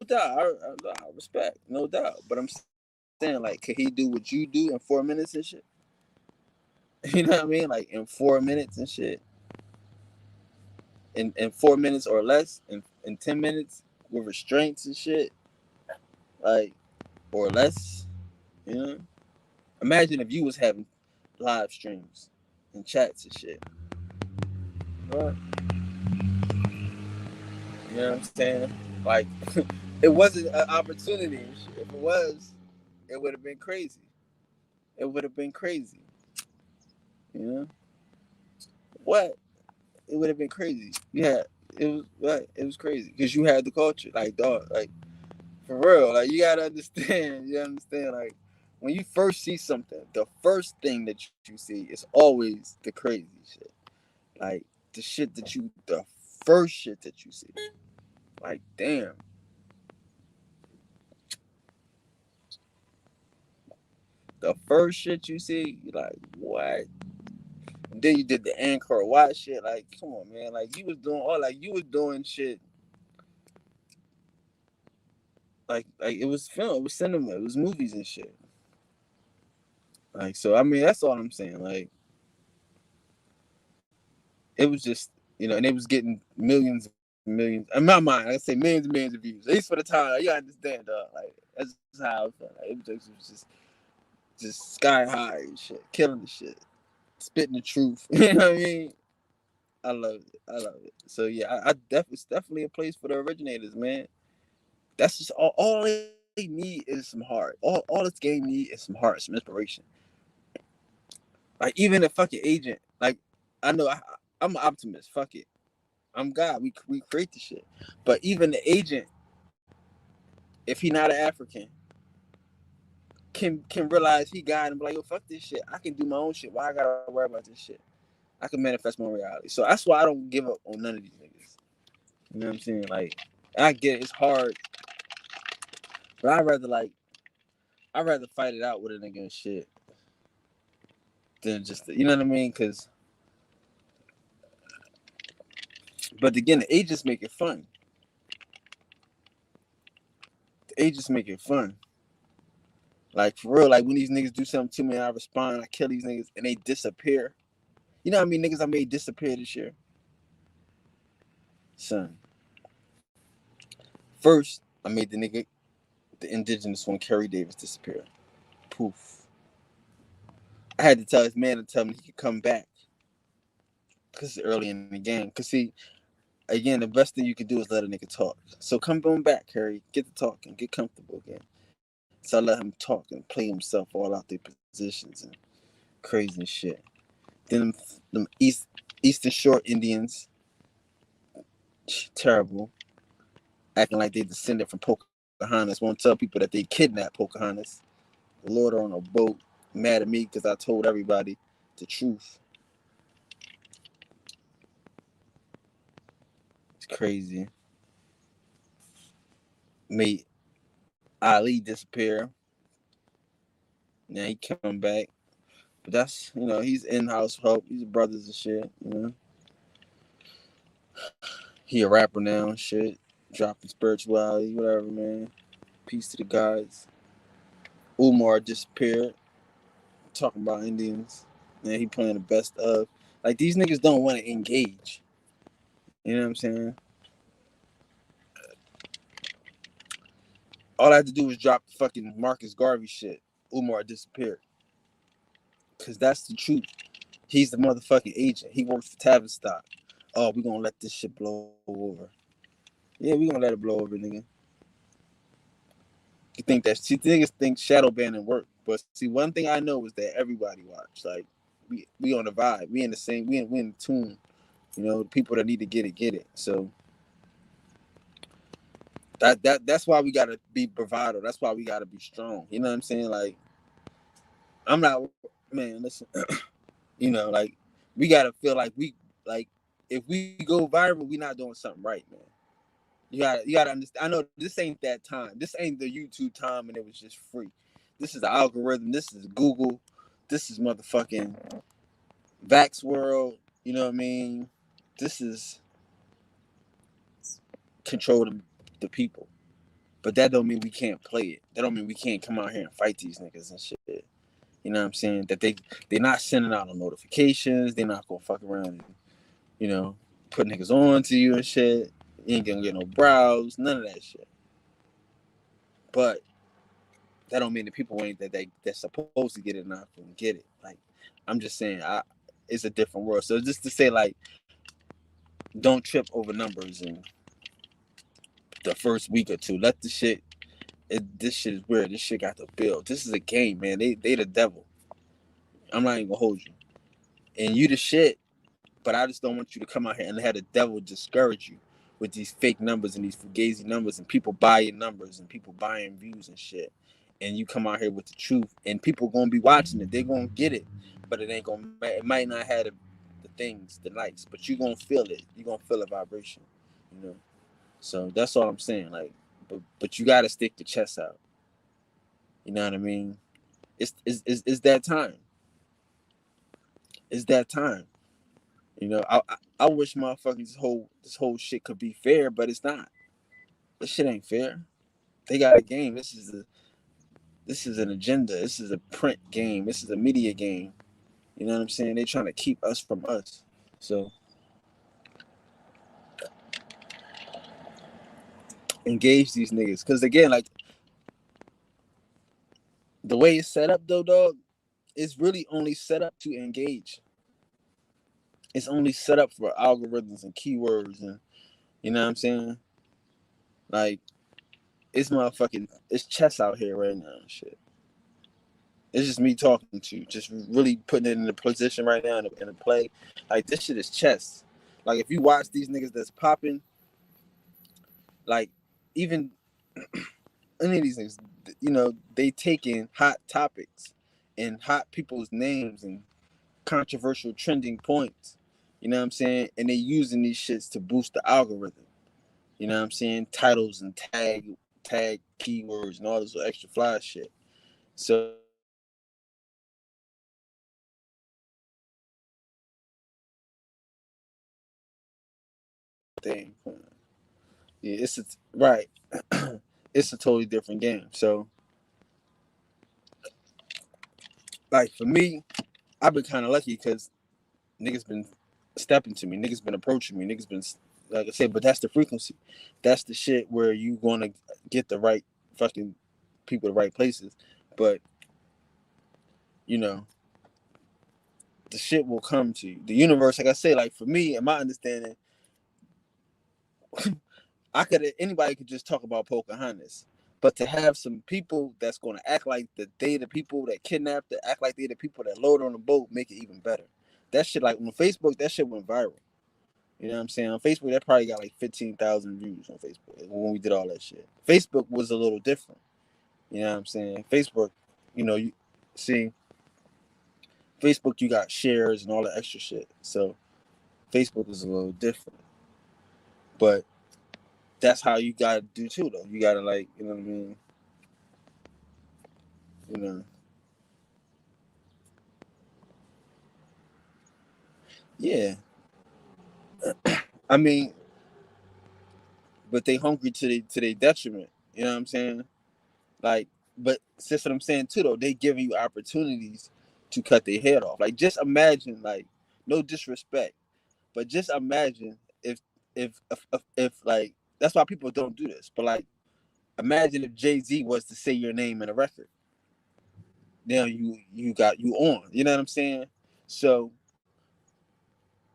doubt. I respect, no doubt. But I'm saying, like, could he do what you do in 4 minutes and shit? You know what I mean? Like, in 4 minutes and shit. In 4 minutes or less, in 10 minutes with restraints and shit. Like, or less, you know? Imagine if you was having live streams and chats and shit. Right? You know what I'm saying? Like, it wasn't an opportunity. If it was, it would have been crazy. It would have been crazy. You know what? It would have been crazy. Yeah, it was what? It was crazy because you had the culture, like dog, like for real. Like you gotta understand. You understand? Like when you first see something, the first thing that you see is always the crazy shit. Like the first shit that you see. Like damn. The first shit you see, you're like, what? And then you did the Anchor Watch shit. Like, come on, man. Like you was doing all like you was doing shit. Like it was film, it was cinema, it was movies and shit. Like so, I mean, that's all I'm saying. Like it was just and it was getting millions and millions. In my mind, I say millions and millions of views. At least for the time, like, you understand, dog. Like that's just how I felt. Like, it was just sky high and shit, killing the shit, spitting the truth. You know what I mean? I love it. I love it. So yeah, it's definitely a place for the originators, man. That's just all they need is some heart. All this game need is some heart, some inspiration. Like even a fucking agent. Like I know I'm an optimist. Fuck it. I'm God. We create the shit. But even the agent, if he not an African, can realize he God and be like, yo, fuck this shit. I can do my own shit. Why I gotta worry about this shit? I can manifest my reality. So that's why I don't give up on none of these niggas. You know what I'm saying? Like I get it, it's hard, but I'd rather fight it out with a nigga and shit than just you know what I mean? Cause but again, the agents make it fun. The agents make it fun. Like for real, like when these niggas do something to me, I respond, I kill these niggas, and they disappear. You know how many niggas I made disappear this year? Son. First, I made the indigenous one, Kerry Davis, disappear. Poof. I had to tell his man to tell me he could come back. Because it's early in the game. Because see, again, the best thing you can do is let a nigga talk. So come on back, Kerry. Get to talking. Get comfortable again. So I let him talk and play himself all out their positions and crazy shit. Then them Eastern Shore Indians, terrible, acting like they descended from Pocahontas. Won't tell people that they kidnapped Pocahontas. Lord on a boat, mad at me because I told everybody the truth. It's crazy. Made Ali disappear. Now he come back. But that's, he's in-house help. He's brothers and shit, He a rapper now and shit. Dropping spirituality, whatever, man. Peace to the gods. Umar disappeared. Talking about Indians. Man, he playing the best of. Like, these niggas don't want to engage. You know what I'm saying? All I had to do was drop the fucking Marcus Garvey shit. Umar disappeared. Because that's the truth. He's the motherfucking agent. He works for Tavistock. Oh, we gonna let this shit blow over. Yeah, we gonna let it blow over, nigga. Niggas think shadow banning work. But see, one thing I know is that everybody watch. Like, we on the vibe. We in the same, we in the tune. The people that need to get it. So that's why we gotta be bravado. That's why we gotta be strong. You know what I'm saying? Like, I'm not, man, listen, like, we gotta feel like if we go viral, we not doing something right, man. You gotta understand. I know this ain't that time. This ain't the YouTube time and it was just free. This is the algorithm. This is Google. This is motherfucking Vax World. You know what I mean? This is controlling the people. But that don't mean we can't play it. That don't mean we can't come out here and fight these niggas and shit. You know what I'm saying? That they're not sending out no notifications. They're not gonna fuck around and, put niggas on to you and shit. You ain't gonna get no brows, none of that shit. But that don't mean the people ain't they're supposed to get it not gonna get it. Like, I'm just saying, it's a different world. So just to say, like, don't trip over numbers and the first week or two. Let the shit. This shit is weird. This shit got to build. This is a game, man. They the devil. I'm not even gonna hold you. And you the shit. But I just don't want you to come out here and have the devil discourage you with these fake numbers and these fugazi numbers and people buying numbers and people buying views and shit. And you come out here with the truth and people gonna be watching it. They're gonna get it, but it ain't gonna. It might not have the things, the likes, but you gonna feel it. You gonna feel a vibration, you know. So that's all I'm saying. Like, but you gotta stick the chest out. You know what I mean? It's that time. It's that time. You know, I wish motherfuckers this whole shit could be fair, but it's not. This shit ain't fair. They got a game. This is an agenda. This is a print game. This is a media game. You know what I'm saying? They trying to keep us from us. So engage these niggas. Cause again, like the way it's set up though, dog, it's really only set up to engage. It's only set up for algorithms and keywords and you know what I'm saying? Like it's motherfucking it's chess out here right now and shit. It's just me talking to you, just really putting it in the position right now in the play. Like this shit is chess. Like if you watch these niggas that's popping, like even any of these niggas, you know, they taking hot topics and hot people's names and controversial trending points. You know what I'm saying? And they using these shits to boost the algorithm. You know what I'm saying? Titles and tag keywords and all this extra fly shit. So thing. Yeah, it's right. It's a totally different game. So, like for me, I've been kind of lucky because niggas been stepping to me, niggas been approaching me, niggas been like I said. But that's the frequency. That's the shit where you gonna get the right fucking people, the right places. But you know, the shit will come to you. The universe, like I say, like for me, in my understanding, anybody could just talk about Pocahontas. But to have some people that's gonna act like they the people that kidnapped, that act like they the people that load on the boat, make it even better. That shit, like on Facebook, that shit went viral. You know what I'm saying? On Facebook, that probably got like 15,000 views on Facebook when we did all that shit. Facebook was a little different. You know what I'm saying? Facebook, you know, you see, Facebook, you got shares and all that extra shit. So Facebook is a little different. But that's how you gotta do too, though. You gotta like, you know what I mean? You know. Yeah. I mean, but they hungry to their detriment. You know what I'm saying? Like, but that's what I'm saying too, though. They giving you opportunities to cut their head off. Like, just imagine, like, no disrespect, but just imagine if like that's why people don't do this. But like, imagine if Jay-Z was to say your name in a record. Now you got you on. You know what I'm saying? So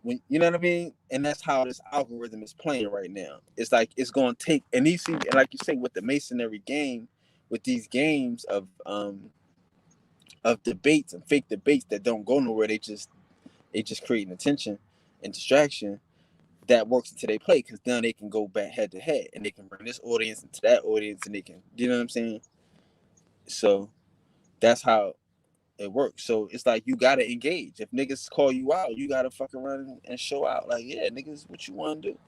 when you know what I mean, and that's how this algorithm is playing right now. It's like it's going to take and these and like you say with the masonry game, with these games of debates and fake debates that don't go nowhere. They just create attention and distraction that works into their play because now they can go back head to head and they can bring this audience into that audience and they can you know what I'm saying. So that's how it works. So it's like you gotta engage. If niggas call you out, you gotta fucking run and show out. Like, yeah, niggas, what you want to do?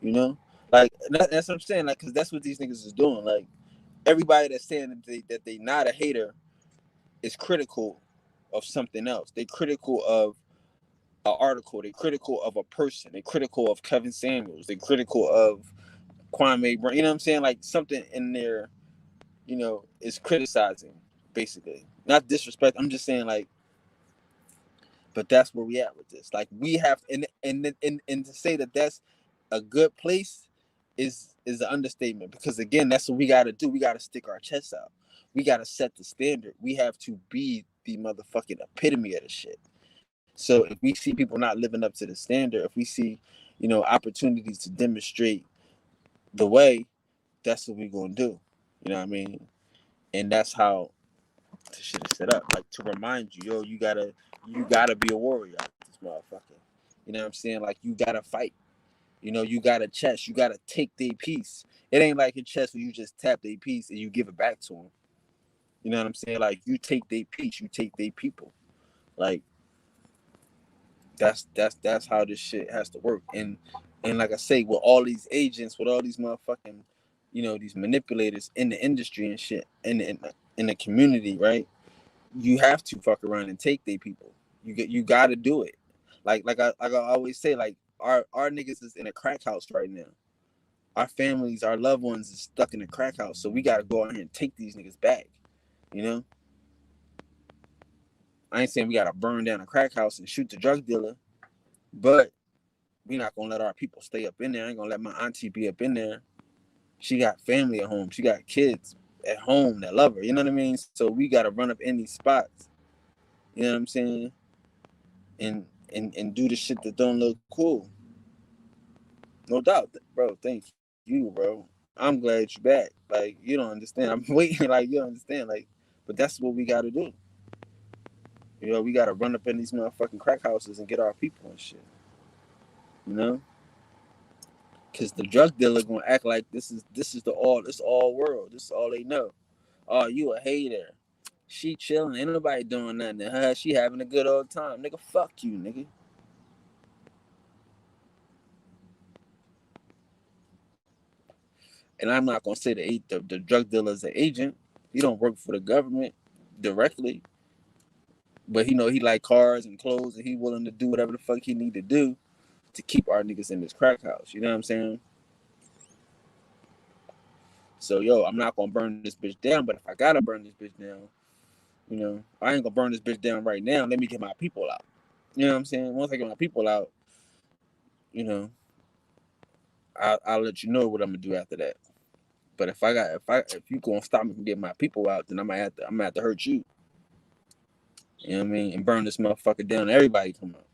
You know, like that's what I'm saying. Like, cause that's what these niggas is doing. Like, everybody that's saying that they not a hater is critical of something else. They critical of an article. They critical of a person. They critical of Kevin Samuels. They critical of Kwame Brown. You know what I'm saying? Like something in there, you know, is criticizing basically. Not disrespect. I'm just saying like. But that's where we at with this. Like we have, and to say that that's a good place is an understatement because again, that's what we got to do. We got to stick our chests out. We got to set the standard. We have to be the motherfucking epitome of the shit. So if we see people not living up to the standard, if we see, you know, opportunities to demonstrate the way, that's what we gonna do. You know what I mean? And that's how the shit is set up. Like to remind you, yo, you gotta be a warrior out this motherfucker. You know what I'm saying? Like you gotta fight. You know, you gotta chess. You gotta take their piece. It ain't like in chess where you just tap their piece and you give it back to them. You know what I'm saying? Like you take their piece, you take their people. Like that's how this shit has to work. And like I say, with all these agents, with all these motherfucking, these manipulators in the industry and shit, in the community, right? You have to fuck around and take their people. You got to do it. Like I always say, like our niggas is in a crack house right now. Our families, our loved ones is stuck in a crack house, so we got to go out here and take these niggas back. You know, I ain't saying we got to burn down a crack house and shoot the drug dealer, but we not gonna let our people stay up in there. I ain't gonna let my auntie be up in there. She got family at home. She got kids at home that love her. You know what I mean? So we gotta run up in these spots. You know what I'm saying? And do the shit that don't look cool. No doubt, bro. Thank you, bro. I'm glad you're back. Like you don't understand. I'm waiting. Like you don't understand. Like, but that's what we gotta do. You know, we gotta run up in these motherfucking crack houses and get our people and shit. You know? Cause the drug dealer gonna act like this is all world. This is all they know. Oh, you a hater. She chilling. Ain't nobody doing nothing to her. She having a good old time. Nigga, fuck you, nigga. And I'm not gonna say the drug dealer is an agent. He don't work for the government directly. But he like cars and clothes and he willing to do whatever the fuck he need to do to keep our niggas in this crack house. You know what I'm saying? So yo, I'm not gonna burn this bitch down, but if I gotta burn this bitch down, I ain't gonna burn this bitch down right now. Let me get my people out. You know what I'm saying? Once I get my people out, you know, I'll let you know what I'm gonna do after that. But if you gonna stop me from getting my people out, then I'm gonna have to hurt you. You know what I mean? And burn this motherfucker down. Everybody come out.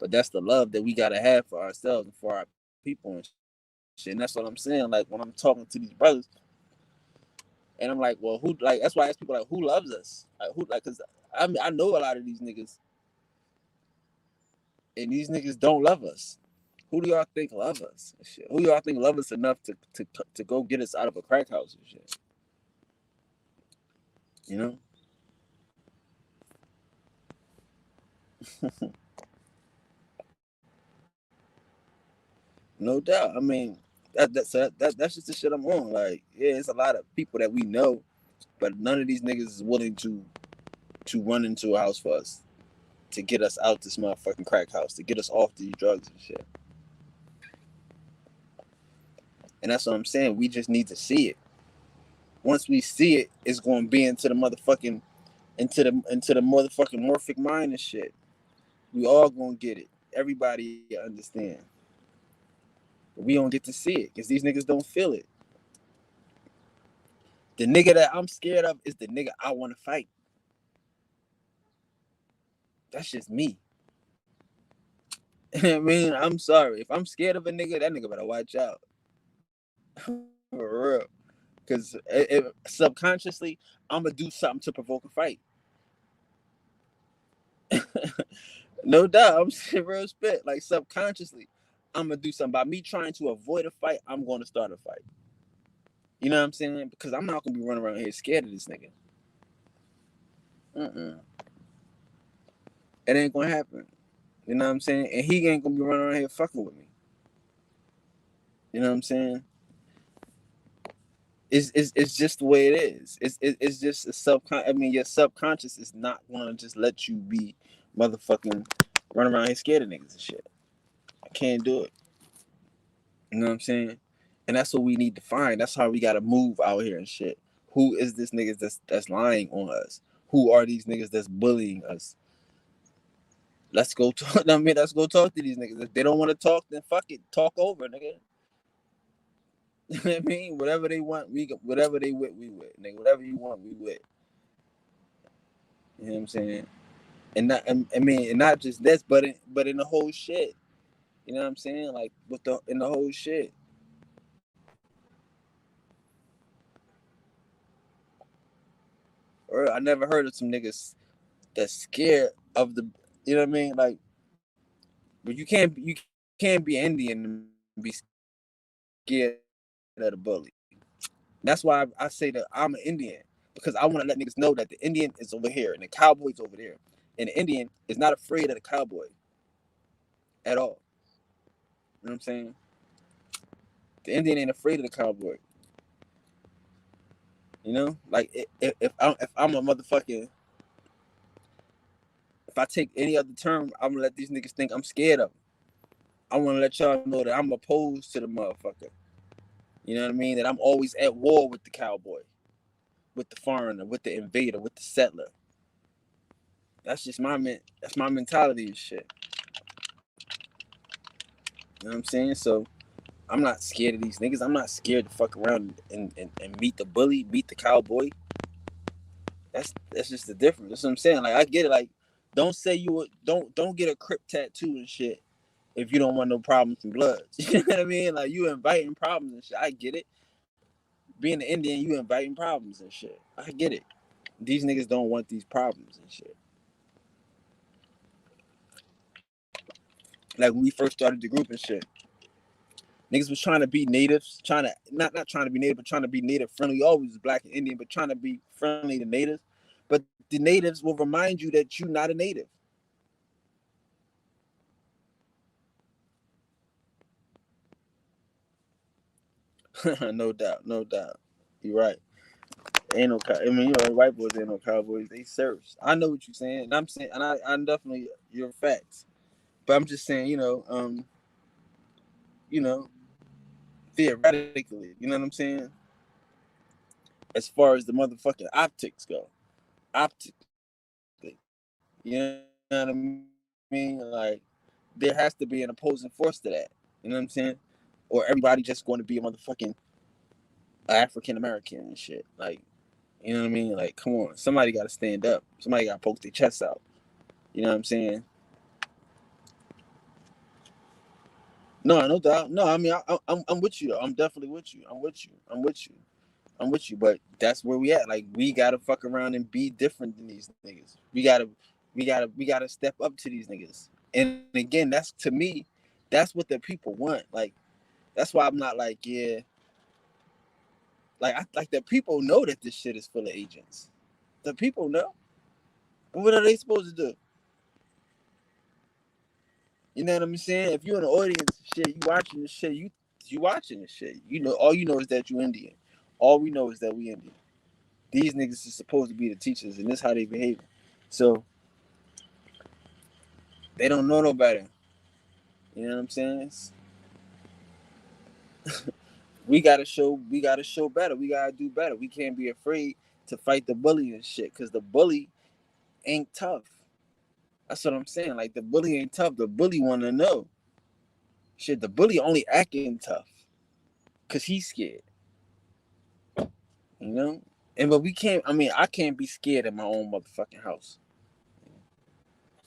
But that's the love that we gotta have for ourselves and for our people and shit. And that's what I'm saying. Like when I'm talking to these brothers, and I'm like, well, who? Like that's why I ask people like, who loves us? Like who? Like, cause I know a lot of these niggas, and these niggas don't love us. Who do y'all think love us? And shit? Who do y'all think love us enough to go get us out of a crack house and shit? You know? No doubt. I mean, that's just the shit I'm on. Like, yeah, it's a lot of people that we know, but none of these niggas is willing to run into a house for us to get us out this motherfucking crack house, to get us off these drugs and shit. And that's what I'm saying. We just need to see it. Once we see it, it's going to be into the motherfucking morphic mind and shit. We all gonna get it. Everybody understand. But we don't get to see it because these niggas don't feel it. The nigga that I'm scared of is the nigga I want to fight. That's just me. I mean, I'm sorry. If I'm scared of a nigga, that nigga better watch out. For real. Because subconsciously, I'm going to do something to provoke a fight. No doubt. I'm saying real spit. Like, subconsciously, I'm going to do something. By me trying to avoid a fight, I'm going to start a fight. You know what I'm saying? Because I'm not going to be running around here scared of this nigga. It ain't going to happen. You know what I'm saying? And he ain't going to be running around here fucking with me. You know what I'm saying? It's just the way it is. It's just I mean, your subconscious is not gonna just let you be motherfucking run around here scared of niggas and shit. I can't do it. You know what I'm saying? And that's what we need to find. That's how we gotta move out here and shit. Who is this niggas that's lying on us? Who are these niggas that's bullying us? Let's go talk. I mean, let's go talk to these niggas. If they don't want to talk, then fuck it. Talk over, nigga. You know what I mean? Whatever they want, whatever they with, we with. Nigga, whatever you want, we with. You know what I'm saying? And not, I mean, and not just this, but in the whole shit. You know what I'm saying? Like with the whole shit. Or I never heard of some niggas that's scared of the. You know what I mean? Like, but you can't be Indian and be scared of the bully. That's why I say that I'm an Indian, because I want to let niggas know that the Indian is over here and the cowboy's over there, and the Indian is not afraid of the cowboy at all. You know what I'm saying? The Indian ain't afraid of the cowboy. You know, like if I'm a motherfucking, if I take any other term, I'm gonna let these niggas think I'm scared of them. I want to let y'all know that I'm opposed to the motherfucker. You know what I mean? That I'm always at war with the cowboy, with the foreigner, with the invader, with the settler. That's just that's my mentality and shit. You know what I'm saying? So I'm not scared of these niggas. I'm not scared to fuck around and meet the bully, meet the cowboy. That's just the difference. That's what I'm saying. Like I get it. Like don't say don't get a crip tattoo and shit if you don't want no problems and bloods. You know what I mean? Like you inviting problems and shit. I get it. Being an Indian, you inviting problems and shit. I get it. These niggas don't want these problems and shit. Like when we first started the group and shit, niggas was trying to be natives, trying to not trying to be native, but trying to be native friendly. You always black and Indian, but trying to be friendly to natives. But the natives will remind you that you're not a native. No doubt, no doubt. You're right. Ain't no I mean, you know, white boys ain't no cowboys. They serfs. I know what you're saying, and I'm saying, and I'm definitely your facts. But I'm just saying, you know, theoretically, you know what I'm saying? As far as the motherfucking optics go, optically, you know what I mean? Like, there has to be an opposing force to that. You know what I'm saying? Or everybody just going to be a motherfucking African American and shit. Like, you know what I mean? Like, come on, somebody got to stand up. Somebody got to poke their chest out. You know what I'm saying? No, no doubt. No, I mean, I'm with you though. I'm definitely with you. I'm with you. I'm with you. I'm with you. But that's where we at. Like, we gotta fuck around and be different than these niggas. We gotta step up to these niggas. And again, that's to me, that's what the people want. Like, that's why I'm not like, yeah, like the people know that this shit is full of agents. The people know. What are they supposed to do? You know what I'm saying? If you're in the audience, shit, you watching this shit, you watching this shit. You know, all you know is that you Indian. All we know is that we Indian. These niggas is supposed to be the teachers, and this how they behave. So they don't know no better. You know what I'm saying? We gotta show better. We gotta do better. We can't be afraid to fight the bully and shit, cause the bully ain't tough. That's what I'm saying. Like the bully ain't tough. The bully wanna know. Shit, the bully only acting tough. Cause he's scared. You know? And but we can't I can't be scared in my own motherfucking house.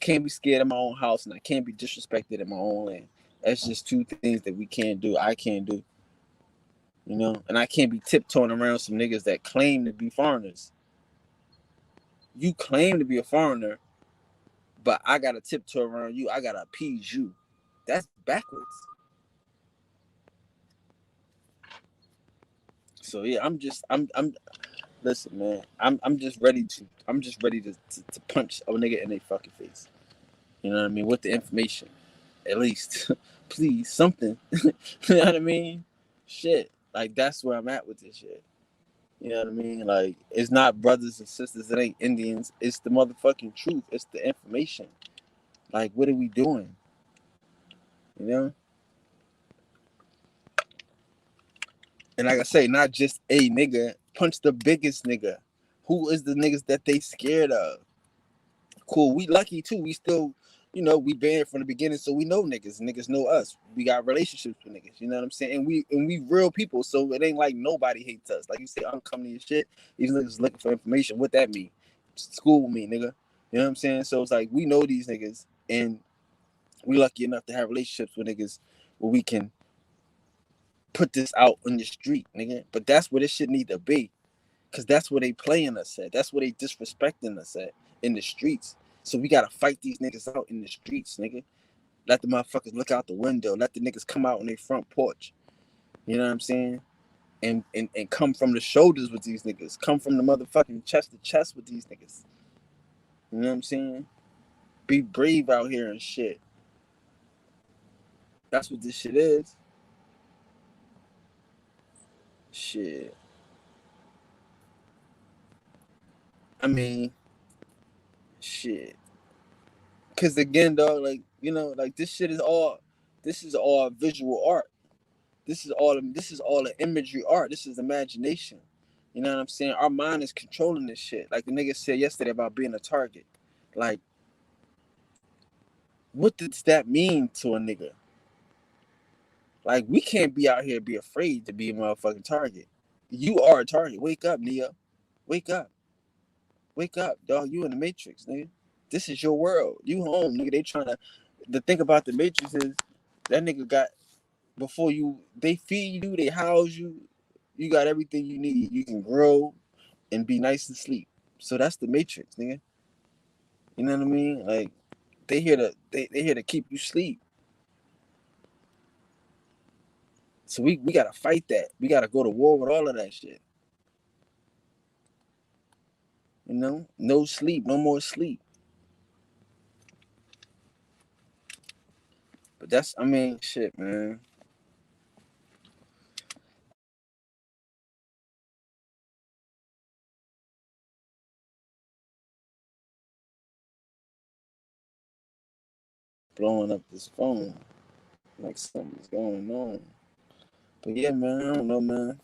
Can't be scared in my own house and I can't be disrespected in my own land. That's just two things that we can't do. I can't do. You know? And I can't be tiptoeing around some niggas that claim to be foreigners. You claim to be a foreigner, but I gotta tiptoe around you. I gotta appease you. That's backwards. So yeah, I'm listen, man. I'm just ready to punch a nigga in their fucking face. You know what I mean? With the information. At least. Please, something. You know what I mean? Shit. Like that's where I'm at with this shit. You know what I mean? Like it's not brothers and sisters, it ain't Indians. It's the motherfucking truth. It's the information. Like what are we doing? You know? And like I say, not just a nigga, punch the biggest nigga. Who is the niggas that they scared of? Cool. We lucky too. We still, we banned from the beginning, so we know niggas. Niggas know us. We got relationships with niggas. You know what I'm saying? And we real people, so it ain't like nobody hates us. Like you say, I'm coming to your shit. These niggas looking for information. What that mean? School with me, nigga. You know what I'm saying? So it's like we know these niggas, and We lucky enough to have relationships with niggas where we can put this out on the street, nigga. But that's where this shit need to be. Cause that's where they playing us at. That's where they disrespecting us at, in the streets. So we gotta fight these niggas out in the streets, nigga. Let the motherfuckers look out the window. Let the niggas come out on their front porch. You know what I'm saying? And come from the shoulders with these niggas. Come from the motherfucking chest to chest with these niggas. You know what I'm saying? Be brave out here and shit. That's what this shit is. Shit. I mean, shit. Cause again, dog, like, you know, like this is all visual art. This is all the imagery art. This is imagination. You know what I'm saying? Our mind is controlling this shit. Like the nigga said yesterday about being a target. Like, what does that mean to a nigga? Like, we can't be out here and be afraid to be a motherfucking target. You are a target. Wake up, Neo. Wake up. Wake up, dog. You in the Matrix, nigga. This is your world. You home, nigga. They trying to. The thing about the Matrix is that nigga got, before you, they feed you, they house you. You got everything you need. You can grow and be nice and sleep. So that's the Matrix, nigga. You know what I mean? Like, they here to keep you sleep. So we gotta fight that. We gotta go to war with all of that shit. You know? No sleep, no more sleep. But that's, I mean, shit, man. Blowing up this phone like something's going on. But yeah, man, I don't know, man.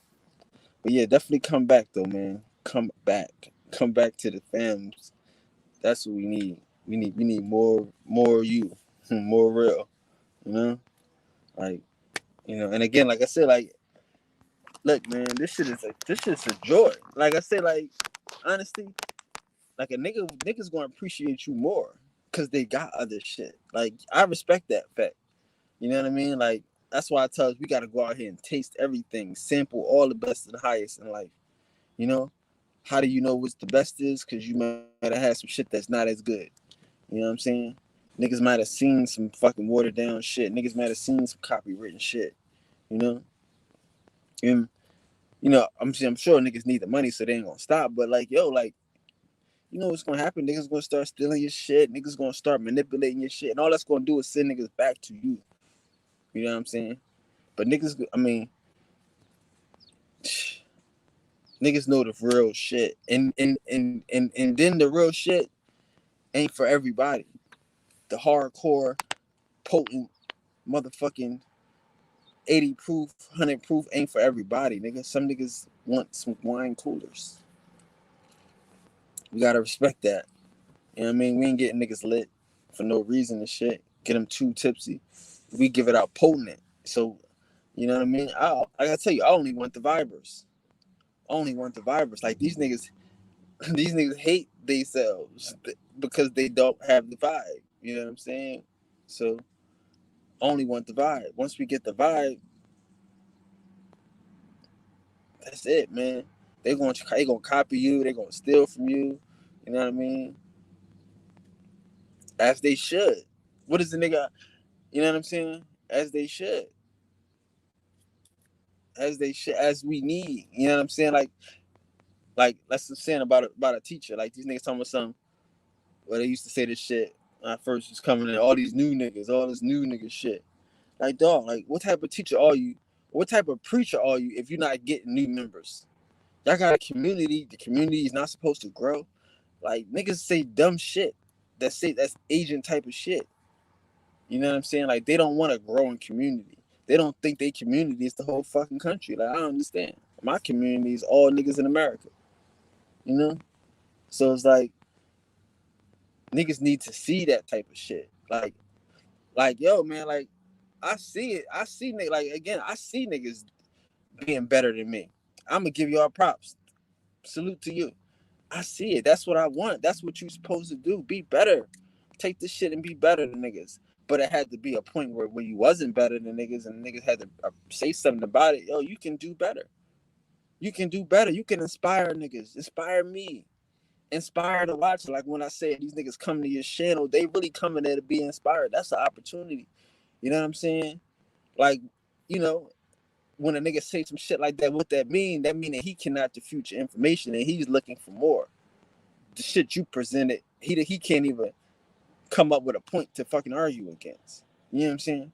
But yeah, definitely come back though, man. Come back. Come back to the fams. That's what we need. We need more you. More real. You know? Like, you know, and again, like I said, like, look, man, this shit is a joy. Like I said, like, honestly, like niggas gonna appreciate you more because they got other shit. Like, I respect that fact. You know what I mean? Like, that's why I tell us we gotta go out here and taste everything, sample all the best and the highest in life. You know? How do you know what's the best is? Because you might have had some shit that's not as good. You know what I'm saying? Niggas might have seen some fucking watered down shit. Niggas might have seen some copywritten shit. You know? And you know, I'm sure niggas need the money, so they ain't gonna stop. But like, yo, like, you know what's gonna happen? Niggas gonna start stealing your shit. Niggas gonna start manipulating your shit, and all that's gonna do is send niggas back to you. You know what I'm saying? But niggas, I mean, niggas know the real shit, and then the real shit ain't for everybody. The hardcore, potent, motherfucking 80 proof, 100 proof ain't for everybody, nigga. Some niggas want some wine coolers. We gotta respect that. You know what I mean? We ain't getting niggas lit for no reason and shit. Get them too tipsy. We give it out potent. So, you know what I mean? I gotta tell you, I only want the vibers. Only want the vibers. Like, these niggas, these niggas hate themselves because they don't have the vibe. You know what I'm saying? So, only want the vibe. Once we get the vibe, that's it, man. They gonna copy you. They gonna steal from you. You know what I mean? As they should. What is the nigga? You know what I'm saying? As they should. As they should. As we need. You know what I'm saying? Like that's the saying about a teacher. Like, these niggas talking about something. Well, they used to say this shit when I first was coming in. All these new niggas, all this new nigga shit. Like, dog, like, what type of teacher are you? What type of preacher are you if you're not getting new members? Y'all got a community. The community is not supposed to grow. Like, niggas say dumb shit. That's Asian type of shit. You know what I'm saying? Like, they don't want to grow in community. They don't think their community is the whole fucking country. Like, I don't understand. My community is all niggas in America. You know? So it's like, niggas need to see that type of shit. Like, yo, man, like, I see it. I see niggas, like, again, I see niggas being better than me. I'm gonna give y'all props. Salute to you. I see it. That's what I want. That's what you supposed to do. Be better. Take this shit and be better than niggas. But it had to be a point where you wasn't better than niggas, and niggas had to say something about it. Yo, you can do better. You can do better. You can inspire niggas. Inspire me. Inspire to watch. Like when I said these niggas come to your channel, they really coming there to be inspired. That's an opportunity. You know what I'm saying? Like, you know, when a nigga say some shit like that, what that mean? That mean that he cannot the future information and he's looking for more. The shit you presented, he can't even come up with a point to fucking argue against. You know what I'm saying?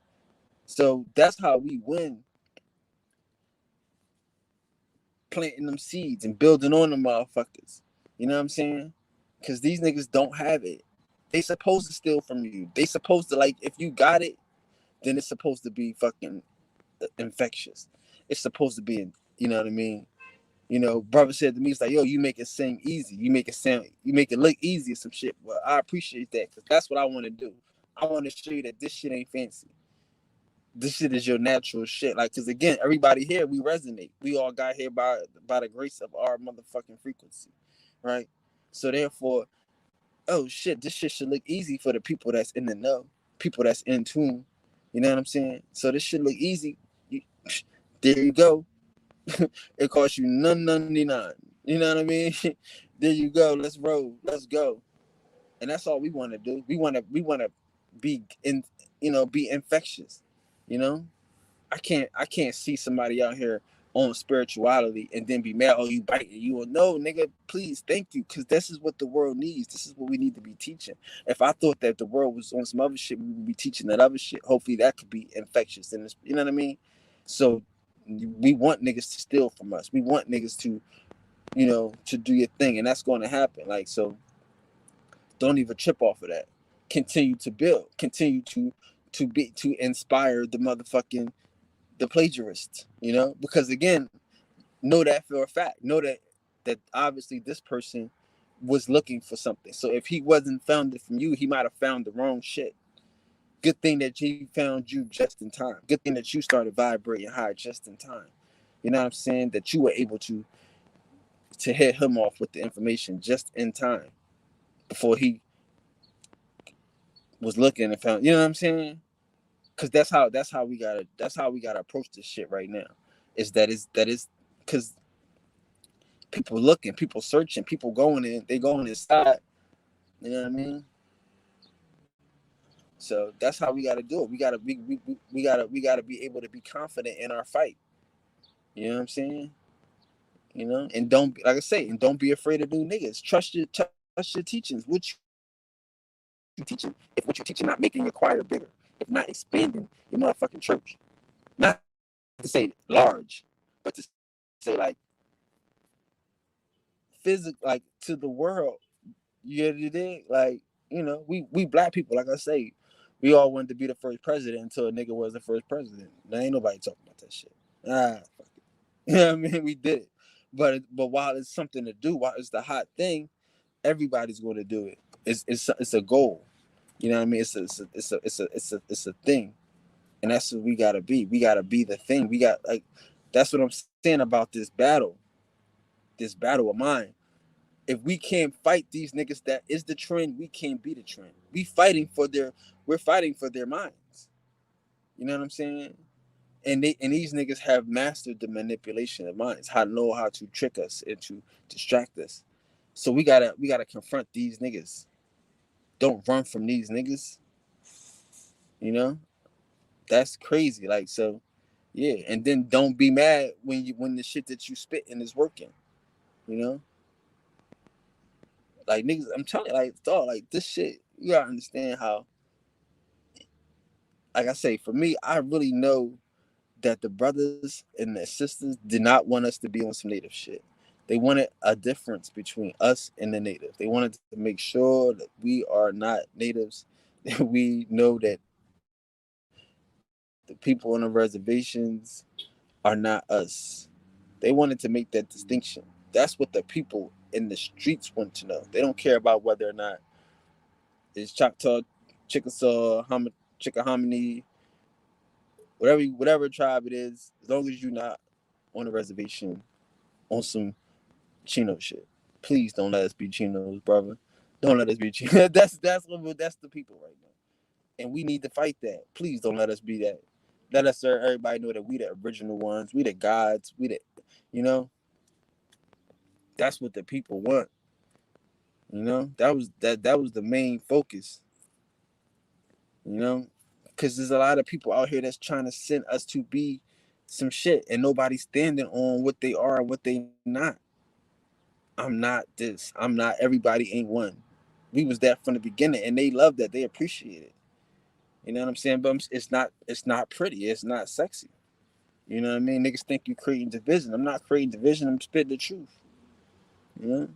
So that's how we win. Planting them seeds and building on them motherfuckers. You know what I'm saying? Because these niggas don't have it. They supposed to steal from you. They supposed to, like, if you got it, then it's supposed to be fucking infectious. It's supposed to be, you know what I mean? You know, brother said to me, it's like, yo, you make it seem easy. You make it look easy or some shit. Well, I appreciate that because that's what I want to do. I want to show you that this shit ain't fancy. This shit is your natural shit. Like, because again, everybody here, we resonate. We all got here by the grace of our motherfucking frequency, right? So therefore, oh shit, this shit should look easy for the people that's in the know, people that's in tune. You know what I'm saying? So this should look easy. There you go. It costs you $9.99. You know what I mean? There you go. Let's roll. Let's go. And that's all we want to do. We want to be in, be infectious. You know, I can't see somebody out here on spirituality and then be mad. Oh, you biting. You will know, nigga. Please, thank you, because this is what the world needs. This is what we need to be teaching. If I thought that the world was on some other shit, we would be teaching that other shit. Hopefully, that could be infectious. And you know what I mean? So we want niggas to steal from us. We want niggas to, to do your thing, and that's going to happen. Like, so don't even trip off of that. Continue to build. Continue to inspire the plagiarists, because again, know that for a fact. Know that obviously this person was looking for something. So if he wasn't found it from you, he might have found the wrong shit. Good thing that he found you just in time. Good thing that you started vibrating high just in time. You know what I'm saying? That you were able to hit him off with the information just in time before he was looking and found. You know what I'm saying? Because that's how we gotta approach this shit right now. Is because people looking, people searching, people going in, they going inside. You know what I mean? So that's how we gotta do it. We gotta be able to be confident in our fight. You know what I'm saying? And don't, like I say, and don't be afraid of new niggas. Trust your teachings. What you teaching? If what you teaching not making your choir bigger, if not expanding your motherfucking church, not to say large, but to say like physical, like to the world. You get it? Like, we black people, like I say, we all wanted to be the first president until a nigga was the first president. There ain't nobody talking about that shit. Fuck it. You know what I mean? We did it. But while it's something to do, while it's the hot thing, everybody's going to do it. It's a goal. You know what I mean? It's a thing. And that's what we gotta be. We gotta be the thing. That's what I'm saying about this battle of mine. If we can't fight these niggas that is the trend, we can't be the trend. We're fighting for their minds. You know what I'm saying? And these niggas have mastered the manipulation of minds, how to trick us and to distract us. So we gotta confront these niggas. Don't run from these niggas. That's crazy. Like, so yeah, and then don't be mad when the shit that you spitting is working. Like, niggas, I'm telling you, like, dog, like, this shit, you gotta understand how, like I say, for me, I really know that the brothers and the sisters did not want us to be on some native shit. They wanted a difference between us and the native. They wanted to make sure that we are not natives. That we know that the people on the reservations are not us. They wanted to make that distinction. That's what the people in the streets want to know. They don't care about whether or not it's Choctaw, Chickasaw, Chickahominy, whatever tribe it is, as long as you're not on the reservation on some Chino shit. Please don't let us be Chinos, brother. Don't let us be Chinos. That's the people right now. And we need to fight that. Please don't let us be that. Let us everybody know that we the original ones. We the gods. We the, you know, that's what the people want. You know, that was the main focus. You know, because there's a lot of people out here that's trying to send us to be some shit, and nobody's standing on what they are and what they not. I'm not this. I'm not. Everybody ain't one. We was that from the beginning, and they love that. They appreciate it. You know what I'm saying? But it's not. It's not pretty. It's not sexy. You know what I mean? Niggas think you creating division. I'm not creating division. I'm spitting the truth. You know.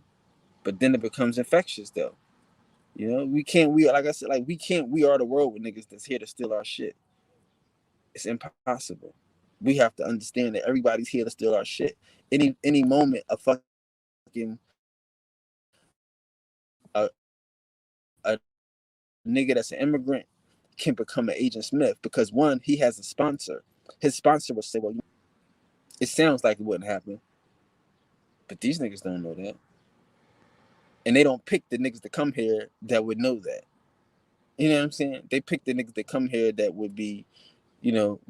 But then it becomes infectious, though. You know, we can't. We like I said, like we can't. We are the world with niggas that's here to steal our shit. It's impossible. We have to understand that everybody's here to steal our shit. Any moment, a fucking a nigga that's an immigrant can become an Agent Smith because one, he has a sponsor. His sponsor will say, "Well, it sounds like it wouldn't happen, but these niggas don't know that, and they don't pick the niggas to come here that would know that." You know what I'm saying? They pick the niggas that come here that would be,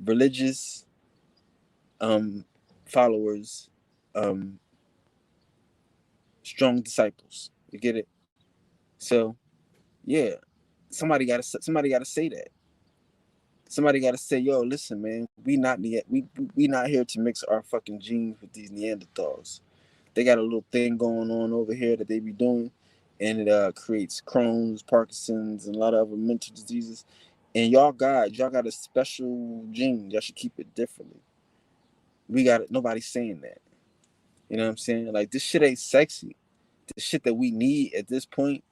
religious, followers, um, strong disciples. You get it? So, yeah, somebody gotta say that. Somebody gotta say, "Yo, listen, man, we not here to mix our fucking genes with these Neanderthals. They got a little thing going on over here that they be doing, and it creates Crohn's, Parkinson's, and a lot of other mental diseases. And y'all got a special gene. Y'all should keep it differently. We got it. Nobody's saying that. You know what I'm saying? Like this shit ain't sexy. The shit that we need at this point,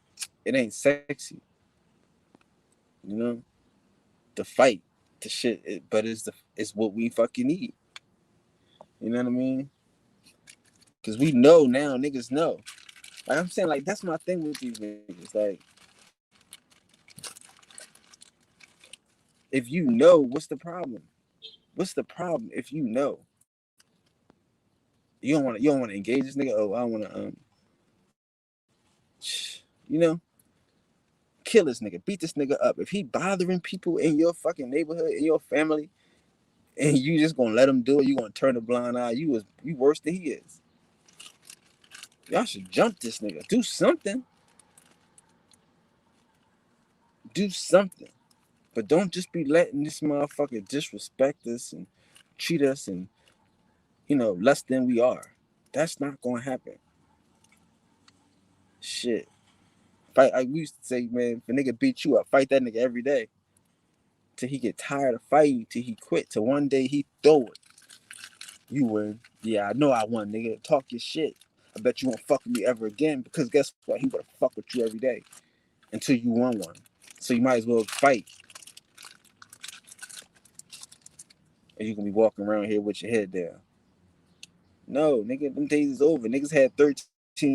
it ain't sexy. You know, the fight, the shit, but it's what we fucking need. You know what I mean? Because we know now, niggas know. Like I'm saying, like that's my thing with these niggas. Like, if you know, what's the problem? What's the problem if you know? You don't want to engage this nigga. Oh, I don't want to you know, kill this nigga, beat this nigga up. If he bothering people in your fucking neighborhood, in your family, and you just gonna let him do it, you gonna turn a blind eye. You worse than he is. Y'all should jump this nigga. Do something. Do something. But don't just be letting this motherfucker disrespect us and treat us and less than we are. That's not gonna happen. Shit. Fight. We used to say, man, if a nigga beat you up, fight that nigga every day till he get tired of fighting, till he quit, till one day he throw it. You win. Yeah, I know I won, nigga. Talk your shit. I bet you won't fuck with me ever again because guess what? He would fuck with you every day until you won one. So you might as well fight. And you can be walking around here with your head down. No, nigga, them days is over. Niggas had 13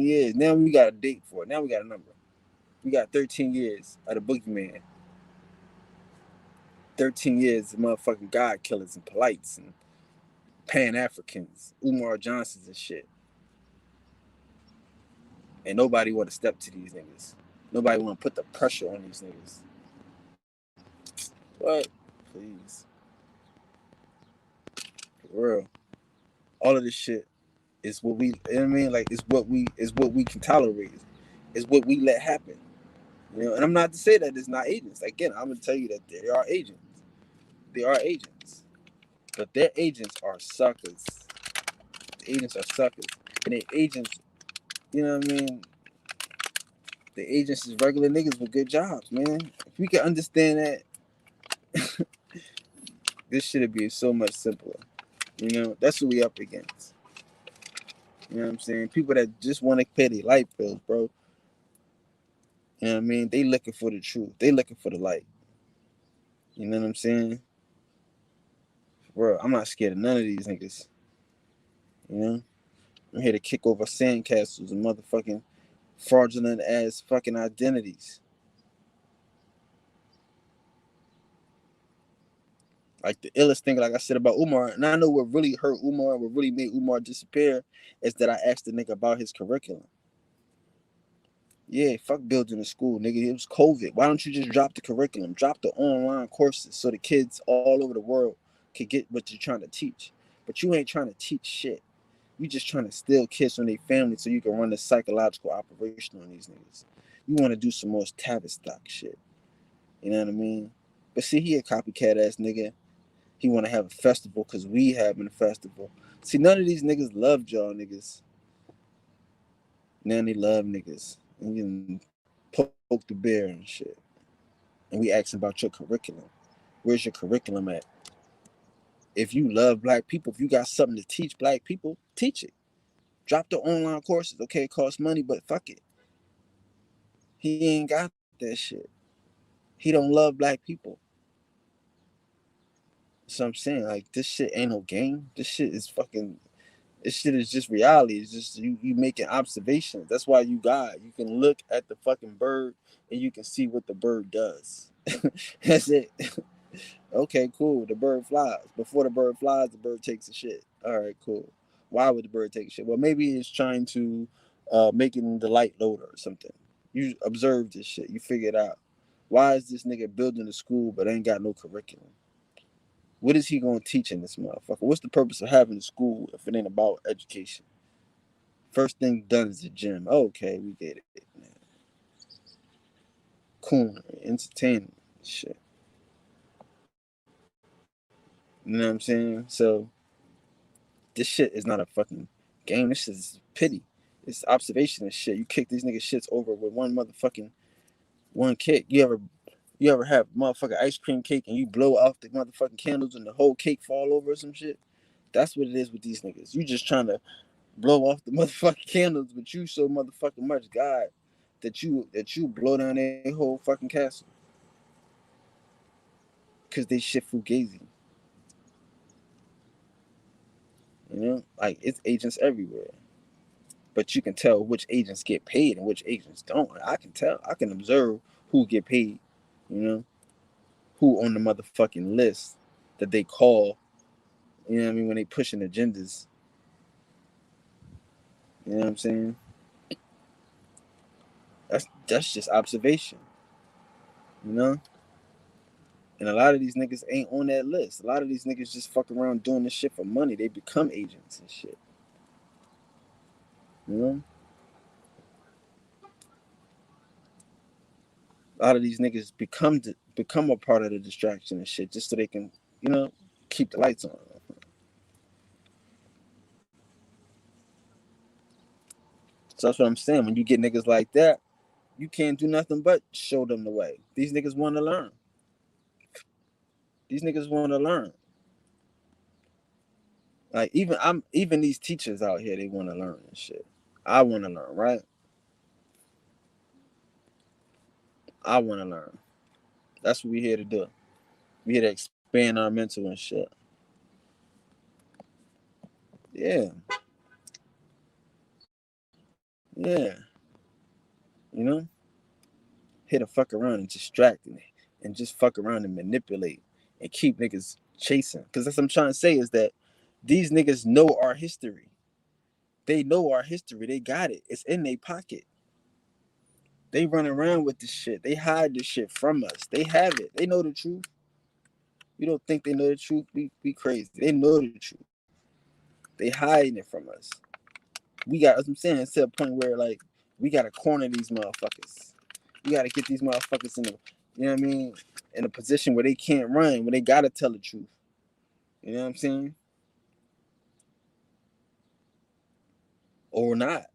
years. Now we got a date for it. Now we got a number. We got 13 years of the boogeyman. 13 years of motherfucking God killers and Polights and Pan Africans, Umar Johnsons and shit. And nobody want to step to these niggas. Nobody want to put the pressure on these niggas. What? Please. For real. All of this shit is what we, you know what I mean? Like, it's what we can tolerate. It's what we let happen. And I'm not to say that it's not agents. Again, I'm going to tell you that they are agents. They are agents. But their agents are suckers. The agents are suckers. And the agents, you know what I mean? The agents is regular niggas with good jobs, man. If we can understand that, this should be so much simpler. That's what we up against. You know what I'm saying? People that just want to pay their light bills, bro. You know what I mean? They looking for the truth. They looking for the light. You know what I'm saying? Bro, I'm not scared of none of these niggas. I'm here to kick over sandcastles and motherfucking fraudulent ass fucking identities. Like the illest thing, like I said about Umar, and I know what really hurt Umar, what really made Umar disappear, is that I asked the nigga about his curriculum. Yeah, fuck building a school, nigga. It was COVID. Why don't you just drop the curriculum? Drop the online courses so the kids all over the world could get what you're trying to teach. But you ain't trying to teach shit. You just trying to steal kids from their family so you can run the psychological operation on these niggas. You want to do some more Tavistock shit. You know what I mean? But see, he a copycat ass nigga. He want to have a festival because we having a festival. See, none of these niggas loved y'all niggas. Now they love niggas. And you poke the bear and shit. And we asking about your curriculum. Where's your curriculum at? If you love black people, if you got something to teach black people, teach it. Drop the online courses. Okay, it costs money, but fuck it. He ain't got that shit. He don't love black people. So I'm saying, like, this shit ain't no game. This shit is fucking. This shit is just reality. It's just you making observations. That's why you God. You can look at the fucking bird and you can see what the bird does. That's it. Okay, cool. The bird flies. Before the bird flies, the bird takes a shit. All right, cool. Why would the bird take a shit? Well, maybe it's trying to making the light loader or something. You observe this shit. You figure it out. Why is this nigga building a school but ain't got no curriculum? What is he gonna teach in this motherfucker? What's the purpose of having a school if it ain't about education? First thing done is the gym. Okay, we get it. Man. Cool, entertaining shit. You know what I'm saying? So this shit is not a fucking game. This shit is pity. It's observation and shit. You kick these niggas shits over with one kick. You ever have motherfucking ice cream cake and you blow off the motherfucking candles and the whole cake fall over or some shit? That's what it is with these niggas. You just trying to blow off the motherfucking candles, but you so motherfucking much God that you blow down their whole fucking castle. Cause they shit fugazi. You know? Like it's agents everywhere. But you can tell which agents get paid and which agents don't. I can tell. I can observe who get paid, you know, who on the motherfucking list that they call, you know what I mean, when they pushing agendas. You know what I'm saying? That's just observation, you know? And a lot of these niggas ain't on that list. A lot of these niggas just fuck around doing this shit for money. They become agents and shit. You know? A lot of these niggas become a part of the distraction and shit just so they can, you know, keep the lights on. So that's what I'm saying. When you get niggas like that, you can't do nothing but show them the way. These niggas want to learn. These niggas want to learn. Like even these teachers out here, they want to learn and shit. I want to learn, right? I want to learn. That's what we here to do. We here to expand our mental and shit. Yeah, yeah. You know, here to fuck around and distract and just fuck around and manipulate and keep niggas chasing. Because that's what I'm trying to say is that these niggas know our history. They know our history. They got it. It's in their pocket. They run around with this shit. They hide this shit from us. They have it. They know the truth. We don't think they know the truth. We crazy. They know the truth. They hiding it from us. We got, as I'm saying, it's to a point where like we gotta corner these motherfuckers. We gotta get these motherfuckers in the, you know what I mean, in a position where they can't run, where they gotta tell the truth. You know what I'm saying? Or not.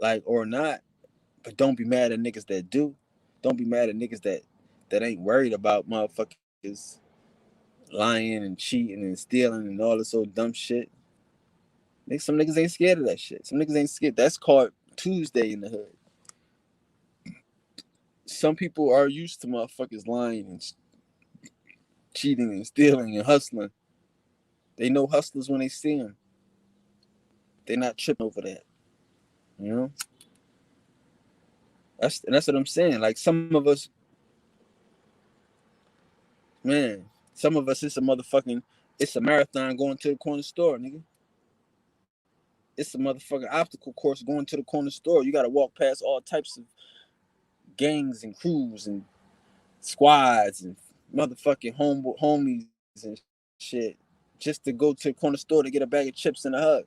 But don't be mad at niggas that do. Don't be mad at niggas that ain't worried about motherfuckers lying and cheating and stealing and all this old dumb shit. Some niggas ain't scared of that shit. Some niggas ain't scared. That's called Tuesday in the hood. Some people are used to motherfuckers lying and cheating and stealing and hustling. They know hustlers when they see them. They're not tripping over that. You know? That's what I'm saying. Like some of us, man, some of us it's a marathon going to the corner store, nigga. It's a motherfucking obstacle course going to the corner store. You gotta walk past all types of gangs and crews and squads and motherfucking homies and shit just to go to the corner store to get a bag of chips and a hug.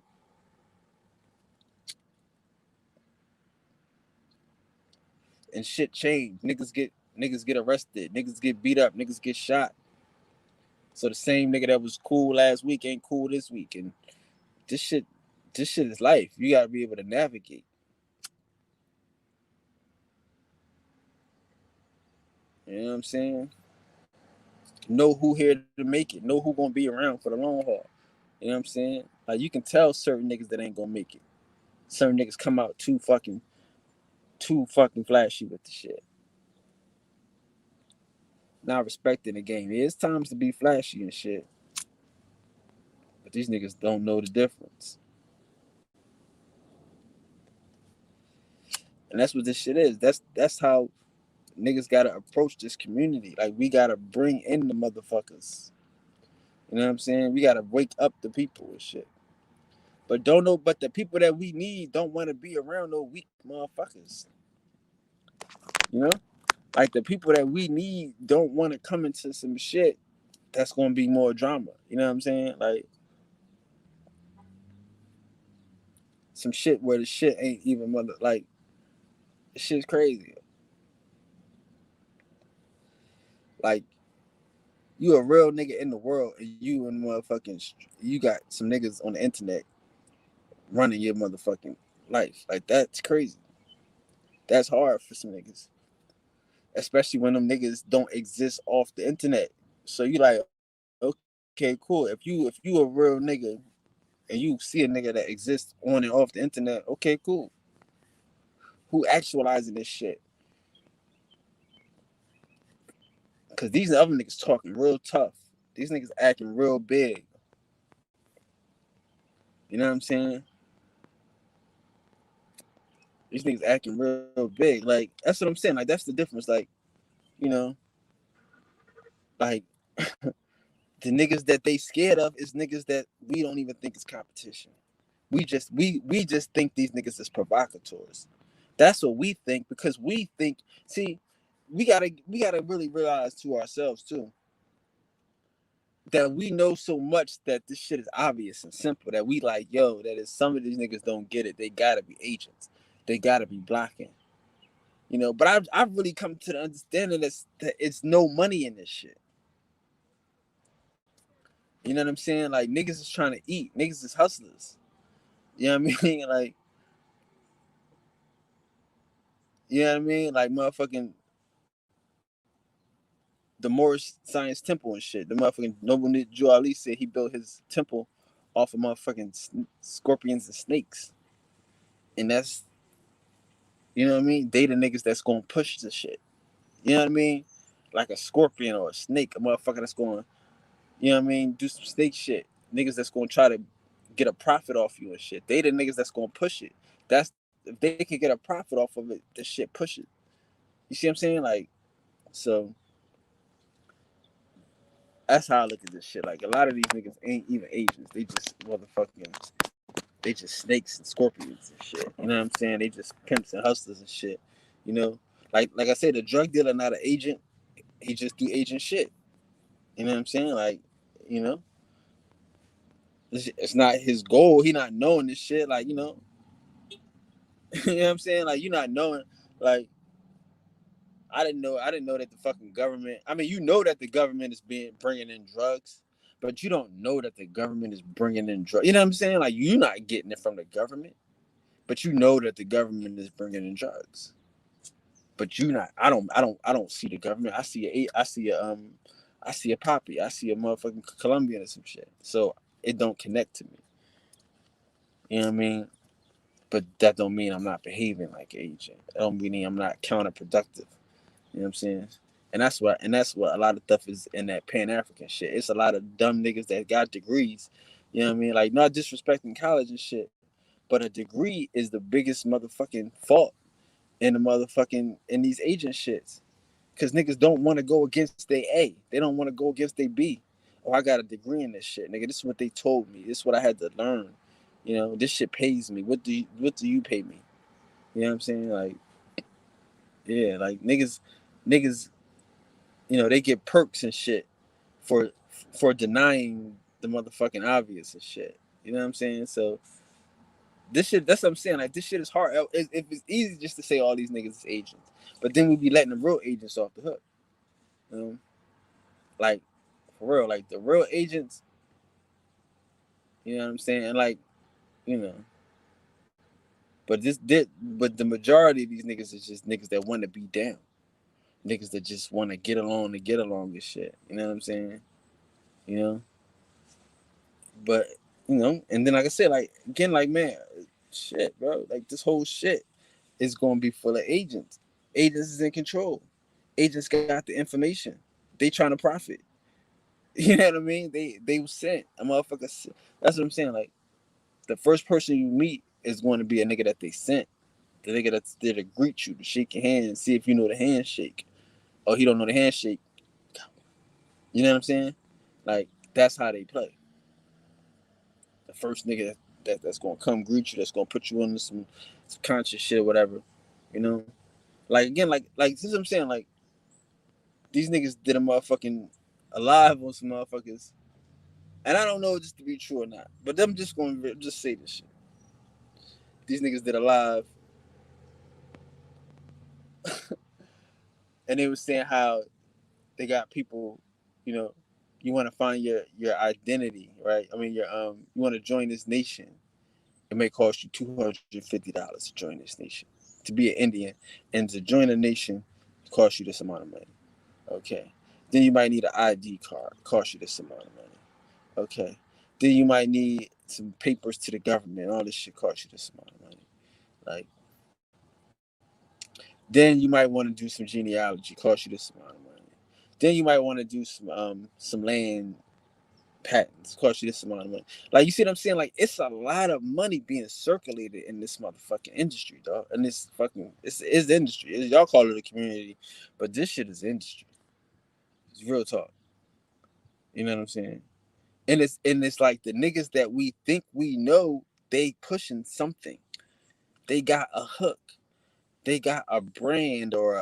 And shit changed. Niggas get arrested. Niggas get beat up. Niggas get shot. So the same nigga that was cool last week ain't cool this week. And this shit is life. You gotta be able to navigate. You know what I'm saying? Know who here to make it. Know who gonna be around for the long haul. You know what I'm saying? Like you can tell certain niggas that ain't gonna make it. Certain niggas come out too fucking flashy with the shit. Not respecting the game. It's times to be flashy and shit. But these niggas don't know the difference. And that's what this shit is. That's how niggas gotta approach this community. Like we gotta bring in the motherfuckers. You know what I'm saying? We gotta wake up the people and shit. But the people that we need don't want to be around no weak motherfuckers. You know? Like the people that we need don't want to come into some shit that's gonna be more drama. You know what I'm saying? Like some shit where the shit ain't even like the shit's crazy. Like you a real nigga in the world and you got some niggas on the internet running your motherfucking life. Like that's crazy. That's hard for some niggas. Especially when them niggas don't exist off the internet. So you like, okay, cool. If you a real nigga and you see a nigga that exists on and off the internet, okay, cool. Who actualizing this shit? Cause these other niggas talking real tough. These niggas acting real big. You know what I'm saying? These niggas acting real big. Like that's what I'm saying. Like that's the difference. Like, you know, like the niggas that they scared of is niggas that we don't even think is competition. We just think these niggas is provocateurs. That's what we think because we think. See, we gotta really realize to ourselves too that we know so much that this shit is obvious and simple that we like, yo, that is some of these niggas don't get it. They gotta be agents. They gotta be blocking. You know, but I've really come to the understanding that it's no money in this shit. You know what I'm saying? Like niggas is trying to eat. Niggas is hustlers. You know what I mean? Like, you know what I mean? Like motherfucking the Moorish Science Temple and shit. The motherfucking Noble Jew Ali said he built his temple off of motherfucking scorpions and snakes. And that's, you know what I mean? They the niggas that's gonna push the shit. You know what I mean? Like a scorpion or a snake, a motherfucker that's going, you know what I mean? Do some snake shit. Niggas that's gonna try to get a profit off you and shit. They the niggas that's gonna push it. That's if they could get a profit off of it, the shit push it. You see what I'm saying? Like, so that's how I look at this shit. Like a lot of these niggas ain't even agents. They just motherfucking they just snakes and scorpions and shit. You know what I'm saying? They just pimps and hustlers and shit. You know? Like I said, the drug dealer not an agent. He just do agent shit. You know what I'm saying? Like, you know, it's not his goal. He not knowing this shit. Like, you know, you know what I'm saying? Like, you not knowing. Like, I didn't know that the fucking government. I mean, you know that the government is bringing in drugs, but you don't know that the government is bringing in drugs. You know what I'm saying? Like, you're not getting it from the government, but you know that the government is bringing in drugs. But you not. I don't see the government. I see a poppy. I see a motherfucking Colombian or some shit. So it don't connect to me. You know what I mean? But that don't mean I'm not behaving like an agent. That don't mean I'm not counterproductive. You know what I'm saying? And that's what a lot of stuff is in that Pan-African shit. It's a lot of dumb niggas that got degrees. You know what I mean? Like not disrespecting college and shit, but a degree is the biggest motherfucking fault in the motherfucking in these agent shits. Cause niggas don't want to go against their A. They don't want to go against their B. Oh, I got a degree in this shit, nigga. This is what they told me. This is what I had to learn. You know, this shit pays me. What do you pay me? You know what I'm saying? Like, Yeah, like niggas, they get perks and shit for denying the motherfucking obvious and shit. You know what I'm saying? So this shit, that's what I'm saying. Like, this shit is hard. If it's easy just to say all these niggas is agents, but then we be letting the real agents off the hook. You know? Like, for real, like the real agents, you know what I'm saying? And like, you know, but the majority of these niggas is just niggas that want to be down. Niggas that just want to get along and shit. You know what I'm saying? You know? But, and then like I said, like, again, like, man, shit, bro. Like, this whole shit is going to be full of agents. Agents is in control. Agents got the information. They trying to profit. You know what I mean? They was sent. A motherfucker. That's what I'm saying. Like, the first person you meet is going to be a nigga that they sent. The nigga that's there to greet you, to shake your hand and see if you know the handshake. Or he don't know the handshake. You know what I'm saying? Like, that's how they play. The first nigga that's gonna come greet you, that's gonna put you on some conscious shit or whatever. You know? Like, again, like this is what I'm saying, like, these niggas did a motherfucking alive on some motherfuckers. And I don't know just to be true or not, but I'm just gonna just say this shit. These niggas did alive, and they was saying how they got people, you want to find your identity, right? I mean, you want to join this nation. It may cost you $250 to join this nation, to be an Indian, and to join a nation, it costs you this amount of money. Okay. Then you might need an ID card, cost you this amount of money. Okay. Then you might need some papers to the government. All this shit costs you this amount of money. Like, then you might want to do some genealogy, cost you this amount of money. Then you might want to do some land patents, cost you this amount of money. Like, you see what I'm saying? Like, it's a lot of money being circulated in this motherfucking industry, dog. And this it's the industry. Y'all call it a community, but this shit is industry. It's real talk. You know what I'm saying? And it's like the niggas that we think we know, they pushing something. They got a hook. They got a brand or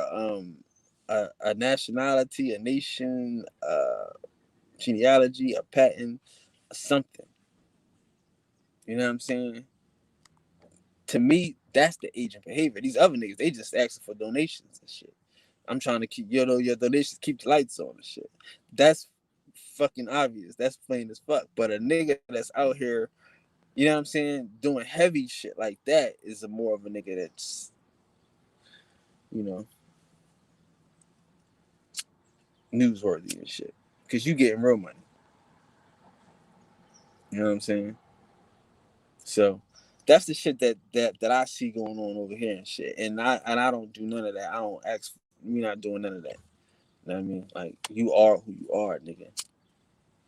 a nationality, a nation, genealogy, a patent, something. You know what I'm saying? To me, that's the agent behavior. These other niggas, they just asking for donations and shit. I'm trying to keep your donations, keep the lights on and shit. That's fucking obvious. That's plain as fuck. But a nigga that's out here, you know what I'm saying, doing heavy shit like that is more of a nigga that's, you know, newsworthy and shit. Cause you getting real money. You know what I'm saying? So that's the shit that I see going on over here and shit. And I don't do none of that. I don't ask. You're not doing none of that. You know what I mean? Like, you are who you are, nigga.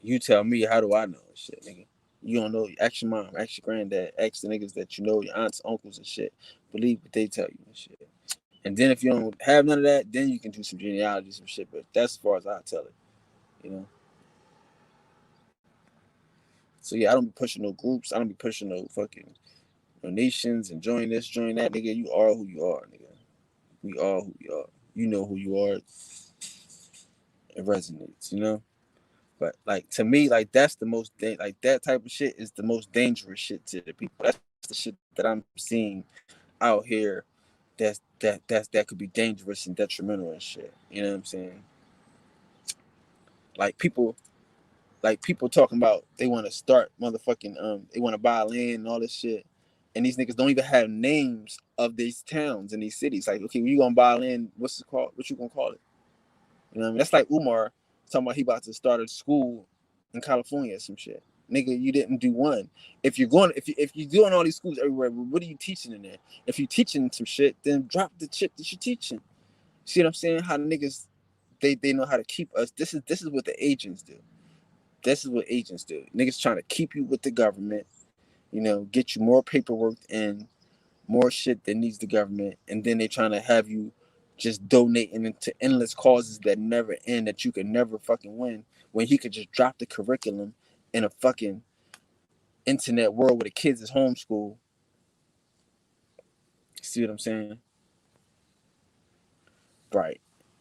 You tell me, how do I know shit, nigga? You don't know. Ask your mom, ask your granddad, ask the niggas that you know, your aunts, uncles, and shit. Believe what they tell you and shit. And then if you don't have none of that, then you can do some genealogy, some shit. But that's as far as I tell it, you know. So yeah, I don't be pushing no groups. I don't be pushing no fucking nations and join this, join that, nigga. You are who you are, nigga. We are who we are. You know who you are. It resonates, you know. But like, to me, like, that's the most like, that type of shit is the most dangerous shit to the people. That's the shit that I'm seeing out here. That could be dangerous and detrimental and shit. You know what I'm saying? Like, people talking about they want to start motherfucking they want to buy land and all this shit, and these niggas don't even have names of these towns and these cities. Like, okay, when you gonna buy land, what's it called? What you gonna call it? You know what I mean? That's like Umar talking about he about to start a school in California or some shit. Nigga, you didn't do one. If you're doing all these schools everywhere, what are you teaching in there? If you're teaching some shit, then drop the shit that you're teaching. See what I'm saying? How niggas, they know how to keep us. This is what the agents do. This is what agents do. Niggas trying to keep you with the government, get you more paperwork and more shit that needs the government, and then they trying to have you just donating into endless causes that never end, that you can never fucking win, when he could just drop the curriculum in a fucking internet world where the kids is homeschooled. See what I'm saying? Right.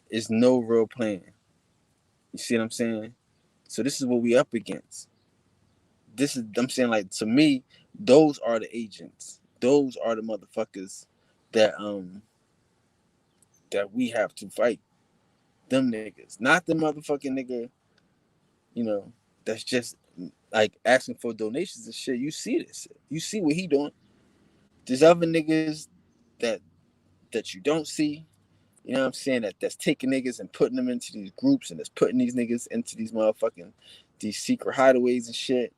It's no real plan. You see what I'm saying? So this is what we up against. This is I'm saying, like, to me, those are the agents. Those are the motherfuckers that that we have to fight. Them niggas. Not the motherfucking nigga, you know, that's just like asking for donations and shit. You see this. You see what he doing. There's other niggas that you don't see. You know what I'm saying? That's taking niggas and putting them into these groups, and that's putting these niggas into these motherfucking these secret hideaways and shit.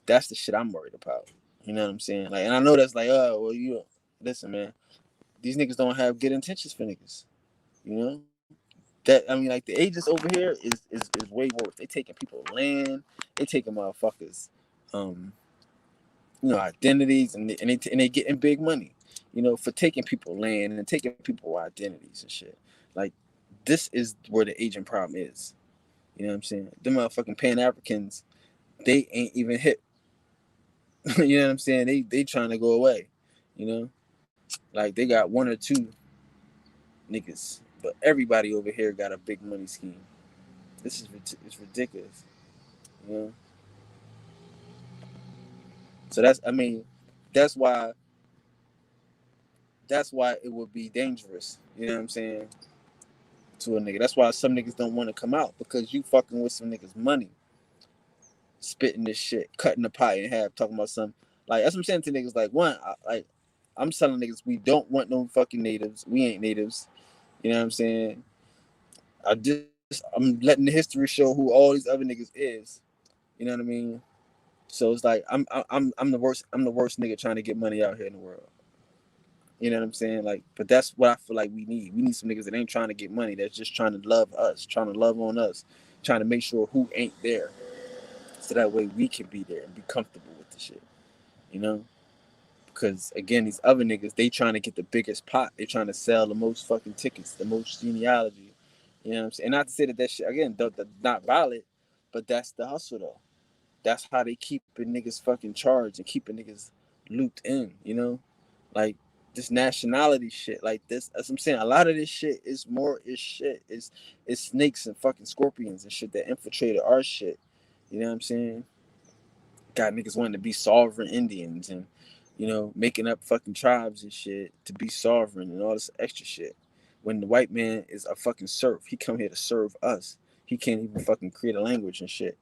That's the shit I'm worried about. You know what I'm saying? Like, and I know that's like, oh, well, you listen, man. These niggas don't have good intentions for niggas. You know? That, I mean, like, the agents over here is way worse. They taking people land. They taking motherfuckers, identities, and they getting big money, for taking people land and taking people identities and shit. Like, this is where the agent problem is. You know what I'm saying? The motherfucking Pan Africans, they ain't even hit. You know what I'm saying? They trying to go away. You know, like, they got one or two niggas, but everybody over here got a big money scheme. This is it's ridiculous. You know. So that's why it would be dangerous. You know what I'm saying? To a nigga. That's why some niggas don't want to come out, because you fucking with some niggas' money, spitting this shit, cutting the pie in half, talking about some, like, that's what I'm saying to niggas. Like, one, I'm telling niggas, we don't want no fucking natives. We ain't natives. You know what I'm saying? I'm letting the history show who all these other niggas is. You know what I mean? So it's like I'm the worst. I'm the worst nigga trying to get money out here in the world. You know what I'm saying? Like, but that's what I feel like we need. We need some niggas that ain't trying to get money. That's just trying to love us, trying to love on us, trying to make sure who ain't there, so that way we can be there and be comfortable with the shit. You know? Because again, these other niggas, they trying to get the biggest pot. They trying to sell the most fucking tickets, the most genealogy. You know what I'm saying? And not to say that shit, again, not valid, but that's the hustle though. That's how they keeping niggas fucking charged and keeping niggas looped in, Like, this nationality shit, like this, as I'm saying, a lot of this shit is shit. It's snakes and fucking scorpions and shit that infiltrated our shit. You know what I'm saying? Got niggas wanting to be sovereign Indians and, making up fucking tribes and shit to be sovereign and all this extra shit. When the white man is a fucking serf, he come here to serve us. He can't even fucking create a language and shit.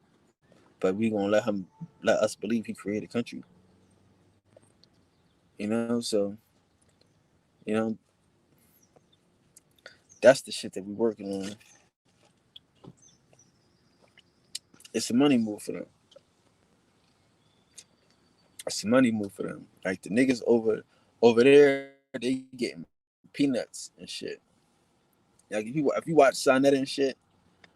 But we gonna let us believe he created a country. So, you know, that's the shit that we working on. It's a money move for them. It's a money move for them. Like, the niggas over there, they getting peanuts and shit. Like, if you watch Saneter and shit,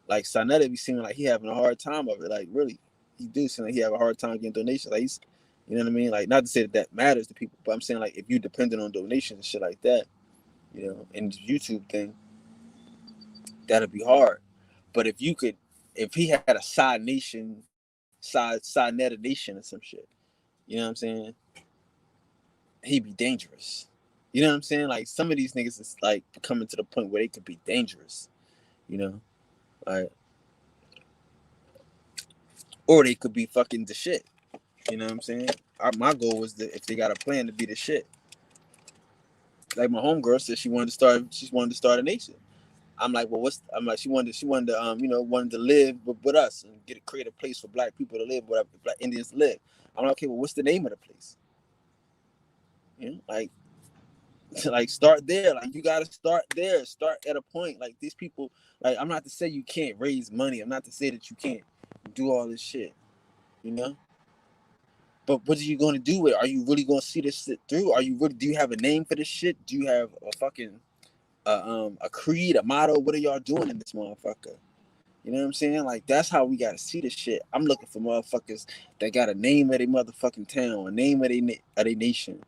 like, Saneter be seeming like he having a hard time of it. Like, really, he do seem like he have a hard time getting donations. Like, he's, you know what I mean? Like, not to say that matters to people, but I'm saying, like, if you dependent on donations and shit like that, in the YouTube thing, that'd be hard. But if he had a side net nation or some shit, you know what I'm saying? He'd be dangerous. You know what I'm saying? Like, some of these niggas is like coming to the point where they could be dangerous, like, or they could be fucking the shit. You know what I'm saying? My goal was that if they got a plan to be the shit. Like, my homegirl said she wanted to start a nation. I'm like, well, she wanted to, wanted to live with us and create a place for black people to live, whatever, black Indians to live. I'm like, okay, well, what's the name of the place? Like, like, start there. Like, you gotta start there. Start at a point. Like, these people, like, I'm not to say you can't raise money. I'm not to say that you can't do all this shit, But what are you going to do with it? Are you really going to see this shit through? Do you have a name for this shit? Do you have a fucking a creed, a motto? What are y'all doing in this motherfucker? You know what I'm saying? Like, that's how we gotta see this shit. I'm looking for motherfuckers that got a name of their motherfucking town, a name of their nation.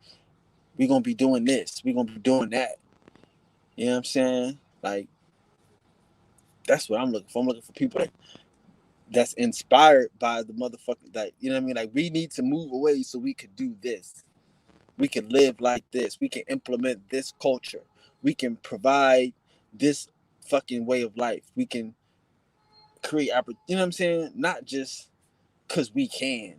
We gonna be doing this. We gonna be doing that. You know what I'm saying? Like, that's what I'm looking for. I'm looking for people that's inspired by the motherfucker. Like, you know what I mean? Like, we need to move away so we could do this. We can live like this. We can implement this culture. We can provide this fucking way of life. We can create, you know what I'm saying? Not just because we can.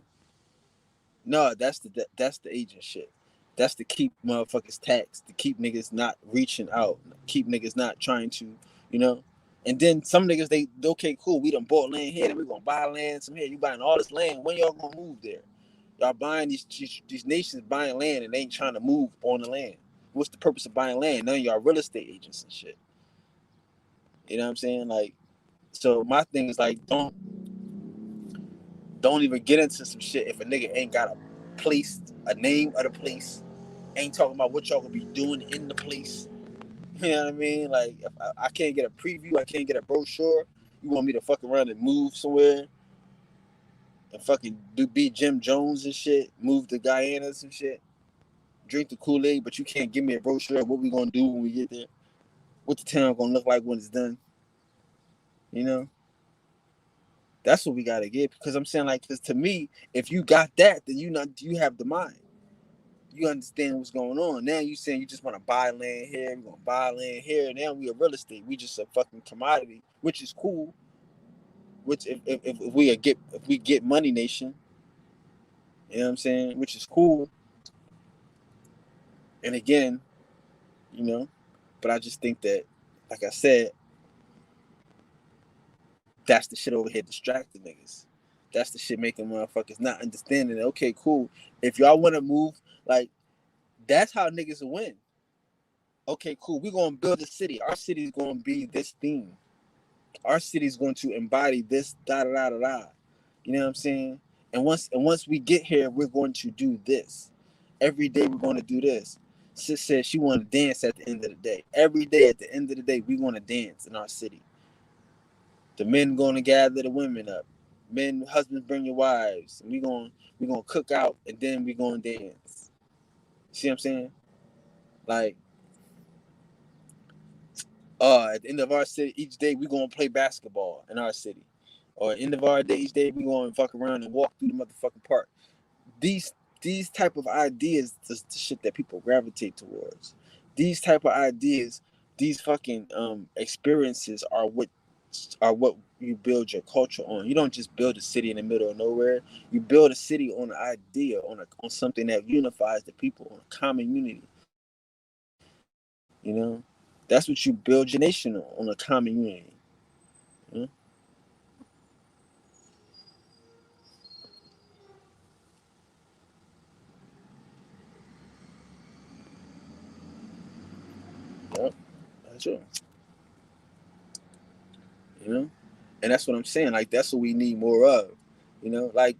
No, that's the agent shit. That's to keep motherfuckers taxed, to keep niggas not reaching out, keep niggas not trying to, you know. And then some niggas, they okay, cool, we done bought land here, then we gonna buy land some here. You buying all this land, when y'all gonna move there? Y'all buying these nations buying land and they ain't trying to move on the land. What's the purpose of buying land? None of y'all real estate agents and shit. You know what I'm saying? Like, so my thing is like, don't even get into some shit if a nigga ain't got a place, a name of the place, ain't talking about what y'all gonna be doing in the place. You know what I mean? Like, if I can't get a preview, I can't get a brochure. You want me to fuck around and move somewhere and fucking be Jim Jones and shit, move to Guyana and some shit, drink the Kool-Aid, but you can't give me a brochure of what we gonna do when we get there, what the town gonna look like when it's done. You know? That's what we gotta get. Because I'm saying, like, because to me, if you got that, then you have the mind. You understand what's going on. Now you saying you just want to buy land here, we're gonna buy land here. Now we a real estate. We just a fucking commodity, which is cool. Which if we get money nation, you know what I'm saying? Which is cool. And again, you know, but I just think that, like I said, that's the shit over here distracting niggas. That's the shit making motherfuckers not understanding that, okay, cool. If y'all want to move, like, that's how niggas will win. Okay, cool. We're going to build a city. Our city is going to be this theme. Our city is going to embody this, da da da da da. You know what I'm saying? And once we get here, we're going to do this. Every day we're going to do this. Sis said she wanted to dance at the end of the day. Every day at the end of the day, we want to dance in our city. The men going to gather the women up. Men, husbands, bring your wives. And we gonna cook out, and then we gonna dance. See what I'm saying? Like, at the end of our city, each day we gonna play basketball in our city. Or at the end of our day, each day we gonna fuck around and walk through the motherfucking park. These type of ideas, the shit that people gravitate towards. These type of ideas, these fucking experiences are what you build your culture on. You don't just build a city in the middle of nowhere. You build a city on an idea, on something that unifies the people, on a common unity. You know, that's what you build your nation on a common unity. You know? Yep, that's true. You know, and that's what I'm saying. Like, that's what we need more of. You know, like,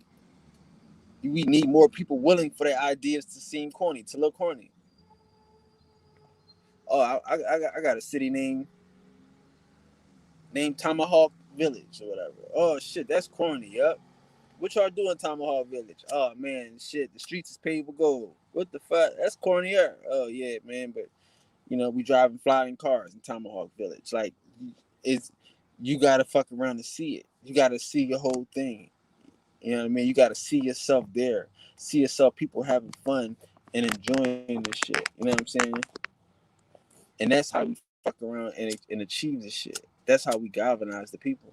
we need more people willing for their ideas to seem corny, to look corny. Oh, I got a city named Tomahawk Village or whatever. Oh shit, that's corny. Yup. What y'all doing, Tomahawk Village? Oh man, shit, the streets is paved with gold. What the fuck? That's cornier. Oh yeah, man, but you know, we driving flying cars in Tomahawk Village. Like, it's, you gotta fuck around to see it. You gotta see your whole thing. You know what I mean? You gotta see yourself there. See yourself, people having fun and enjoying this shit. You know what I'm saying? And that's how we fuck around and achieve this shit. That's how we galvanize the people.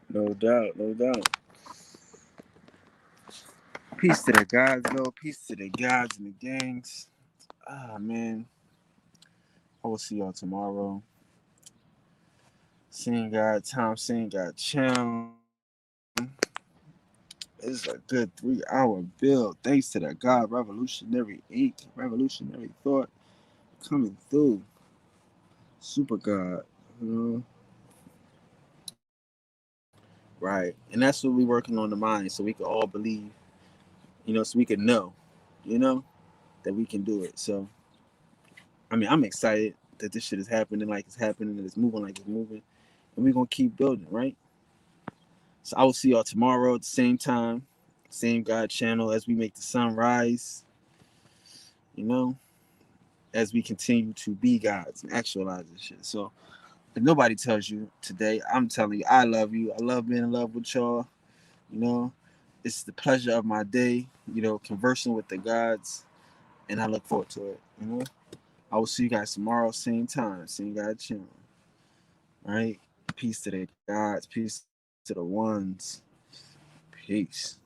No doubt, no doubt. Peace to the gods, though. Peace to the gods and the gangs. Ah, man. I will see y'all tomorrow. Seeing God, Tom, seeing God, Channel. This is a good 3-hour build. Thanks to the God, Revolutionary Ink, Revolutionary Thought coming through. Super God. You know? Right. And that's what we're working on the mind, so we can all believe, you know, so we can know, you know, that we can do it. So, I mean, I'm excited that this shit is happening like it's happening, and it's moving like it's moving. And we're going to keep building, right? So I will see y'all tomorrow at the same time, same God channel, as we make the sun rise, you know, as we continue to be gods and actualize this shit. So if nobody tells you today, I'm telling you, I love you. I love being in love with y'all. You know, it's the pleasure of my day, conversing with the gods, and I look forward to it. I will see you guys tomorrow, same time, same God channel. All right. Peace to the gods, peace to the ones. Peace.